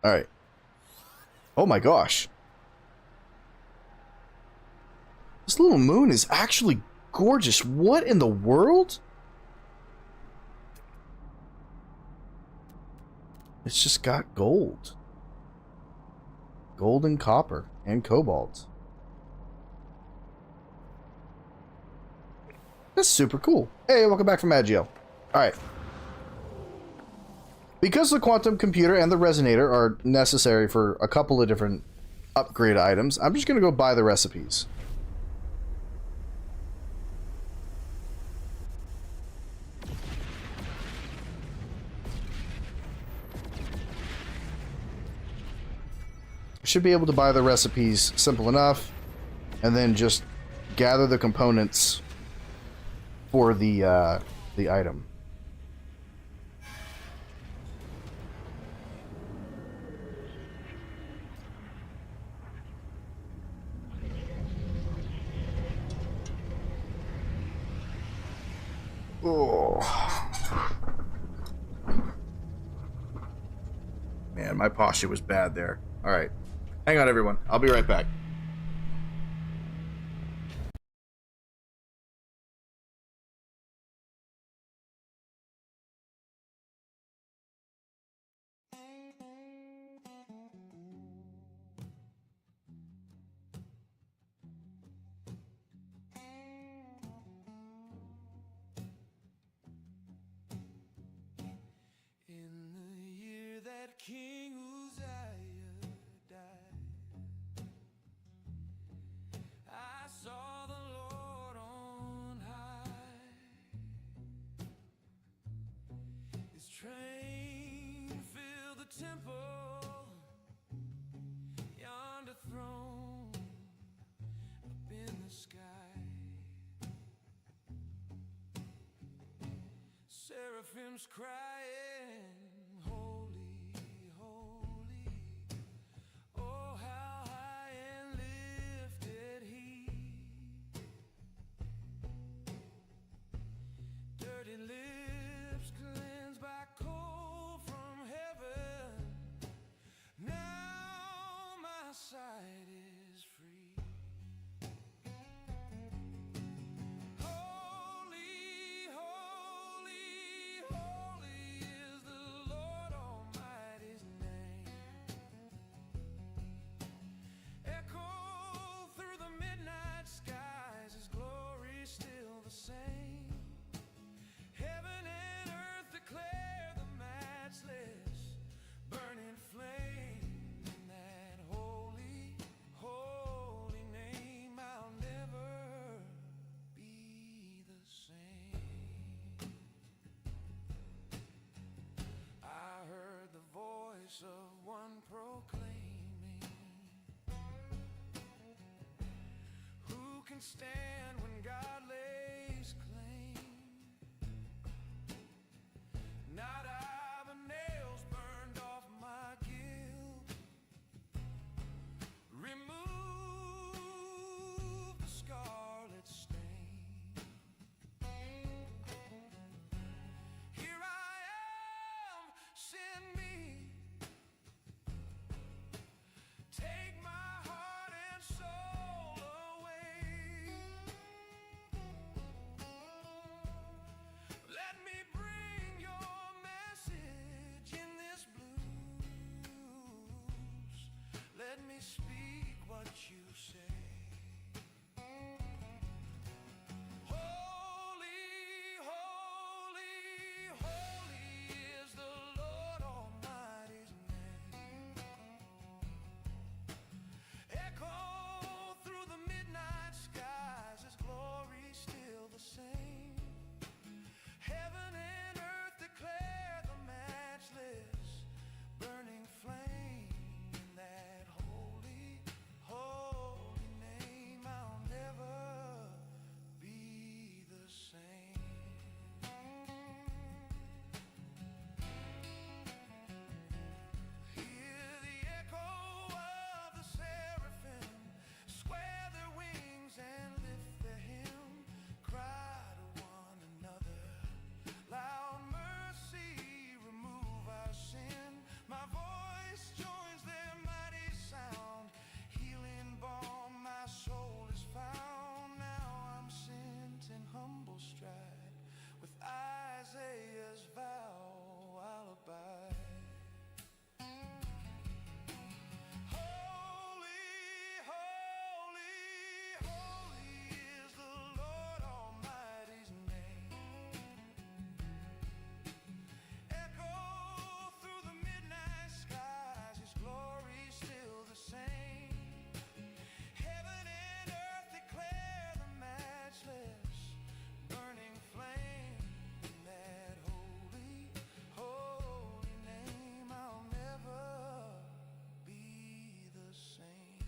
S5: Alright. Oh my gosh. This little moon is actually gorgeous. What in the world? It's just got gold. Gold and copper and cobalt. That's super cool. Hey, welcome back from Agio. Alright. Because the quantum computer and the resonator are necessary for a couple of different upgrade items, I'm just going to go buy the recipes. I should be able to buy the recipes simple enough, and then just gather the components for the item. Oh. Man, my posture was bad there. All right. Hang on, everyone. I'll be right back.
S1: In the year that King Uzziah died, I saw the Lord on high. His train filled the temple, yonder throne up in the sky. Seraphims crying, holy, holy. Oh, how high and lifted he. Dirty lips cleansed by coal from heaven. Now my sight is free. Holy, holy, holy voice of one proclaiming, who can stand when God lays claim? Not I, the nails burned off my guilt. Remove the scarlet stain. Here I am, send me. Take my heart and soul away. Let me bring your message in this blues. Let me speak what you say. Holy, holy, holy is the Lord Almighty's name. Echo through the midnight skies, His glory still the same. Heaven and earth declare the matchless burning flame. In that holy, holy name, I'll never be the same. Hear the echo of the seraphim square their wings and lift their hymn, cry to one another, loud mercy, remove our sin. My voice joins their mighty sound, healing balm my soul is found. Now I'm sent in humble stride, with Isaiah's vow I'll abide. Holy, holy, holy is the Lord Almighty's name. Echo through the midnight skies, His glory still the same. Heaven and earth declare the matchless burning flame. In that holy, holy name, I'll never be the same.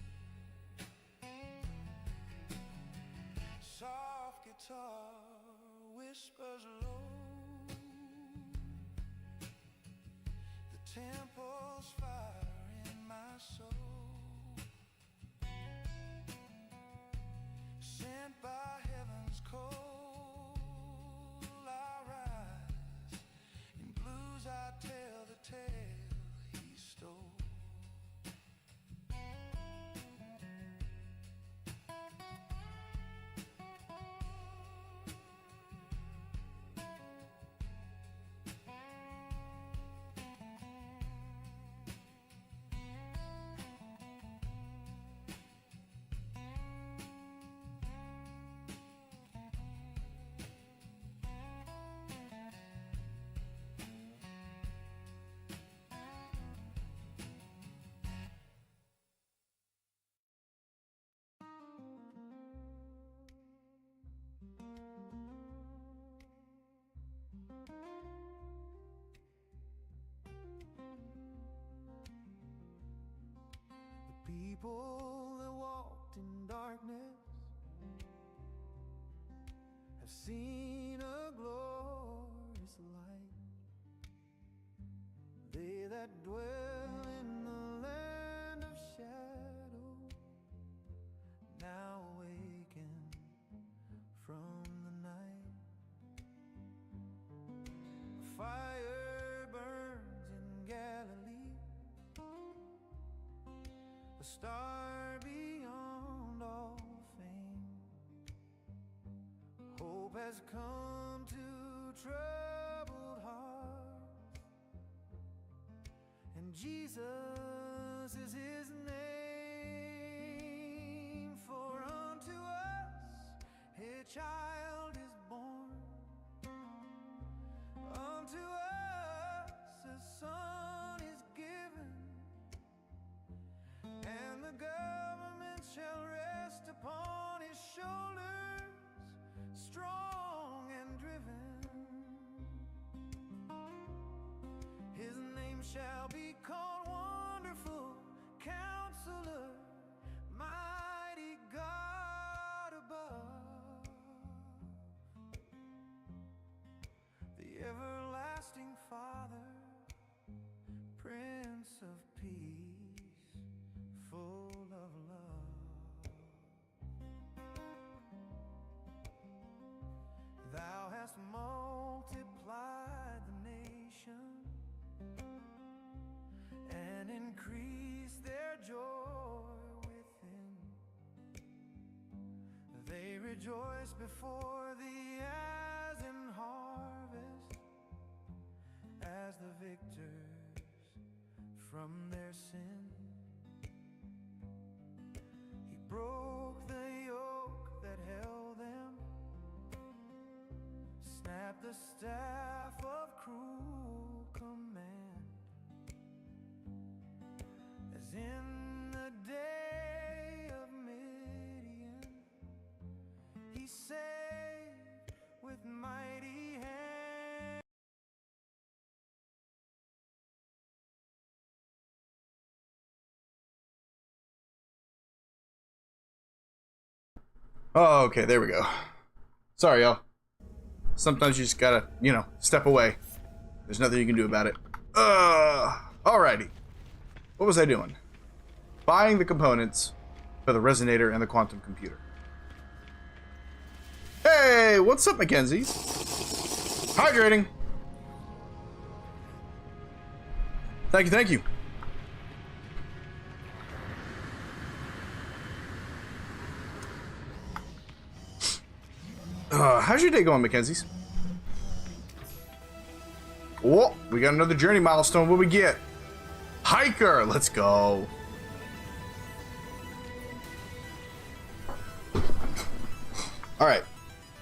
S1: Soft guitar whispers low, the temple's fire in my soul. Sent by heaven's cold, I rise. In blues I tell the tale He stole. People that walked in darkness have seen a glorious light. They that dwell in the land of shadow now awaken from the night. Fire burns in Galilee, a star beyond all fame. Hope has come to troubled hearts, and Jesus is His name. For unto us a child is born, unto us a son is given, and the government shall rest upon His shoulders, strong and driven. His name shall be called Wonderful Counselor, Mighty God above, the everlasting Father, Prince of Peace, full of love. Thou hast multiplied the nation and increased their joy within. They rejoice before thee as in harvest, as the victors from their sin. He broke the yoke that held them, snapped the staff of cruel command, as in the day of Midian he saved with mighty hand.
S5: Oh, okay, there we go. Sorry, y'all. Sometimes you just gotta, step away. There's nothing you can do about it. Alrighty. What was I doing? Buying the components for the resonator and the quantum computer. Hey, what's up, Mackenzie? Hydrating. Thank you, thank you. How's your day going, Mackenzie's? Oh, we got another journey milestone. What we get? Hiker. Let's go. All right.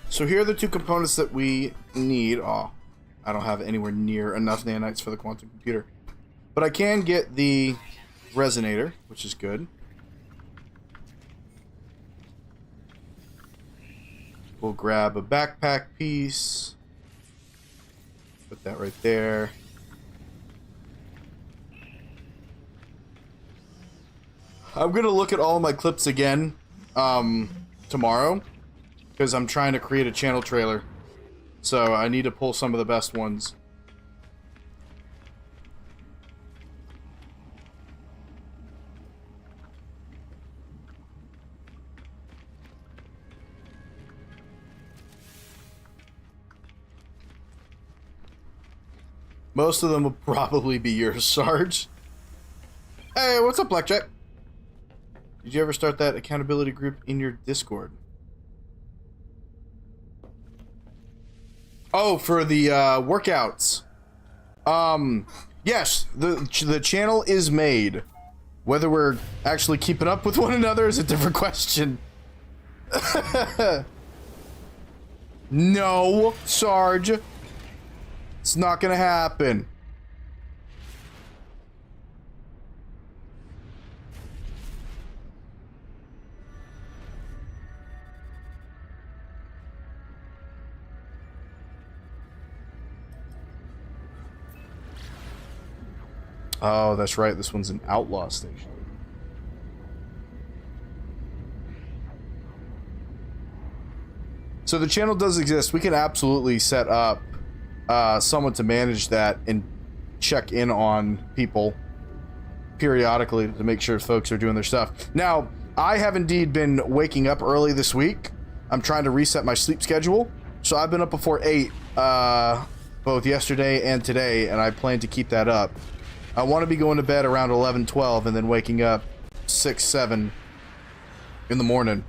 S5: So here are the two components that we need. Oh, I don't have anywhere near enough nanites for the quantum computer, but I can get the resonator, which is good. We'll grab a backpack piece. Put that right there. I'm gonna look at all of my clips again tomorrow, because I'm trying to create a channel trailer. So I need to pull some of the best ones. Most of them will probably be yours, Sarge. Hey, what's up, Blackjack? Did you ever start that accountability group in your Discord? Oh, for the workouts. Yes, the channel is made. Whether we're actually keeping up with one another is a different question. No, Sarge. It's not gonna happen. Oh, that's right. This one's an outlaw station. So the channel does exist. We can absolutely set up someone to manage that and check in on people periodically to make sure folks are doing their stuff. Now, I have indeed been waking up early this week. I'm trying to reset my sleep schedule. So I've been up before 8 both yesterday and today, and I plan to keep that up. I want to be going to bed around 11, 12, and then waking up 6, 7 in the morning.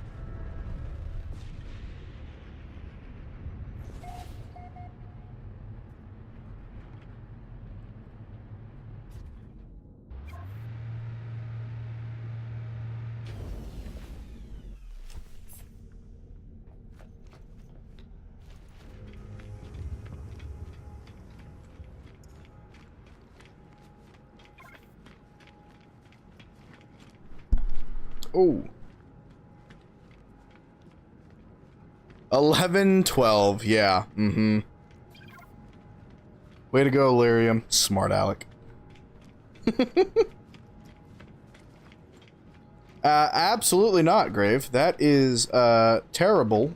S5: Oh. 11, 12, yeah. Mm-hmm. Way to go, Lyrium. Smart Alec. Absolutely not, Grave. That is terrible,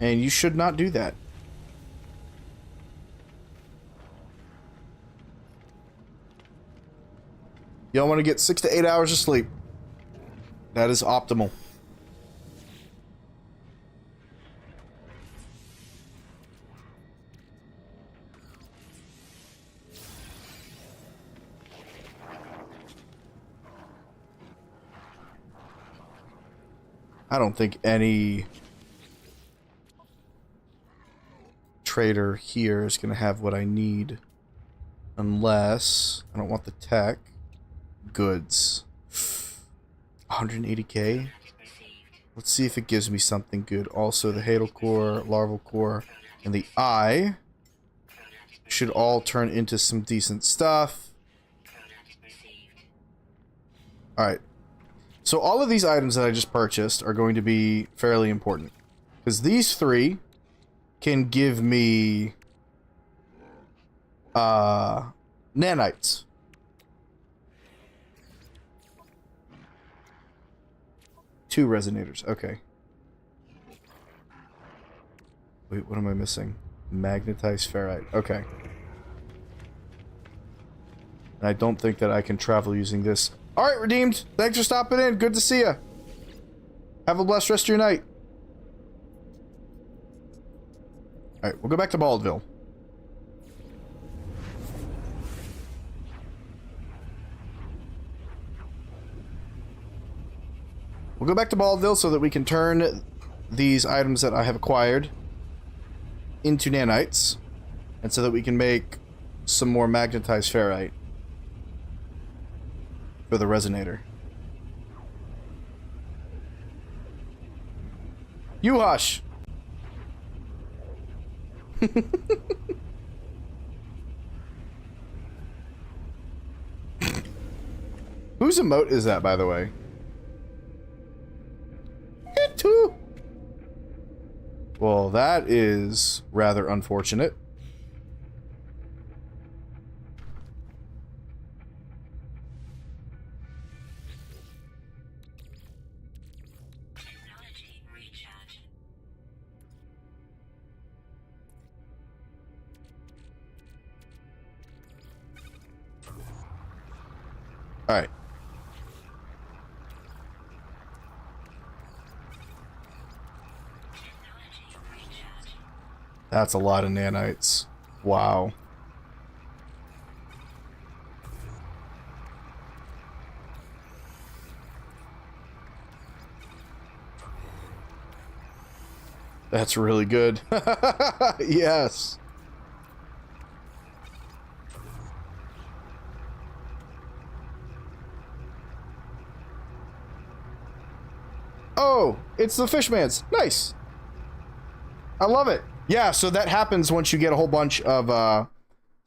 S5: and you should not do that. Y'all want to get 6 to 8 hours of sleep. That is optimal. I don't think any trader here is going to have what I need. Unless... I don't want the tech. Goods. 180k? Let's see if it gives me something good. Also, the Hadal Core, Larval Core, and the Eye should all turn into some decent stuff. Alright. So all of these items that I just purchased are going to be fairly important. Because these three can give me nanites. Two resonators, okay. Wait, what am I missing? Magnetized ferrite, okay. And I don't think that I can travel using this. Alright, Redeemed. Thanks for stopping in. Good to see you. Have a blessed rest of your night. Alright, we'll go back to Baldville. We'll go back to Baldville so that we can turn these items that I have acquired into nanites. And so that we can make some more magnetized ferrite for the resonator. You hush! Whose emote is that, by the way? It too. Well, that is rather unfortunate. Alright. That's a lot of nanites. Wow. That's really good. Yes. Oh, it's the Fishman's. Nice. I love it. Yeah, so that happens once you get a whole bunch of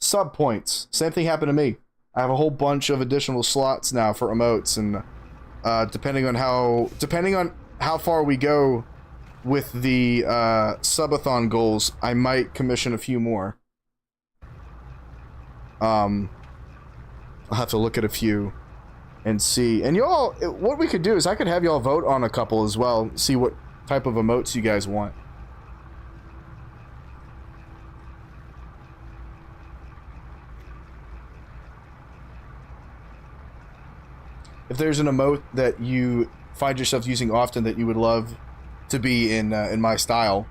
S5: sub points. Same thing happened to me. I have a whole bunch of additional slots now for emotes, and depending on how far we go with the subathon goals, I might commission a few more. I'll have to look at a few and see. And y'all, what we could do is I could have y'all vote on a couple as well, see what type of emotes you guys want. If there's an emote that you find yourself using often that you would love to be in my style,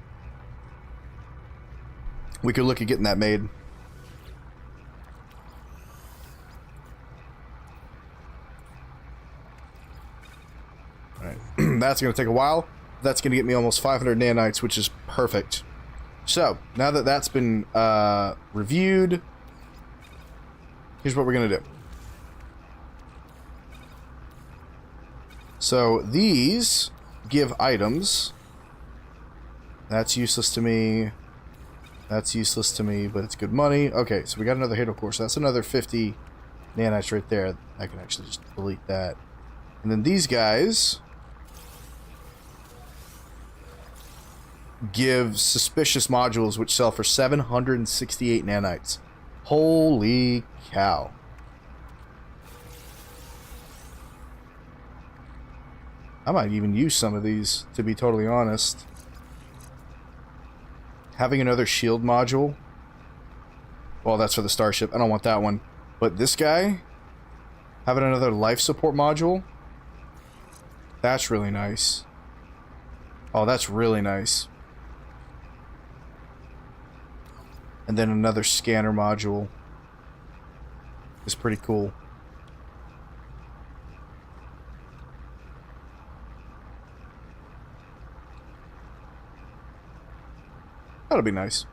S5: we could look at getting that made. Alright, that's going to take a while. That's going to get me almost 500 nanites, which is perfect. So, now that that's been reviewed, here's what we're going to do. So, these give items. That's useless to me. That's useless to me, but it's good money. Okay, so we got another Hadal Core, so that's another 50 nanites right there. I can actually just delete that. And then these guys give suspicious modules which sell for 768 nanites. Holy cow. I might even use some of these, to be totally honest. Having another shield module. Well, that's for the Starship. I don't want that one. But this guy, having another life support module, that's really nice. Oh, that's really nice. And then another scanner module is pretty cool. That'll be nice.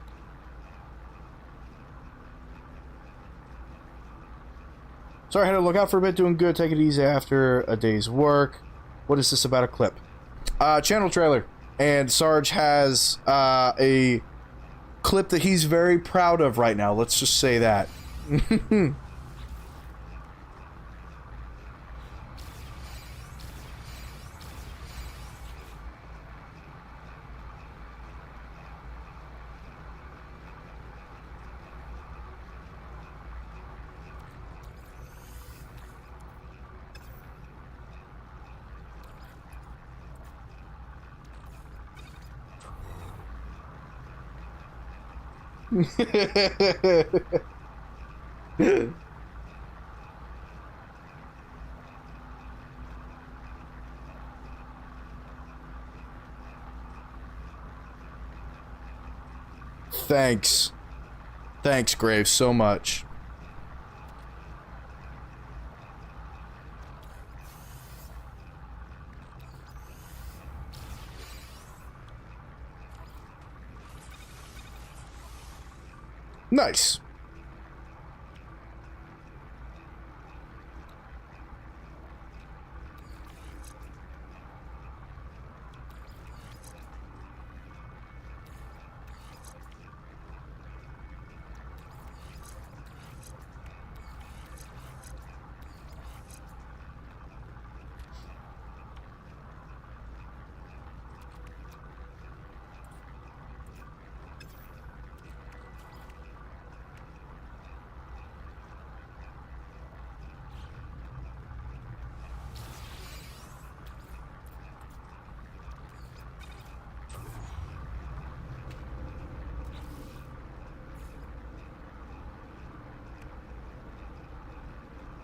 S5: Sorry, I had to look out for a bit. Doing good. Take it easy after a day's work. What is this about a clip? Channel trailer. And Sarge has a clip that he's very proud of right now. Let's just say that. Thanks. Thanks, Graves, so much. Nice.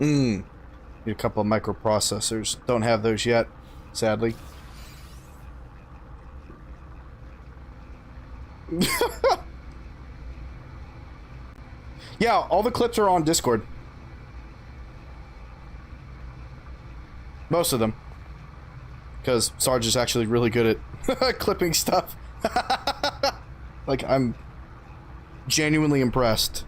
S5: Need a couple of microprocessors. Don't have those yet, sadly. Yeah, all the clips are on Discord. Most of them. Because Sarge is actually really good at clipping stuff. Like, I'm genuinely impressed.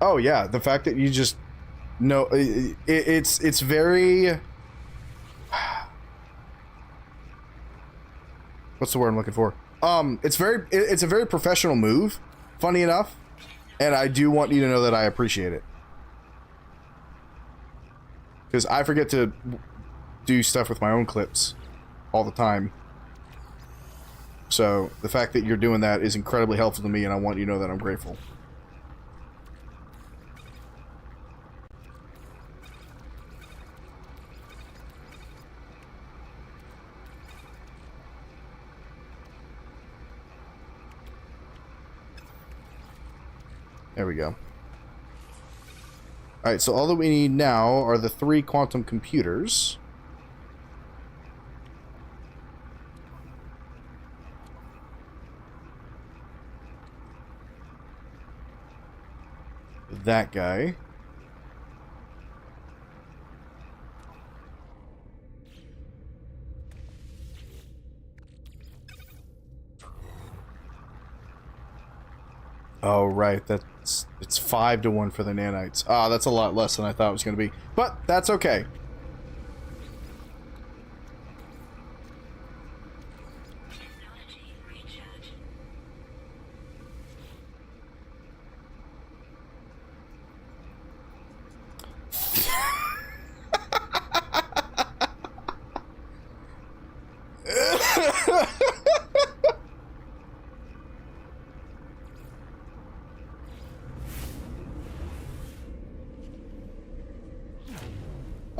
S5: Oh yeah, the fact that you just know it's very what's the word I'm looking for? It's a very professional move, funny enough, and I do want you to know that I appreciate it. Because I forget to do stuff with my own clips all the time. So the fact that you're doing that is incredibly helpful to me, and I want you to know that I'm grateful. There we go. Alright, so all that we need now are the 3 quantum computers. That guy. Oh, right. It's 5-1 for the nanites. Ah, that's a lot less than I thought it was going to be. But that's okay.
S9: Technology recharge.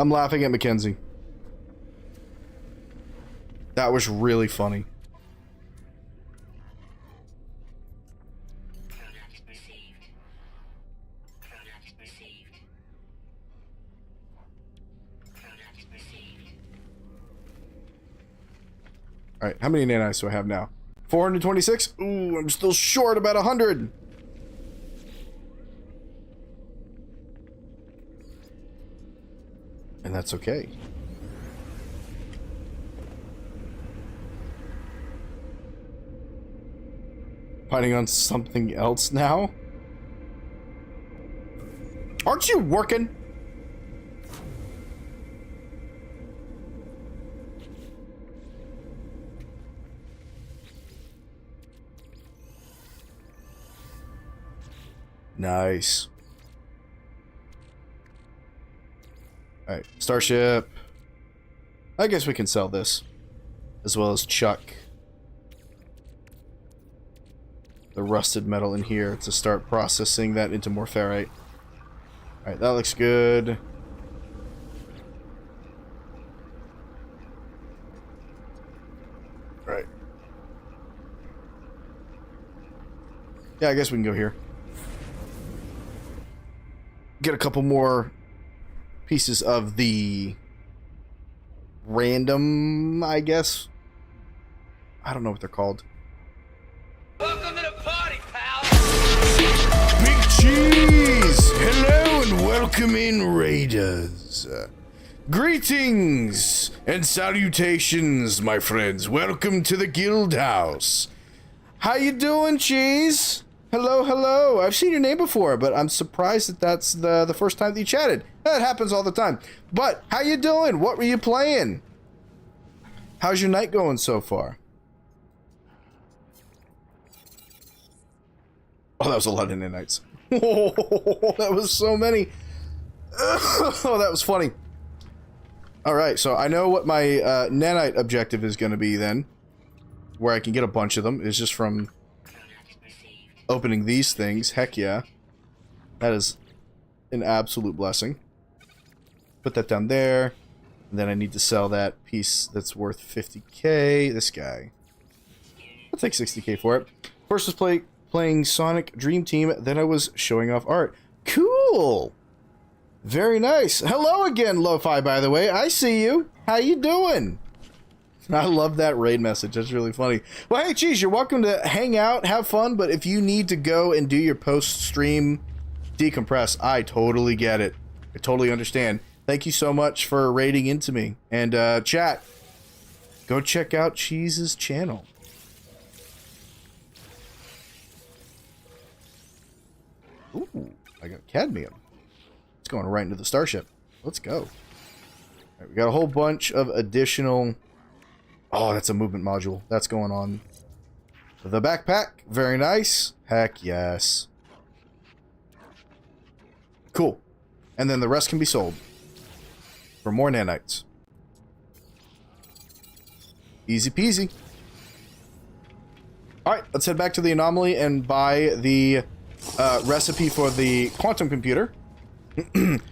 S5: I'm laughing at Mackenzie. That was really funny.
S9: Product received. Product received. Product received.
S5: Alright, how many nanites do I have now? 426? Ooh, I'm still short about 100. And that's okay. Fighting on something else now? Aren't you working? Nice. Alright, Starship. I guess we can sell this. As well as chuck the rusted metal in here to start processing that into more ferrite. Alright, that looks good. Alright. Yeah, I guess we can go here. Get a couple more pieces of the random, I guess. I don't know what they're called.
S7: Welcome to the party, pal!
S5: Big cheese! Hello and welcome in, Raiders. Greetings and salutations, my friends. Welcome to the guild house. How you doing, Cheese? Hello, hello. I've seen your name before, but I'm surprised that that's the first time that you chatted. That happens all the time. But how you doing? What were you playing? How's your night going so far? Oh, that was a lot of nanites. Oh, that was so many. Oh, that was funny. All right, so I know what my nanite objective is going to be then. Where I can get a bunch of them is just from opening these things. Heck yeah. That is an absolute blessing. Put that down there. And then I need to sell that piece that's worth 50k. This guy. I'll take 60k for it. First was playing Sonic Dream Team, then I was showing off art. Cool! Very nice. Hello again, Lo-Fi, by the way. I see you. How you doing? I love that raid message. That's really funny. Well, hey, Cheese, you're welcome to hang out, have fun, but if you need to go and do your post-stream decompress, I totally get it. I totally understand. Thank you so much for raiding into me. And, chat, go check out Cheese's channel. Ooh, I got cadmium. It's going right into the Starship. Let's go. All right, we got a whole bunch of additional... Oh, that's a movement module. That's going on. The backpack. Very nice. Heck yes. Cool. And then the rest can be sold. For more nanites. Easy peasy. Alright, let's head back to the anomaly and buy the recipe for the quantum computer.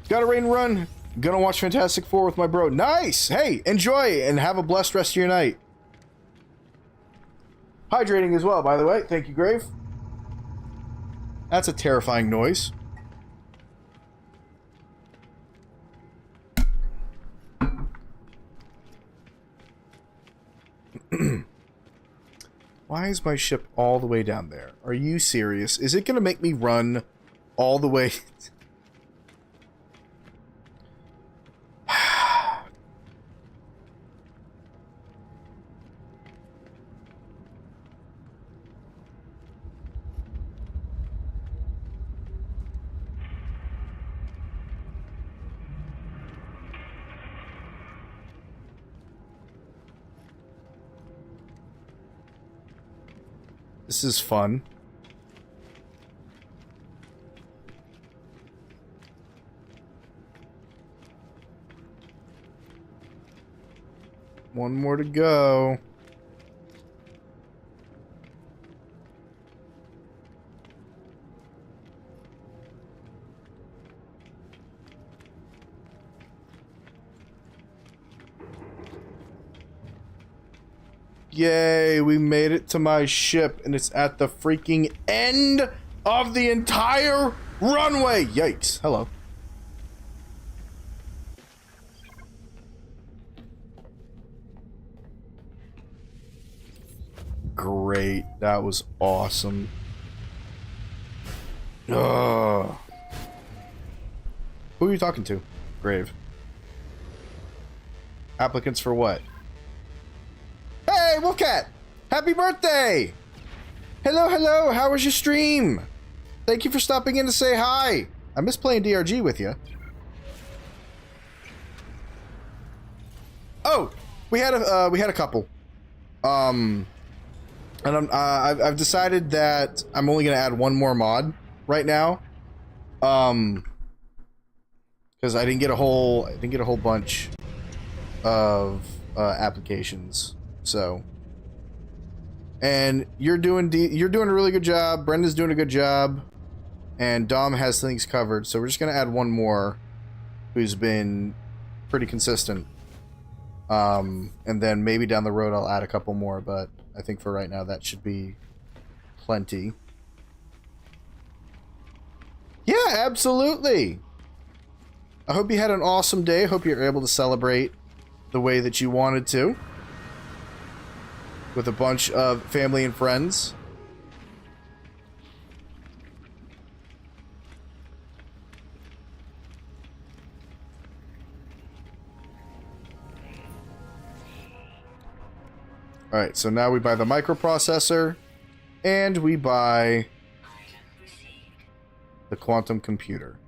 S5: Got a rain run. Gonna watch Fantastic Four with my bro. Nice! Hey, enjoy and have a blessed rest of your night. Hydrating as well, by the way. Thank you, Grave. That's a terrifying noise. Why is my ship all the way down there? Are you serious? Is it gonna make me run all the way... This is fun. One more to go. Yay, we made it to my ship, and it's at the freaking end of the entire runway. Yikes. Hello. Great. That was awesome. Ugh. Who are you talking to? Grave. Applicants for what? Hey, Wolfcat! Happy birthday! Hello, hello, how was your stream? Thank you for stopping in to say hi. I miss playing DRG with you. Oh, we had a couple. And I've decided that I'm only gonna add one more mod right now. Because I didn't get a whole bunch of applications. So, and you're doing a really good job. Brenda's doing a good job, and Dom has things covered. So we're just gonna add one more, who's been pretty consistent. And then maybe down the road I'll add a couple more, but I think for right now that should be plenty. Yeah, absolutely. I hope you had an awesome day. I hope you're able to celebrate the way that you wanted to, with a bunch of family and friends. Alright, so now we buy the microprocessor, and we buy the quantum computer.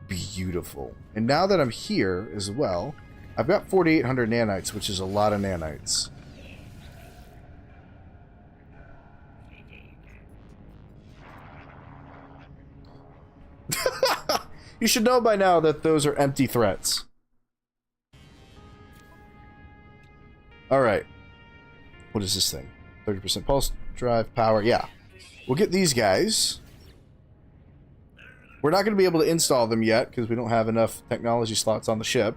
S5: Beautiful. And now that I'm here as well, I've got 4,800 nanites, which is a lot of nanites. You should know by now that those are empty threats. Alright. What is this thing? 30% pulse drive power. Yeah. We'll get these guys. We're not going to be able to install them yet because we don't have enough technology slots on the ship.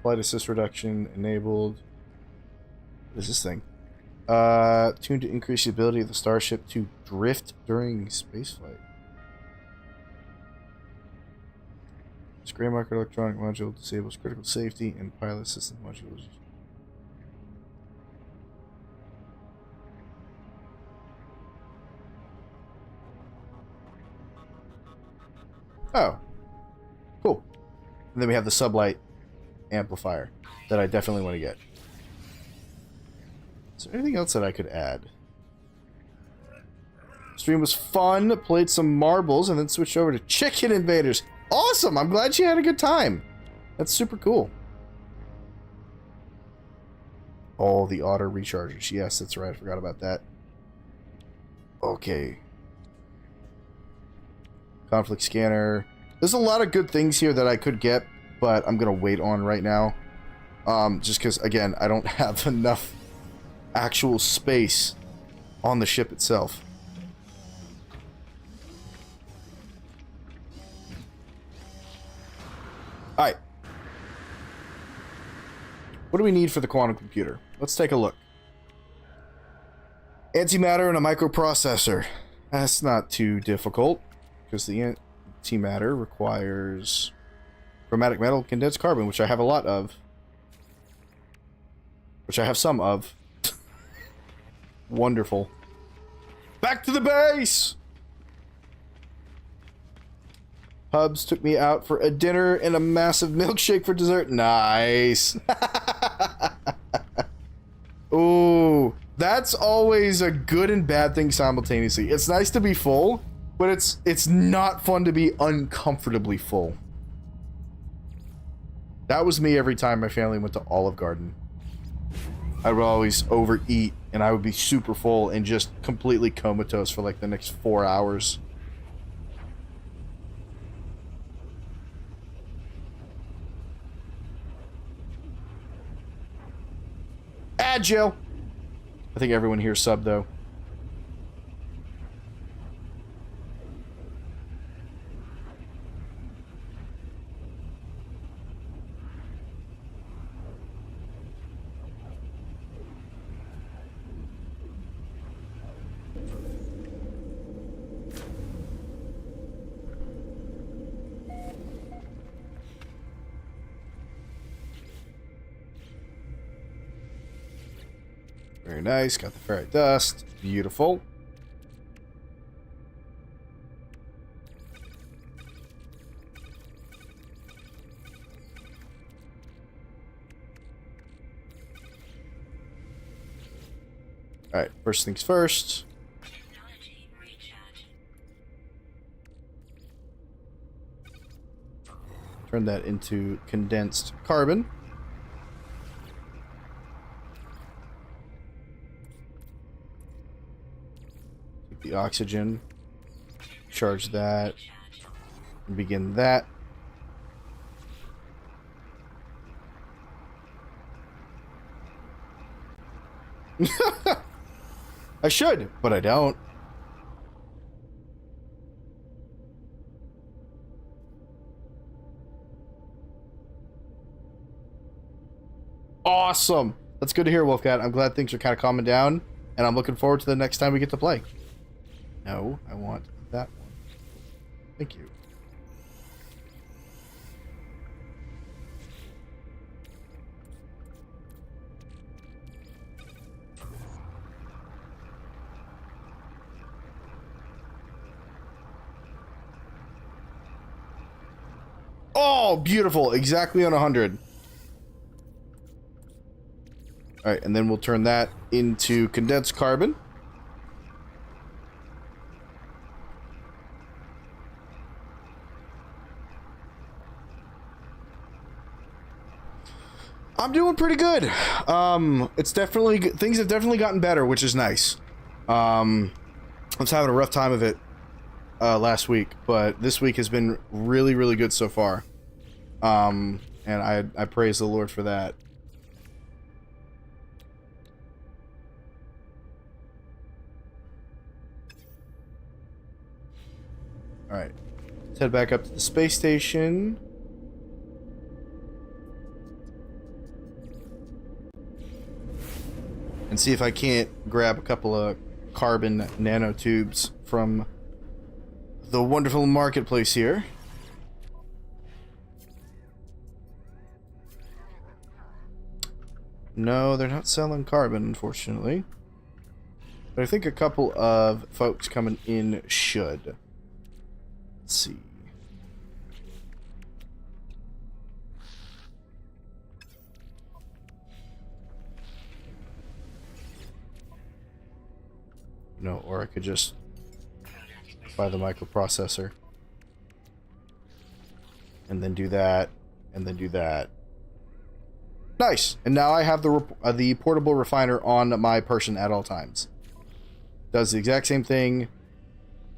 S5: Flight assist reduction enabled. What is this thing? Tuned to increase the ability of the Starship to drift during spaceflight. This gray marker electronic module disables critical safety and pilot system modules. Oh. Cool. And then we have the sublight amplifier that I definitely want to get. Is there anything else that I could add? Stream was fun, played some marbles, and then switched over to Chicken Invaders. Awesome! I'm glad you had a good time. That's super cool. All the auto rechargers. Yes, that's right. I forgot about that. Okay. Conflict scanner. There's a lot of good things here that I could get, but I'm going to wait on right now. Just because, again, I don't have enough actual space on the ship itself. Alright. What do we need for the quantum computer? Let's take a look. Antimatter and a microprocessor. That's not too difficult, because the antimatter requires chromatic metal, condensed carbon, which I have a lot of. Which I have some of. Wonderful. Back to the base! Hubs took me out for a dinner and a massive milkshake for dessert. Nice. Ooh, that's always a good and bad thing simultaneously. It's nice to be full, but it's not fun to be uncomfortably full. That was me every time my family went to Olive Garden. I would always overeat, and I would be super full and just completely comatose for like the next 4 hours. Agile. I think everyone here subbed though. Very nice. Got the ferrite dust. Beautiful. Alright, first things first.
S9: Technology recharge.
S5: Turn that into condensed carbon. Take the oxygen. Charge that. And begin that. I should, but I don't. Awesome. That's good to hear, Wolfcat. I'm glad things are kind of calming down, and I'm looking forward to the next time we get to play. No, I want that one. Thank you. Oh, beautiful. Exactly on 100. Alright, and then we'll turn that into condensed carbon. I'm doing pretty good. It's definitely, things have definitely gotten better, which is nice. I was having a rough time of it last week, but this week has been really, really good so far. And I praise the Lord for that. Alright. Let's head back up to the space station. And see if I can't grab a couple of carbon nanotubes from the wonderful marketplace here. No, they're not selling carbon, unfortunately. But I think a couple of folks coming in should. Let's see. No, or I could just buy the microprocessor. And then do that. And then do that. Nice! And now I have the portable refiner on my person at all times. Does the exact same thing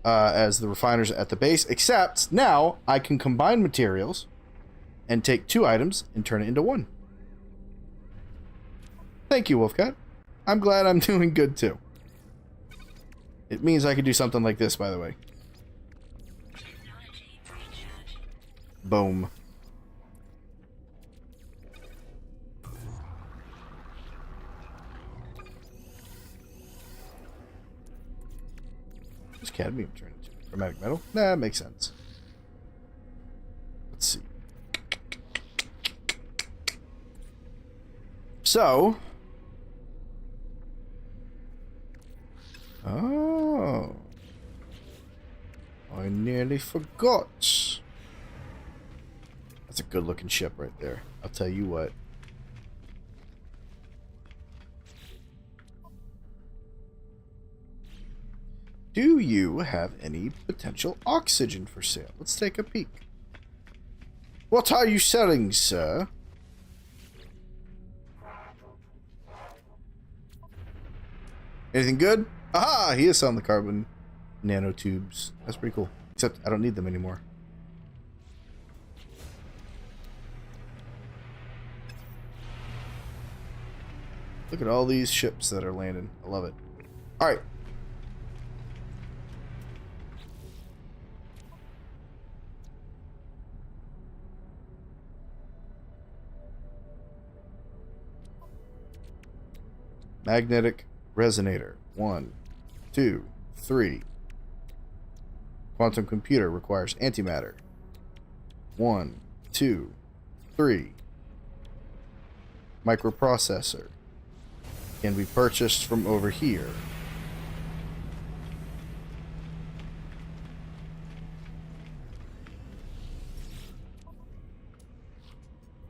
S5: as the refiners at the base, except now I can combine materials and take 2 items and turn it into 1. Thank you, Wolfcat. I'm glad I'm doing good too. It means I could do something like this, by the way. Boom. Does cadmium turn into chromatic metal? Nah, that makes sense. Let's see. So. Oh. I nearly forgot. That's a good looking ship right there. I'll tell you what. Do you have any potential oxygen for sale? Let's take a peek. What are you selling, sir? Anything good? Aha! He is selling the carbon nanotubes. That's pretty cool. Except I don't need them anymore. Look at all these ships that are landing. I love it. Alright. Magnetic resonator. 1, 2, 3. Quantum computer requires antimatter. 1, 2, 3. Microprocessor. can be purchased from over here.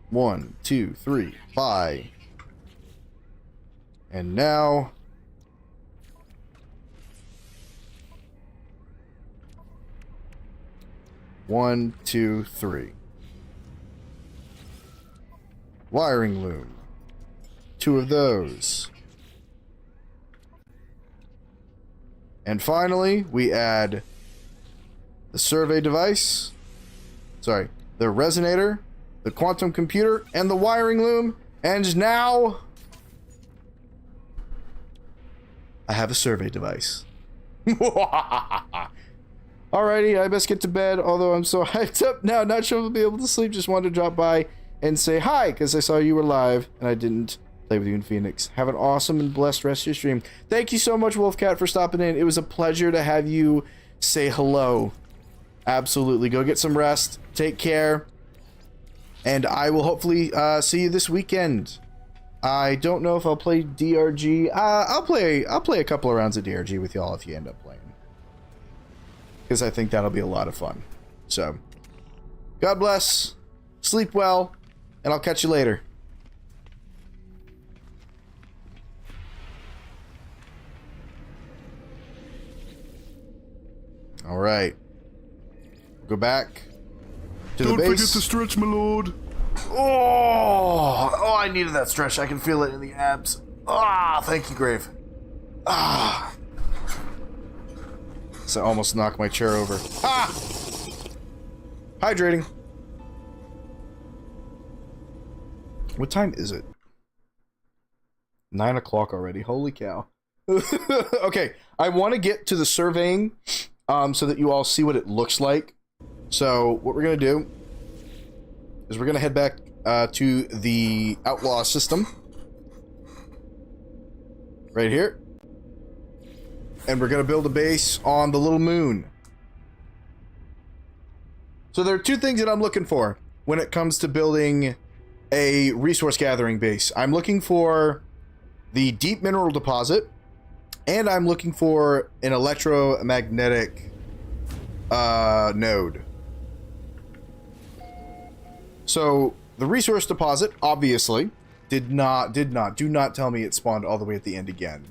S5: One, two, three, buy. And now... One, two, three. Wiring loom. 2 of those. And finally, we add the survey device. Sorry, the resonator, the quantum computer, and the wiring loom. And now... I have a survey device. Alrighty, I best get to bed, although I'm so hyped up now, not sure if I'll be able to sleep. Just wanted to drop by and say hi, because I saw you were live, and I didn't play with you in Phoenix. Have an awesome and blessed rest of your stream. Thank you so much, Wolfcat, for stopping in. It was a pleasure to have you say hello. Absolutely. Go get some rest. Take care. And I will hopefully see you this weekend. I don't know if I'll play DRG. I'll play a couple of rounds of DRG with y'all if you end up playing. Because I think that'll be a lot of fun. So, God bless, sleep well, and I'll catch you later. Alright. Go back to the base.
S10: Don't forget to stretch, my lord.
S5: Oh, I needed that stretch. I can feel it in the abs. Ah, thank you, Grave. Ah. So I almost knocked my chair over. Ah! Hydrating. What time is it? 9 o'clock already. Holy cow. Okay, I want to get to the surveying so that you all see what it looks like. So what we're going to do is we're going to head back to the outlaw system. Right here. And we're going to build a base on the little moon. So there are 2 things that I'm looking for when it comes to building a resource gathering base. I'm looking for the deep mineral deposit, and I'm looking for an electromagnetic node. So the resource deposit, obviously, do not tell me it spawned all the way at the end again.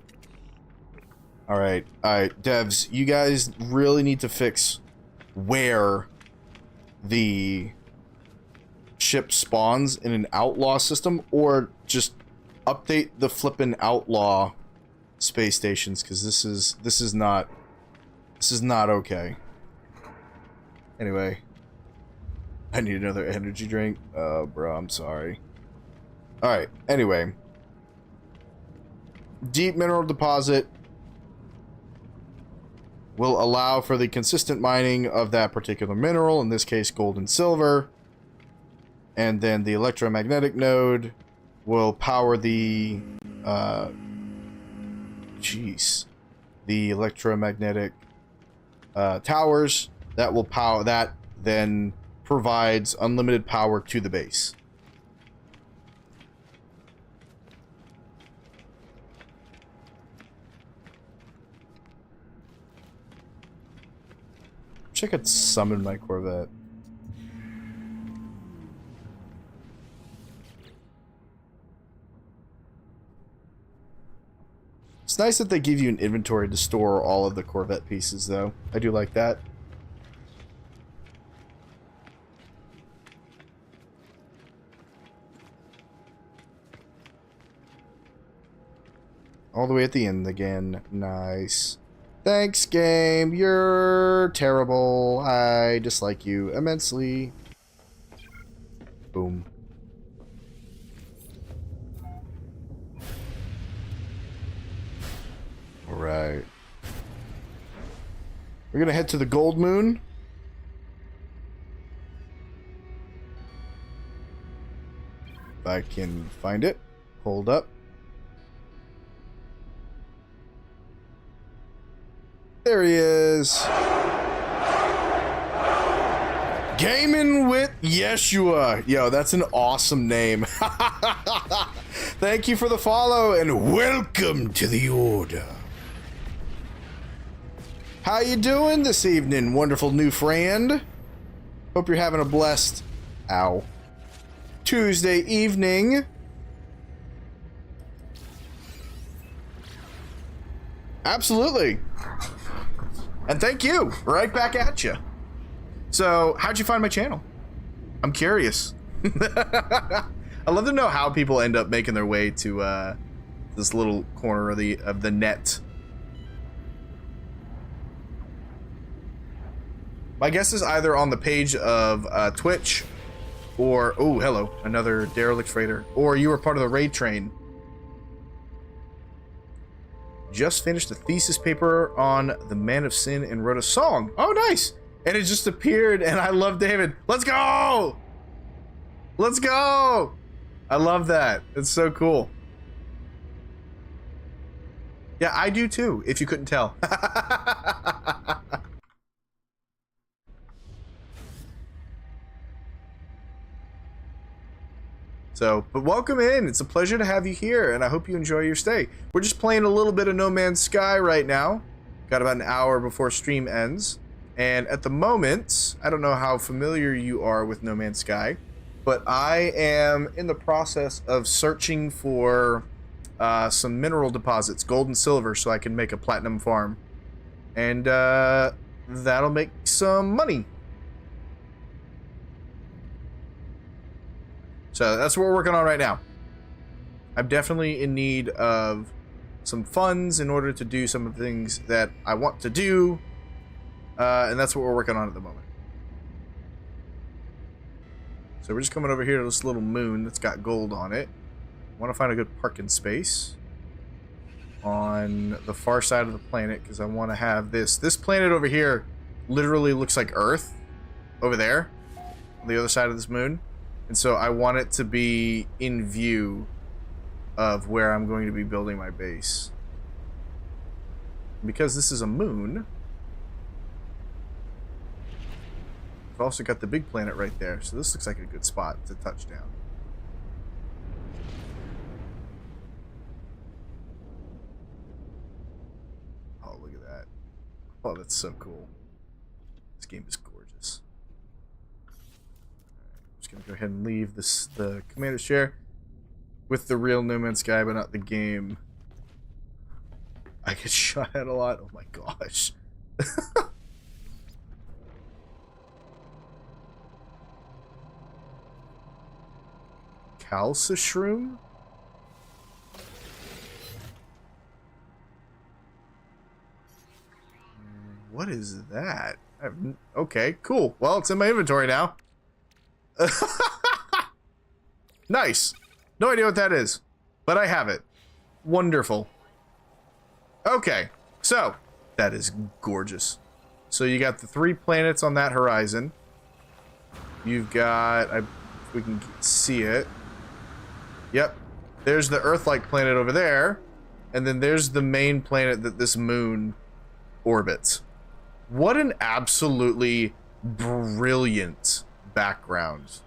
S5: Alright, devs, you guys really need to fix where the ship spawns in an outlaw system, or just update the flippin' outlaw space stations, because this is not okay. Anyway, I need another energy drink. Oh, bro, I'm sorry. Alright, anyway. Deep mineral deposit will allow for the consistent mining of that particular mineral, in this case gold and silver. And then the electromagnetic node will power the the electromagnetic towers that will power that, then provides unlimited power to the base. Wish I could summon my Corvette. It's nice that they give you an inventory to store all of the Corvette pieces, though. I do like that. All the way at the end again. Nice. Thanks, game. You're terrible. I dislike you immensely. Boom. Alright. We're gonna head to the gold moon. If I can find it. Hold up. There he is. Gaming with Yeshua. Yo, that's an awesome name. Thank you for the follow and welcome to the order. How you doing this evening, wonderful new friend? Hope you're having a blessed, Tuesday evening. Absolutely. And thank you. Right back at you. So, how'd you find my channel? I'm curious. I'd love to know how people end up making their way to this little corner of the net. My guess is either on the page of Twitch, or oh, hello, another derelict freighter, or you were part of the raid train. Just finished a thesis paper on the Man of Sin and wrote a song. Oh, nice. And it just appeared, and I love David. Let's go! Let's go! I love that. It's so cool. Yeah, I do too, if you couldn't tell. So, but welcome in. It's a pleasure to have you here, and I hope you enjoy your stay. We're just playing a little bit of No Man's Sky right now. Got about an hour before stream ends. And at the moment, I don't know how familiar you are with No Man's Sky, but I am in the process of searching for some mineral deposits, gold and silver, so I can make a platinum farm. And that'll make some money. So that's what we're working on right now. I'm definitely in need of some funds in order to do some of the things that I want to do. And that's what we're working on at the moment. So we're just coming over here to this little moon that's got gold on it. I want to find a good parking space on the far side of the planet because I want to have this. This planet over here literally looks like Earth over there on the other side of this moon. And so I want it to be in view of where I'm going to be building my base. Because this is a moon, I've also got the big planet right there. So this looks like a good spot to touch down. Oh, look at that. Oh, that's so cool. This game is gorgeous. Just gonna go ahead and leave the commander's chair with the real No Man's Sky, but not the game. I get shot at a lot. Oh my gosh. Calsa shroom? What is that? Okay, cool. Well, it's in my inventory now. Nice. No idea what that is, but I have it. Wonderful. Okay, so that is gorgeous. So you got the 3 planets on that horizon. You've got, if we can see it. Yep. There's the Earth-like planet over there, and then there's the main planet that this moon orbits. What an absolutely brilliant background.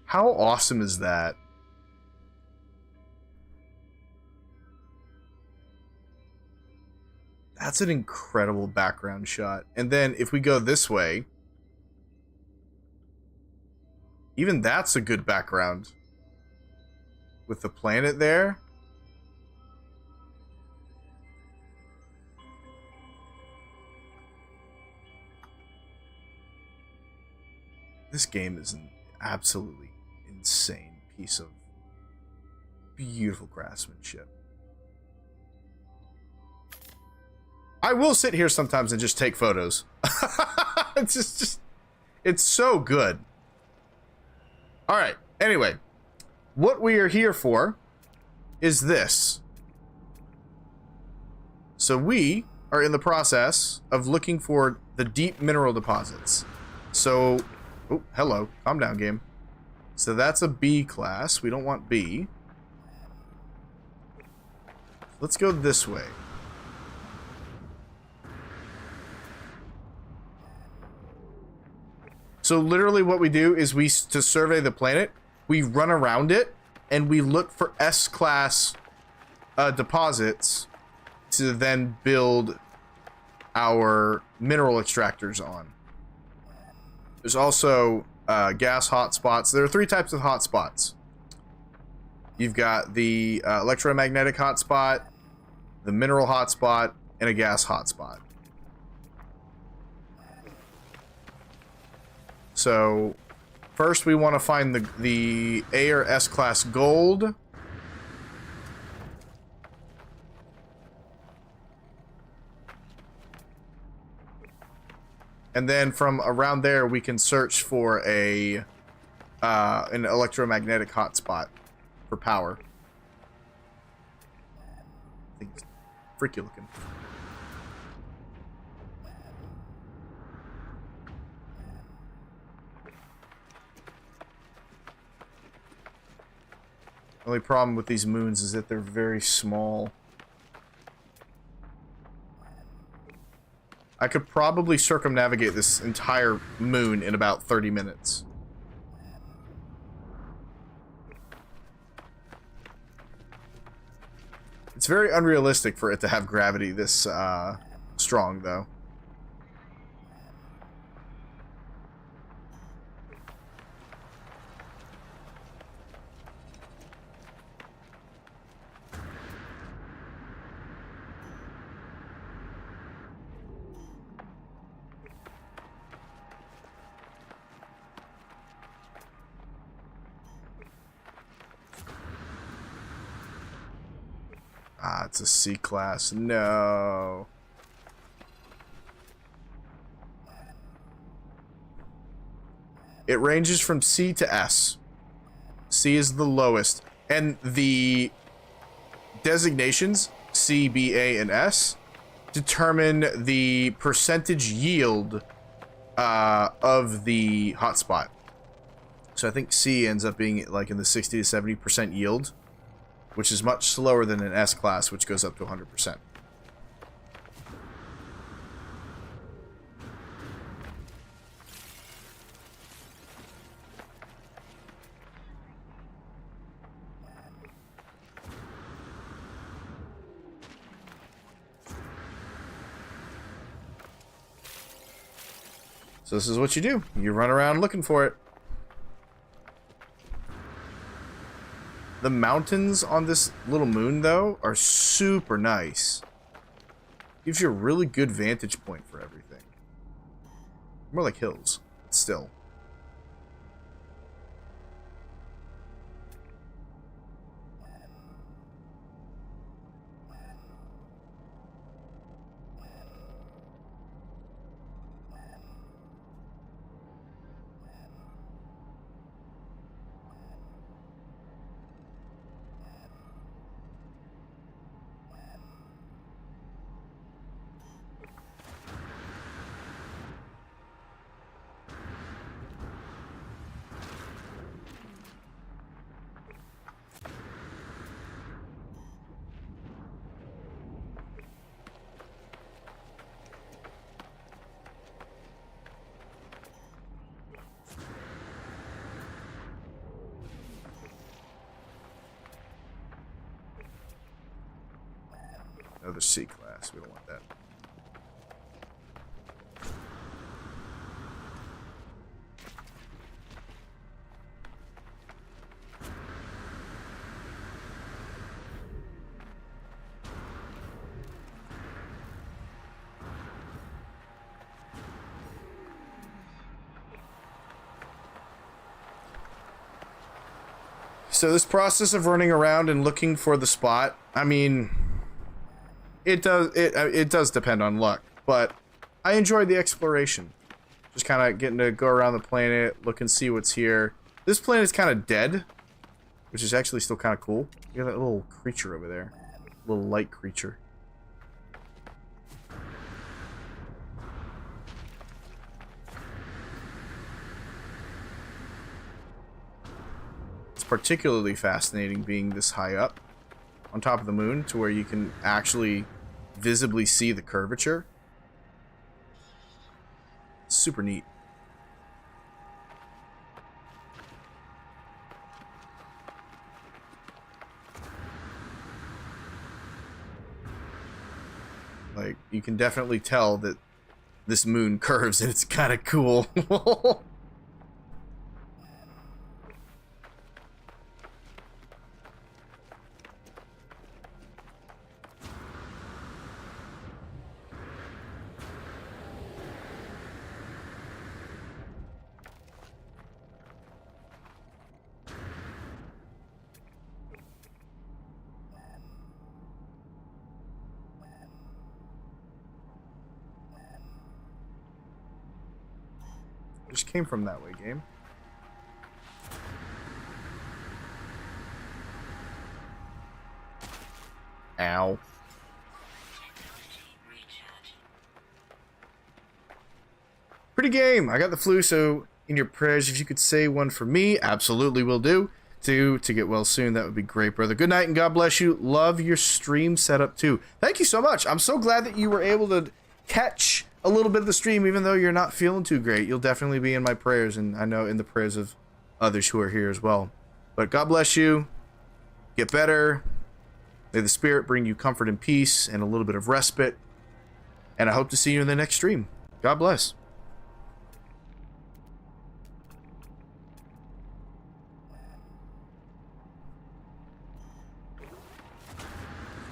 S5: How awesome is that? That's an incredible background shot. And then if we go this way, even that's a good background. With the planet there. This game is an absolutely insane piece of beautiful craftsmanship. I will sit here sometimes and just take photos. It's just It's so good. All right. Anyway, what we are here for is this. So we are in the process of looking for the deep mineral deposits. So, oh, hello. Calm down, game. So that's a B class. We don't want B. Let's go this way. So literally what we do is to survey the planet, we run around it and we look for S-class deposits to then build our mineral extractors on. There's also gas hotspots. There are 3 types of hotspots. You've got the electromagnetic hotspot, the mineral hotspot, and a gas hotspot. So first we want to find the A or S class gold. And then from around there we can search for an electromagnetic hotspot for power. I think it's freaky looking. Only problem with these moons is that they're very small. I could probably circumnavigate this entire moon in about 30 minutes. It's very unrealistic for it to have gravity this strong, though. Ah, it's a C class. No. It ranges from C to S. C is the lowest. And the designations, C, B, A, and S, determine the percentage yield of the hotspot. So I think C ends up being like in the 60 to 70% yield, which is much slower than an S class, which goes up to 100%. So this is what you do. You run around looking for it. The mountains on this little moon, though, are super nice. Gives you a really good vantage point for everything. More like hills, but still. Another C class. We don't want that. So this process of running around and looking for the spot, I mean, it does depend on luck, but I enjoy the exploration. Just kind of getting to go around the planet, look and see what's here. This planet's kind of dead, which is actually still kind of cool. You got that little creature over there. Little light creature. It's particularly fascinating being this high up on top of the moon to where you can actually visibly see the curvature. Super neat. Like, you can definitely tell that this moon curves and it's kind of cool. Just came from that way, game. Ow. Pretty game. I got the flu, so in your prayers, if you could say one for me, absolutely will do. To get well soon, that would be great, brother. Good night and God bless you. Love your stream setup too. Thank you so much. I'm so glad that you were able to catch a little bit of the stream, even though you're not feeling too great. You'll definitely be in my prayers, and I know in the prayers of others who are here as well. But God bless you. Get better. May the Spirit bring you comfort and peace and a little bit of respite. And I hope to see you in the next stream. God bless.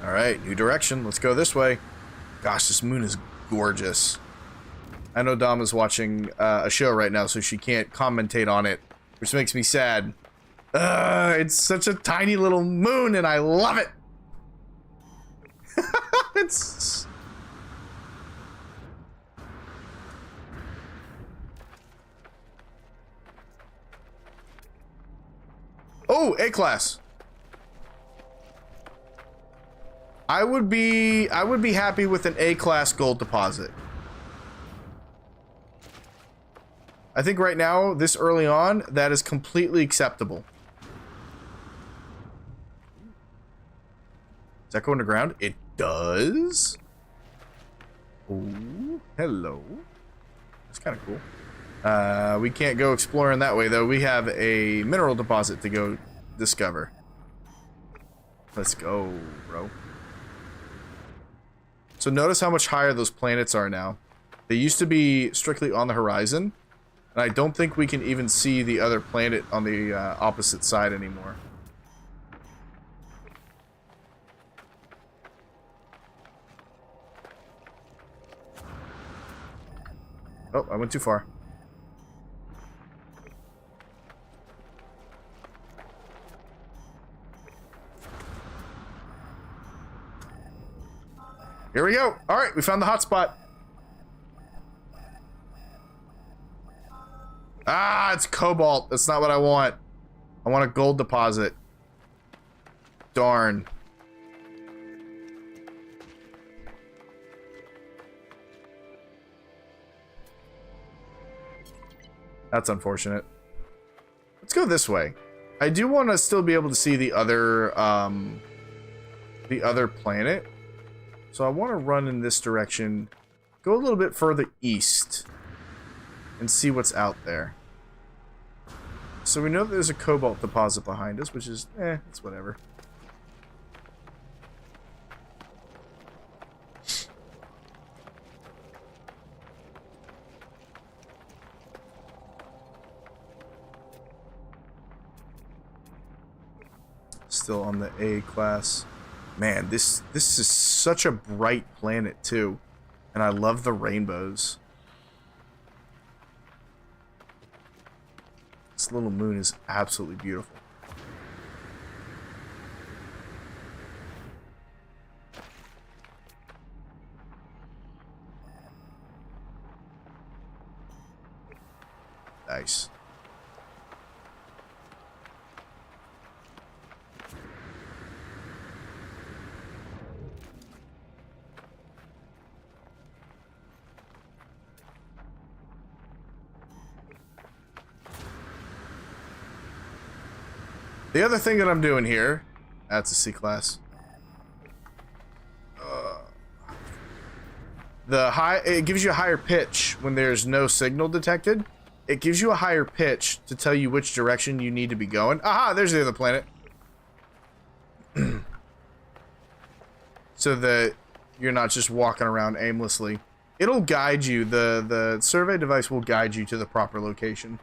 S5: Alright, new direction. Let's go this way. Gosh, this moon is gorgeous. I know Dom is watching a show right now, so she can't commentate on it, which makes me sad. It's such a tiny little moon, and I love it. It's... Oh, A-class. I would be happy with an A-class gold deposit. I think right now, this early on, that is completely acceptable. Does that go underground? It does. Oh, hello. That's kind of cool. We can't go exploring that way, though. We have a mineral deposit to go discover. Let's go, bro. So notice how much higher those planets are now. They used to be strictly on the horizon. And I don't think we can even see the other planet on the opposite side anymore. Oh, I went too far. Here we go. All right, we found the hotspot. Ah, it's cobalt. That's not what I want. I want a gold deposit. Darn. That's unfortunate. Let's go this way. I do want to still be able to see the other planet. So I want to run in this direction. Go a little bit further east. And see what's out there. So we know that there's a cobalt deposit behind us, which is, it's whatever. Still on the A class. Man, this is such a bright planet too. And I love the rainbows. This little moon is absolutely beautiful. Nice. The other thing that I'm doing here, that's a C class. It gives you a higher pitch when there's no signal detected. It gives you a higher pitch to tell you which direction you need to be going. Aha, there's the other planet. So that you're not just walking around aimlessly. It'll guide you. The survey device will guide you to the proper location.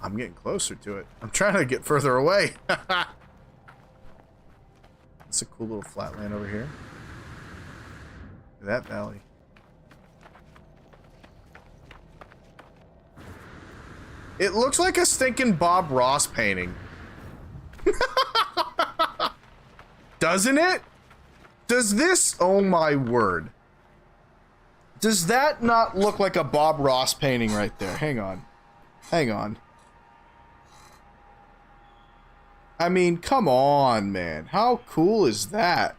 S5: I'm getting closer to it. I'm trying to get further away. It's a cool little flatland over here. Look at that valley. It looks like a stinking Bob Ross painting. Doesn't it? Does this? Oh my word. Does that not look like a Bob Ross painting right there? Hang on. Hang on. I mean, come on, man. How cool is that?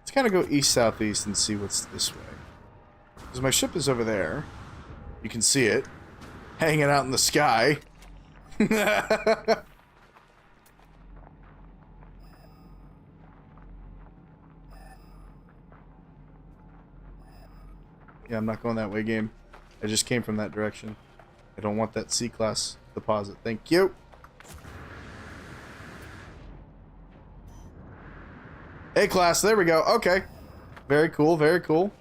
S5: Let's kind of go east-southeast and see what's this way. Because my ship is over there. You can see it. Hanging out in the sky. Yeah, I'm not going that way, game. I just came from that direction. I don't want that C-class deposit. Thank you. A-class, there we go. Okay. Very cool, very cool.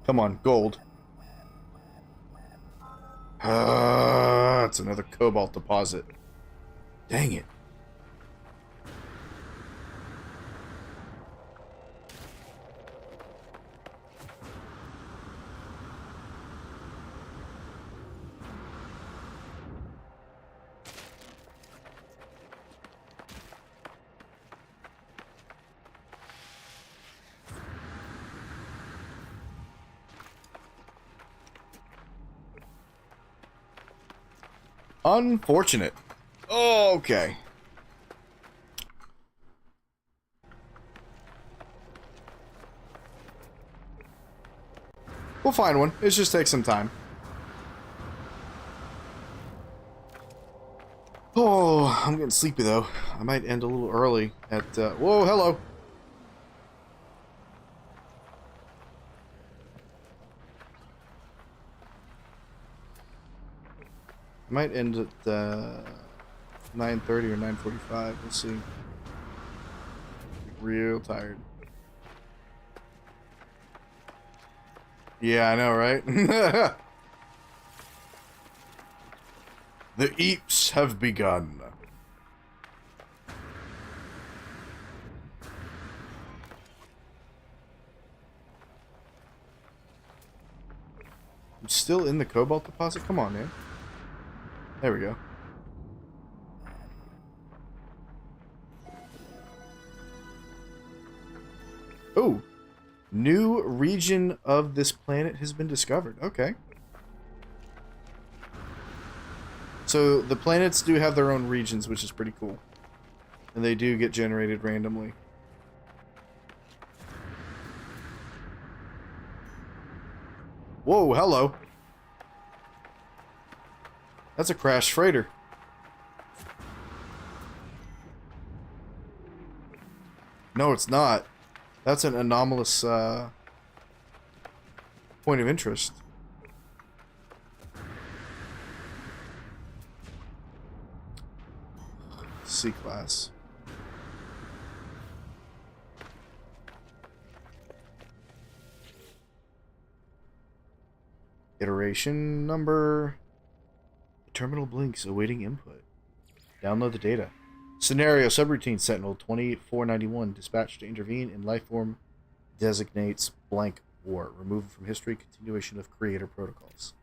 S5: Come on, gold. It's another cobalt deposit. Dang it. Unfortunate. Okay. We'll find one. It just takes some time. Oh, I'm getting sleepy though. I might end a little early at, whoa, hello. I might end at 9:30 or 9:45. We'll see. Real tired. Yeah, I know, right? The eeps have begun. still in the cobalt deposit? Come on, man. There we go. Oh, new region of this planet has been discovered. Okay. So the planets do have their own regions, which is pretty cool. And they do get generated randomly. Whoa, hello. That's a crashed freighter. No, it's not. That's an anomalous point of interest. C-class. Iteration number. The terminal blinks, awaiting input. Download the data. Scenario subroutine Sentinel 2491 dispatched to intervene in lifeform designates blank war. Removal from history. Continuation of creator protocols.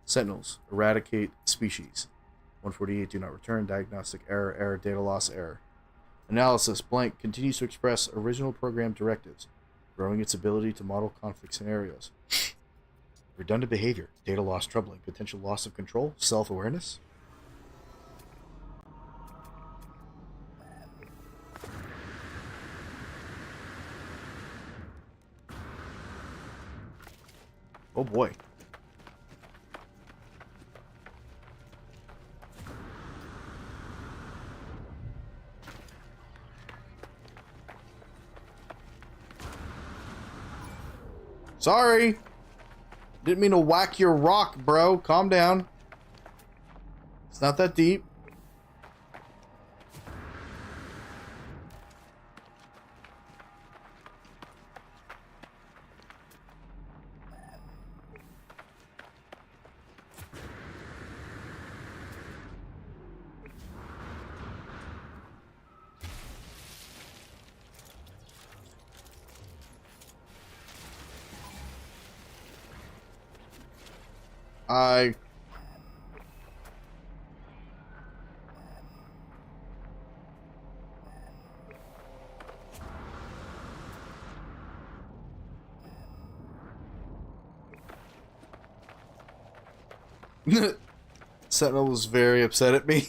S5: Sentinels eradicate species. 148 do not return. Diagnostic error. Error. Data loss. Error. Analysis blank continues to express original program directives, growing its ability to model conflict scenarios. Redundant behavior. Data loss troubling. Potential loss of control. Self-awareness. Oh boy. Sorry. Didn't mean to whack your rock, bro. Calm down. It's not that deep. I... Sentinel was very upset at me.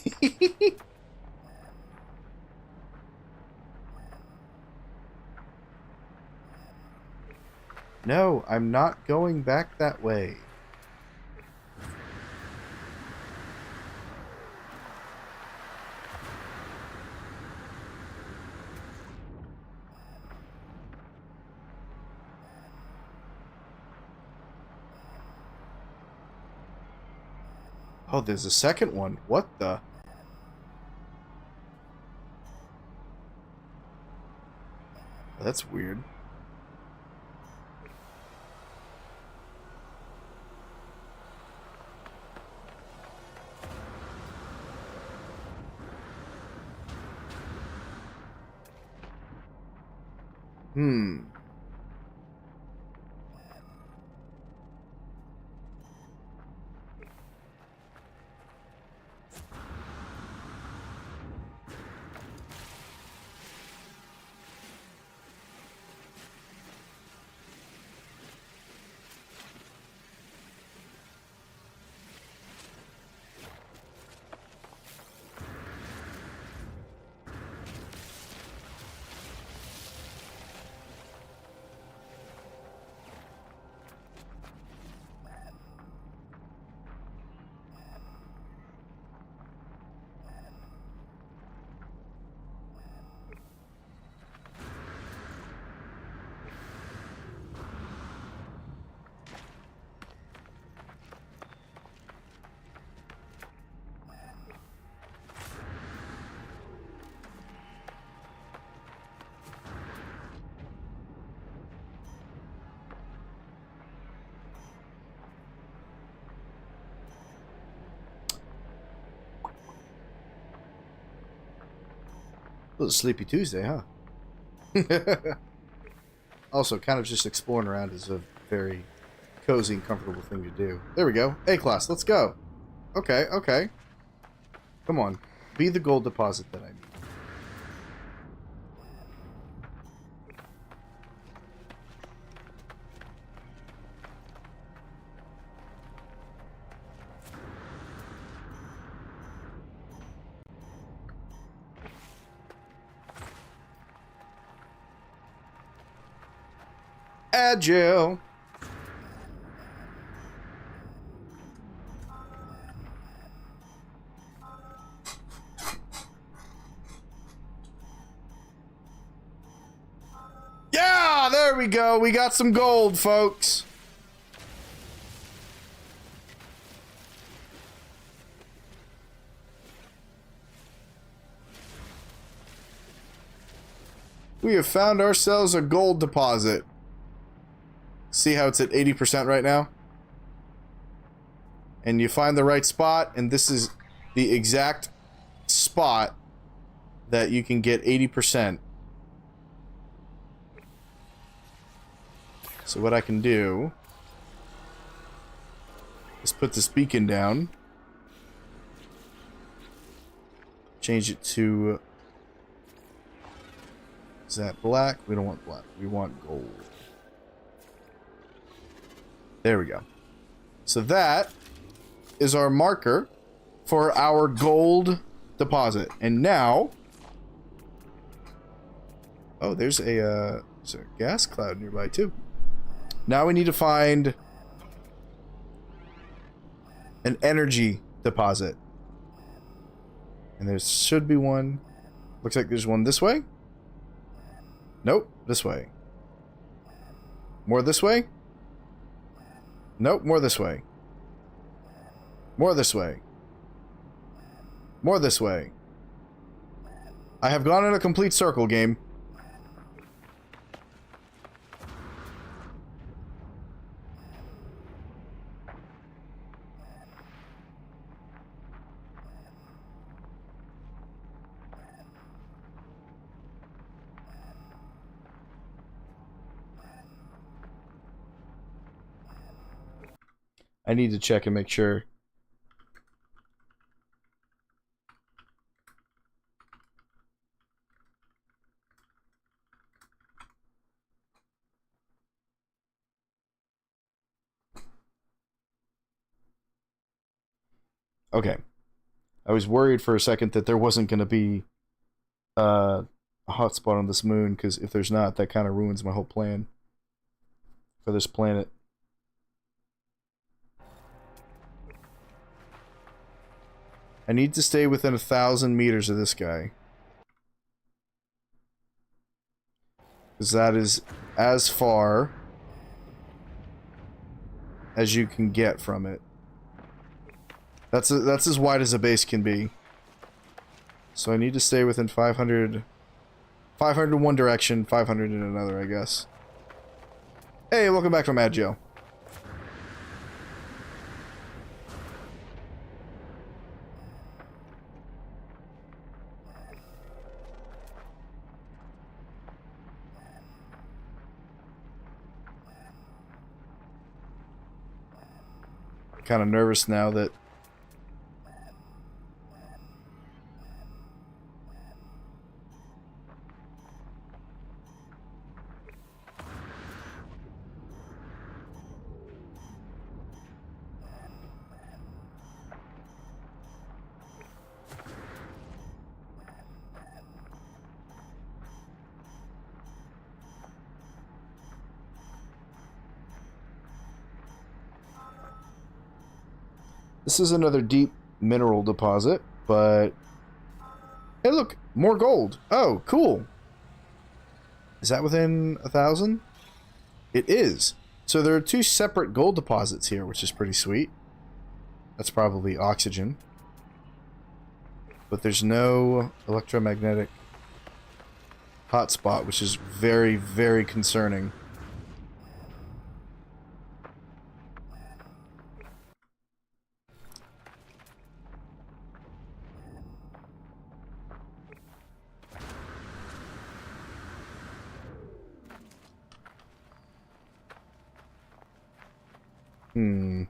S5: No, I'm not going back that way. Oh, there's a second one. What the? That's weird. A little Sleepy Tuesday, huh? Also, kind of just exploring around is a very cozy and comfortable thing to do. There we go. A-class, let's go. Okay, okay. Come on. Be the gold deposit that I need. Agile. Yeah, there we go. We got some gold, folks. We have found ourselves a gold deposit. See how it's at 80% right now? And you find the right spot, and this is the exact spot that you can get 80%. So what I can do is put this beacon down. Change it to... Is that black? We don't want black. We want gold. There we go. So that is our marker for our gold deposit. And now... Oh, there's a gas cloud nearby too. Now we need to find an energy deposit. And there should be one. Looks like there's one this way. Nope, this way. More this way. Nope, more this way. More this way. More this way. I have gone in a complete circle, game. I need to check and make sure. Okay. I was worried for a second that there wasn't going to be a hotspot on this moon, because if there's not, that kind of ruins my whole plan for this planet. I need to stay within 1,000 meters of this guy. Because that is as far as you can get from it. That's as wide as a base can be. So I need to stay within 500... 500 in one direction, 500 in another, I guess. Hey, welcome back from Mad Joe. Kind of nervous now that this is another deep mineral deposit, but hey, look, more gold. Oh, cool. Is that within 1,000? It is. So there are two separate gold deposits here, which is pretty sweet. That's probably oxygen. But there's no electromagnetic hotspot, which is very, very concerning. Hmm.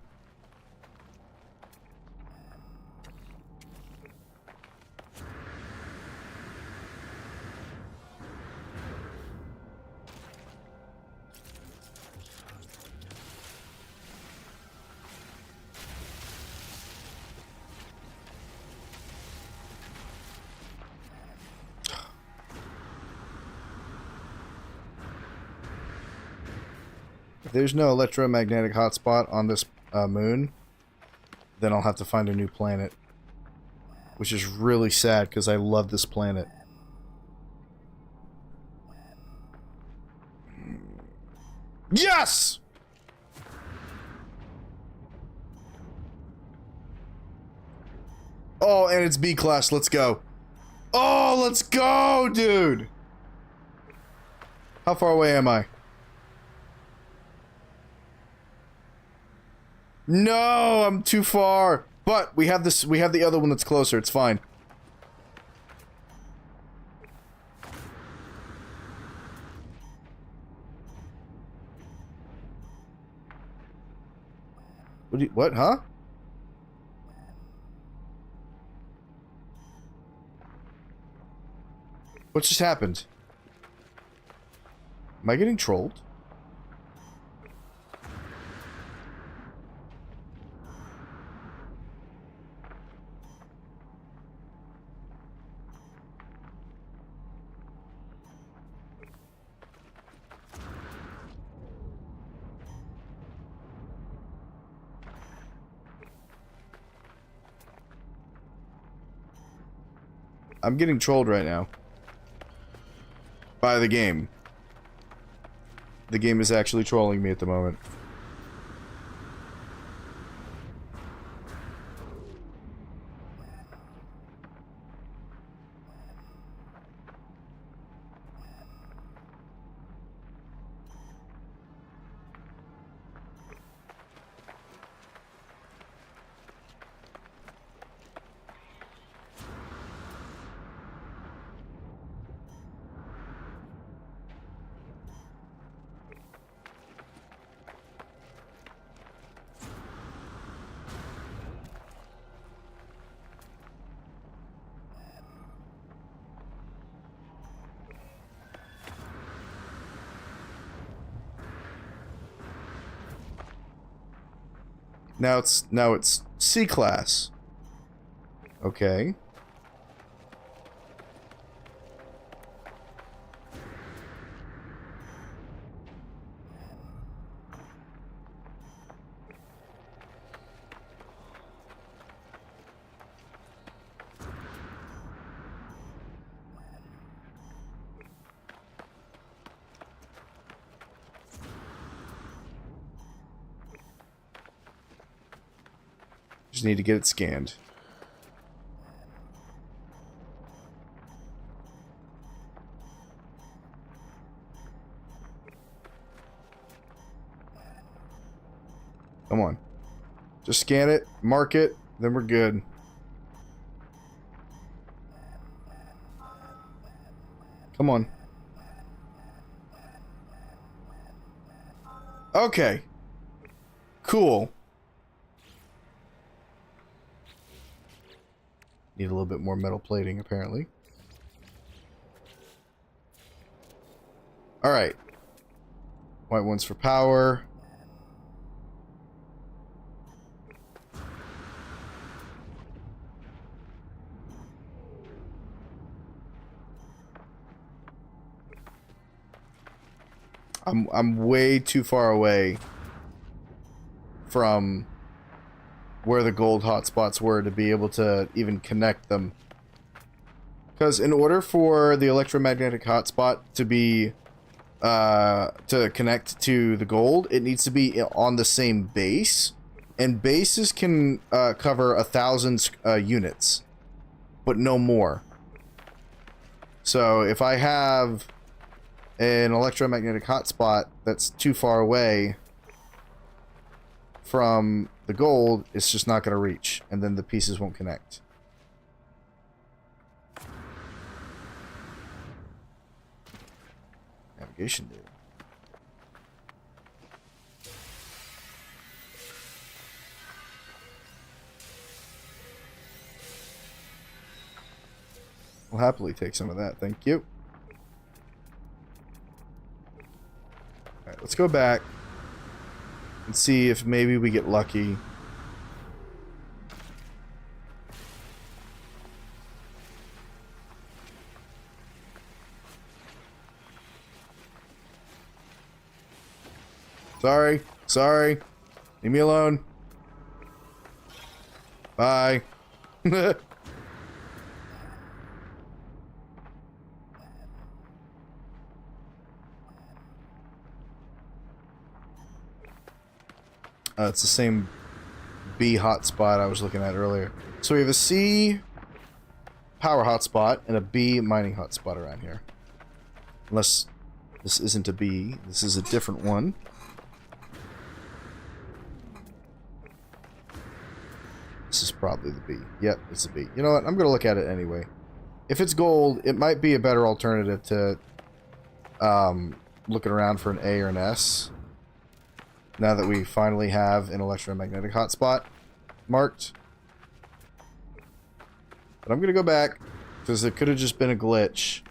S5: If there's no electromagnetic hotspot on this moon, then I'll have to find a new planet. Which is really sad, because I love this planet. Yes! Oh, and it's B class. Let's go. Oh, let's go, dude! How far away am I? No, I'm too far. But we have this. We have the other one that's closer. It's fine. What? Huh? What just happened? Am I getting trolled? I'm getting trolled right now. By the game. The game is actually trolling me at the moment. Now it's C class. Okay. Just need to get it scanned. Come on. Just scan it, mark it, then we're good. Come on. Okay. Cool. Need a little bit more metal plating, apparently. Alright. White one's for power. I'm way too far away from where the gold hotspots were to be able to even connect them. Because in order for the electromagnetic hotspot to be to connect to the gold, it needs to be on the same base, and bases can cover 1,000 units, but no more. So if I have an electromagnetic hotspot that's too far away from the gold, it's just not going to reach, and then the pieces won't connect. Navigation, dude. I'll happily take some of that. Thank you. Alright, let's go back and see if maybe we get lucky. Sorry. Sorry. Leave me alone. Bye. It's the same B hotspot I was looking at earlier. So we have a C power hotspot and a B mining hotspot around here. Unless this isn't a B, this is a different one. This is probably the B. Yep, it's a B. You know what? I'm going to look at it anyway. If it's gold, it might be a better alternative to looking around for an A or an S. Now that we finally have an electromagnetic hotspot marked. But I'm going to go back because it could have just been a glitch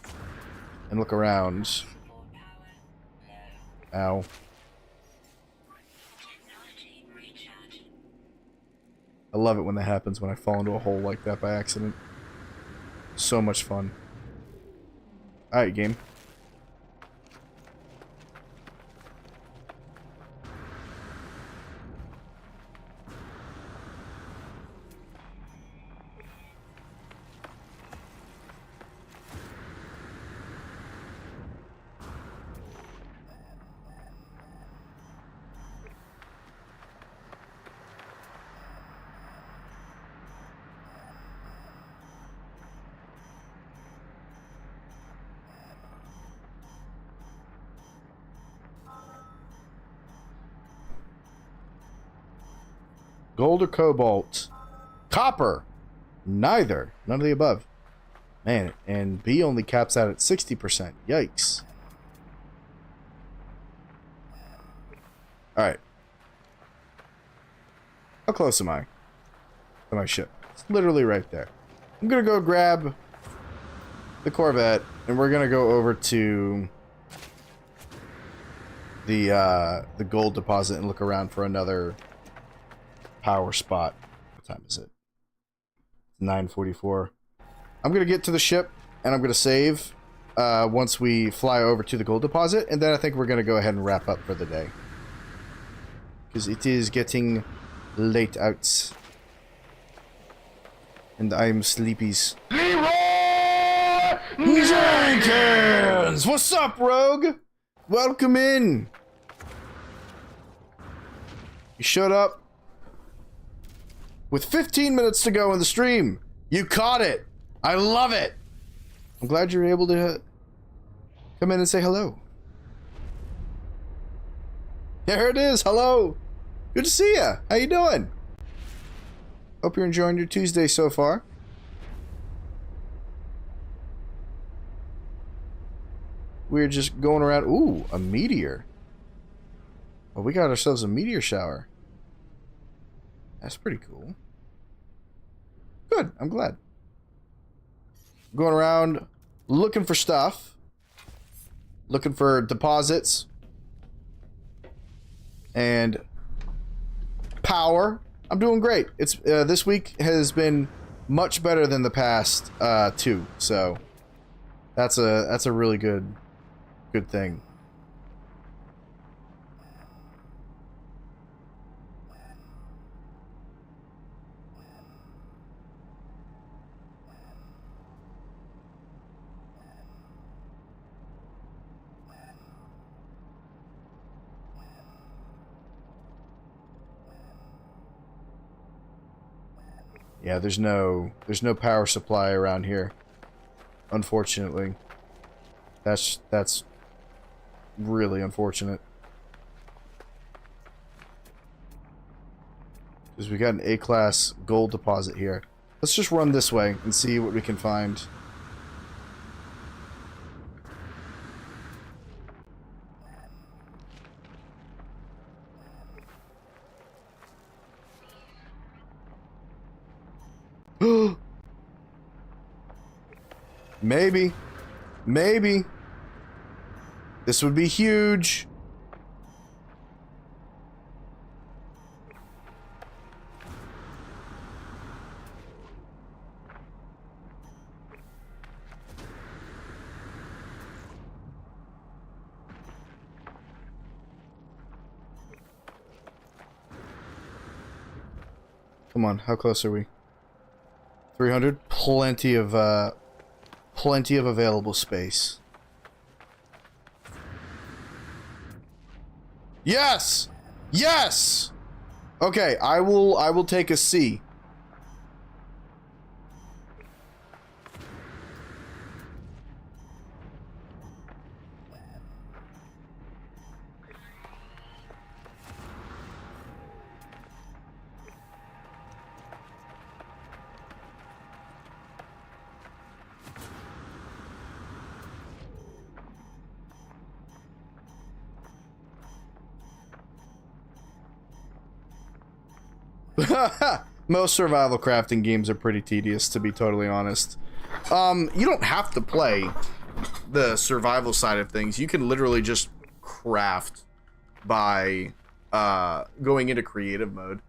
S5: and look around. Ow.
S9: Technology recharge.
S5: I love it when that happens, when I fall into a hole like that by accident. So much fun. Alright, game. Gold or cobalt? Copper! Neither. None of the above. Man, and B only caps out at 60%. Yikes. Alright. How close am I to my ship? It's literally right there. I'm gonna go grab the Corvette, and we're gonna go over to the gold deposit and look around for another power spot. What time is it? 9:44. I'm gonna get to the ship and I'm gonna save once we fly over to the gold deposit, and then I think we're gonna go ahead and wrap up for the day because it is getting late out and I'm sleepies. Leroy Jenkins! What's up, Rogue? Welcome in. You showed up with 15 minutes to go in the stream. You caught it. I love it. I'm glad you're able to come in and say hello. There it is. Hello. Good to see you. How you doing? Hope you're enjoying your Tuesday so far. We're just going around. Ooh, a meteor. Well, we got ourselves a meteor shower. That's pretty cool. Good. I'm glad. Going around looking for stuff. Looking for deposits. And power. I'm doing great. It's this week has been much better than the past two. So that's a really good thing. Yeah, there's no power supply around here. Unfortunately. That's really unfortunate. Because we got an A-class gold deposit here. Let's just run this way and see what we can find. Maybe. Maybe. This would be huge. Come on, how close are we? 300? Plenty of available space. Yes! Yes! Okay, I will take a C. Most survival crafting games are pretty tedious, to be totally honest. You don't have to play the survival side of things. You can literally just craft by going into creative mode.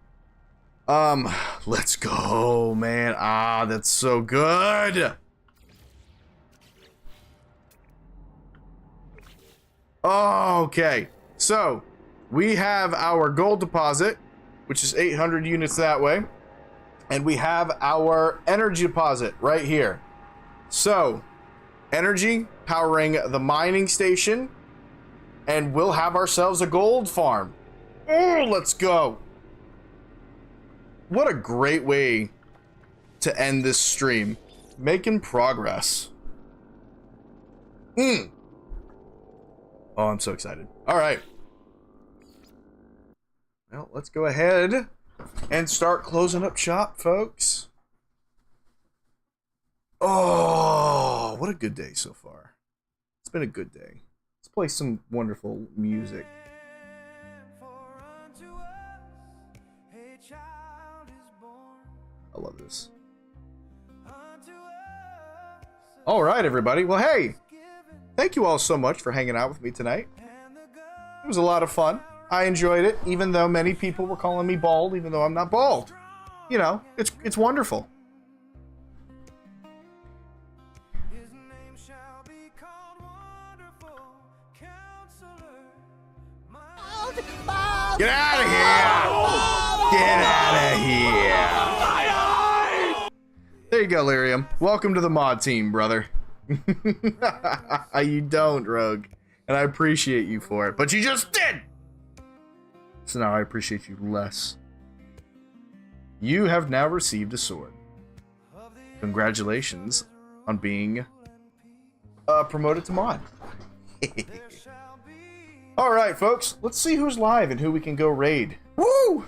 S5: Let's go, man. Ah, that's so good. Okay, so we have our gold deposit, which is 800 units that way. And we have our energy deposit right here. So, energy powering the mining station. And we'll have ourselves a gold farm. Oh, let's go. What a great way to end this stream. Making progress. Oh, I'm so excited. All right. Well, let's go ahead and start closing up shop, folks. Oh, what a good day so far. It's been a good day. Let's play some wonderful music. I love this. All right, everybody. Well, hey, thank you all so much for hanging out with me tonight. It was a lot of fun. I enjoyed it, even though many people were calling me bald, even though I'm not bald. You know, it's wonderful. Get out of here! Get out of here! There you go, Lyrium. Welcome to the mod team, brother. You don't, Rogue. And I appreciate you for it, but you just did! So now I appreciate you less. You have now received a sword. Congratulations on being promoted to mod. Alright, folks. Let's see who's live and who we can go raid. Woo!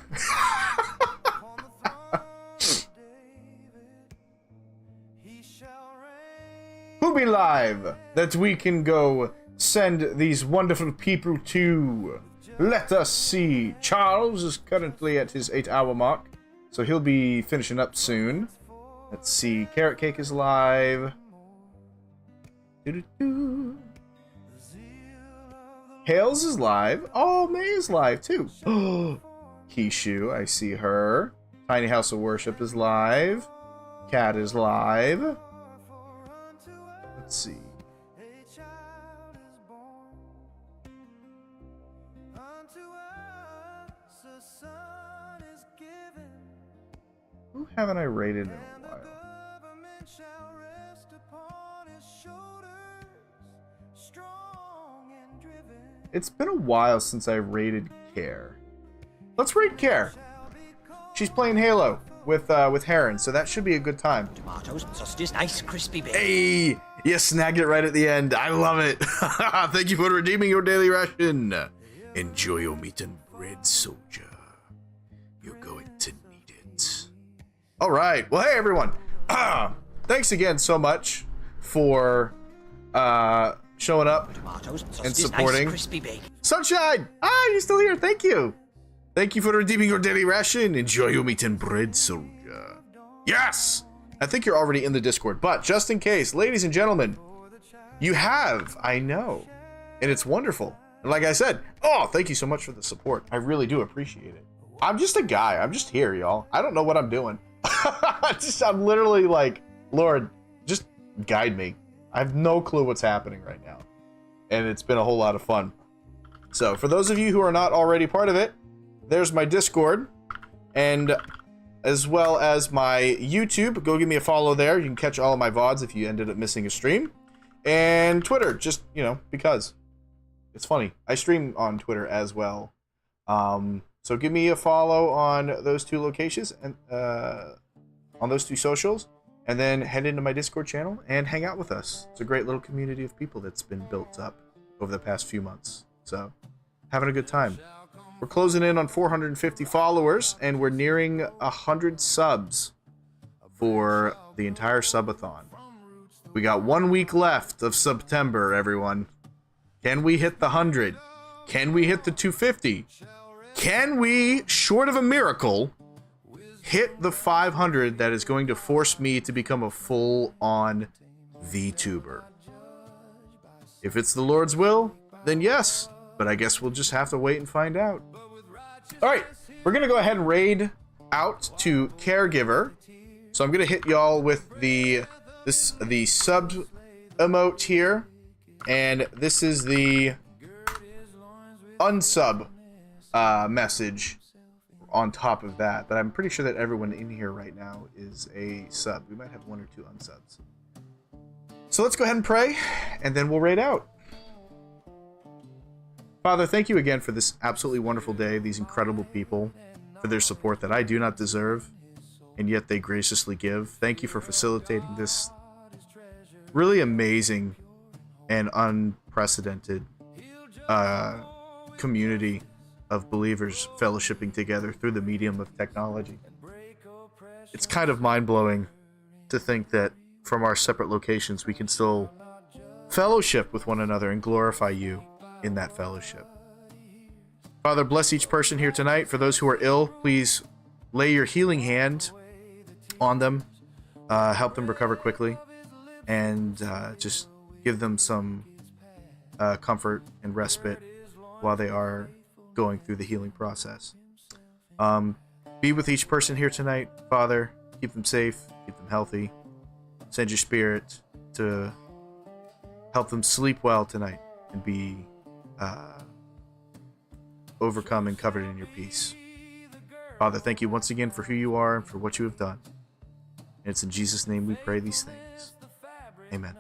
S5: Who be live that we can go send these wonderful people to? Let us see. Charles is currently at his 8-hour mark, so he'll be finishing up soon. Let's see. Carrot Cake is live. Doo-doo-doo. Hales is live. Oh, May is live too. Kishu, I see her. Tiny House of Worship is live. Cat is live. Let's see. Who haven't I rated in a while? It's been a while since I rated Care. Let's raid Care. She's playing Halo with Heron, so that should be a good time.
S2: Tomatoes, sausages, nice crispy bacon.
S5: Hey, you snagged it right at the end. I love it. Thank you for redeeming your daily ration. Enjoy your meat and bread, soldier. You're going to need it. All right. Well, hey, everyone. Thanks again so much for showing up
S2: Tomatoes, sausages,
S5: and supporting.
S2: nice crispy bacon.
S5: Sunshine! Ah, you're still here. Thank you. Thank you for redeeming your daily ration. Enjoy your meat and bread, soldier. Yes! I think you're already in the Discord, but just in case, ladies and gentlemen, you have, I know, and it's wonderful. And like I said, oh, thank you so much for the support. I really do appreciate it. I'm just a guy. I'm just here, y'all. I don't know what I'm doing. I'm literally like, Lord, just guide me. I have no clue what's happening right now. And it's been a whole lot of fun. So for those of you who are not already part of it, there's my Discord. And as well as my YouTube. Go give me a follow there. You can catch all of my VODs if you ended up missing a stream. And Twitter, just, you know, because it's funny. I stream on Twitter as well. So give me a follow on those two locations and on those two socials. And then head into my Discord channel and hang out with us. It's a great little community of people that's been built up over the past few months. So, having a good time. We're closing in on 450 followers, and we're nearing 100 subs for the entire subathon. We got 1 week left of September, everyone. Can we hit the 100? Can we hit the 250? Can we, short of a miracle, hit the 500 that is going to force me to become a full-on VTuber? If it's the Lord's will, then yes. But I guess we'll just have to wait and find out. Alright, we're going to go ahead and raid out to Caregiver. So I'm going to hit y'all with the sub emote here. And this is the unsub message on top of that. But I'm pretty sure that everyone in here right now is a sub. We might have 1 or 2 unsubs. So let's go ahead and pray, and then we'll raid out. Father, thank you again for this absolutely wonderful day, these incredible people, for their support that I do not deserve, and yet they graciously give. Thank you for facilitating this really amazing and unprecedented community of believers fellowshipping together through the medium of technology. It's kind of mind-blowing to think that from our separate locations we can still fellowship with one another and glorify you in that fellowship. Father, bless each person here tonight. For those who are ill, please lay your healing hand on them, help them recover quickly, and just give them some comfort and respite while they are going through the healing process. Be with each person here tonight, Father. Keep them safe, keep them healthy. Send your spirit to help them sleep well tonight and be overcome and covered in your peace. Father, thank you once again for who you are and for what you have done. And it's in Jesus' name we pray these things. Amen.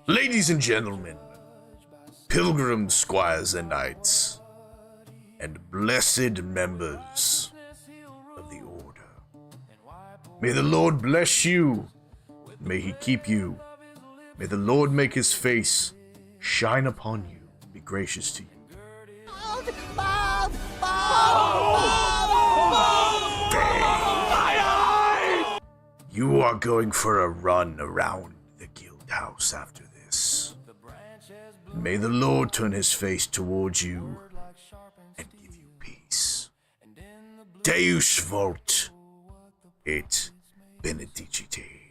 S5: Ladies and gentlemen, pilgrims, squires, and knights, and blessed members of the order, may the Lord bless you, may he keep you, may the Lord make his face shine upon you and be gracious to you. You are going for a run around the guild house after this. May the Lord turn his face towards you and give you peace. Deus Vult et Benedicite.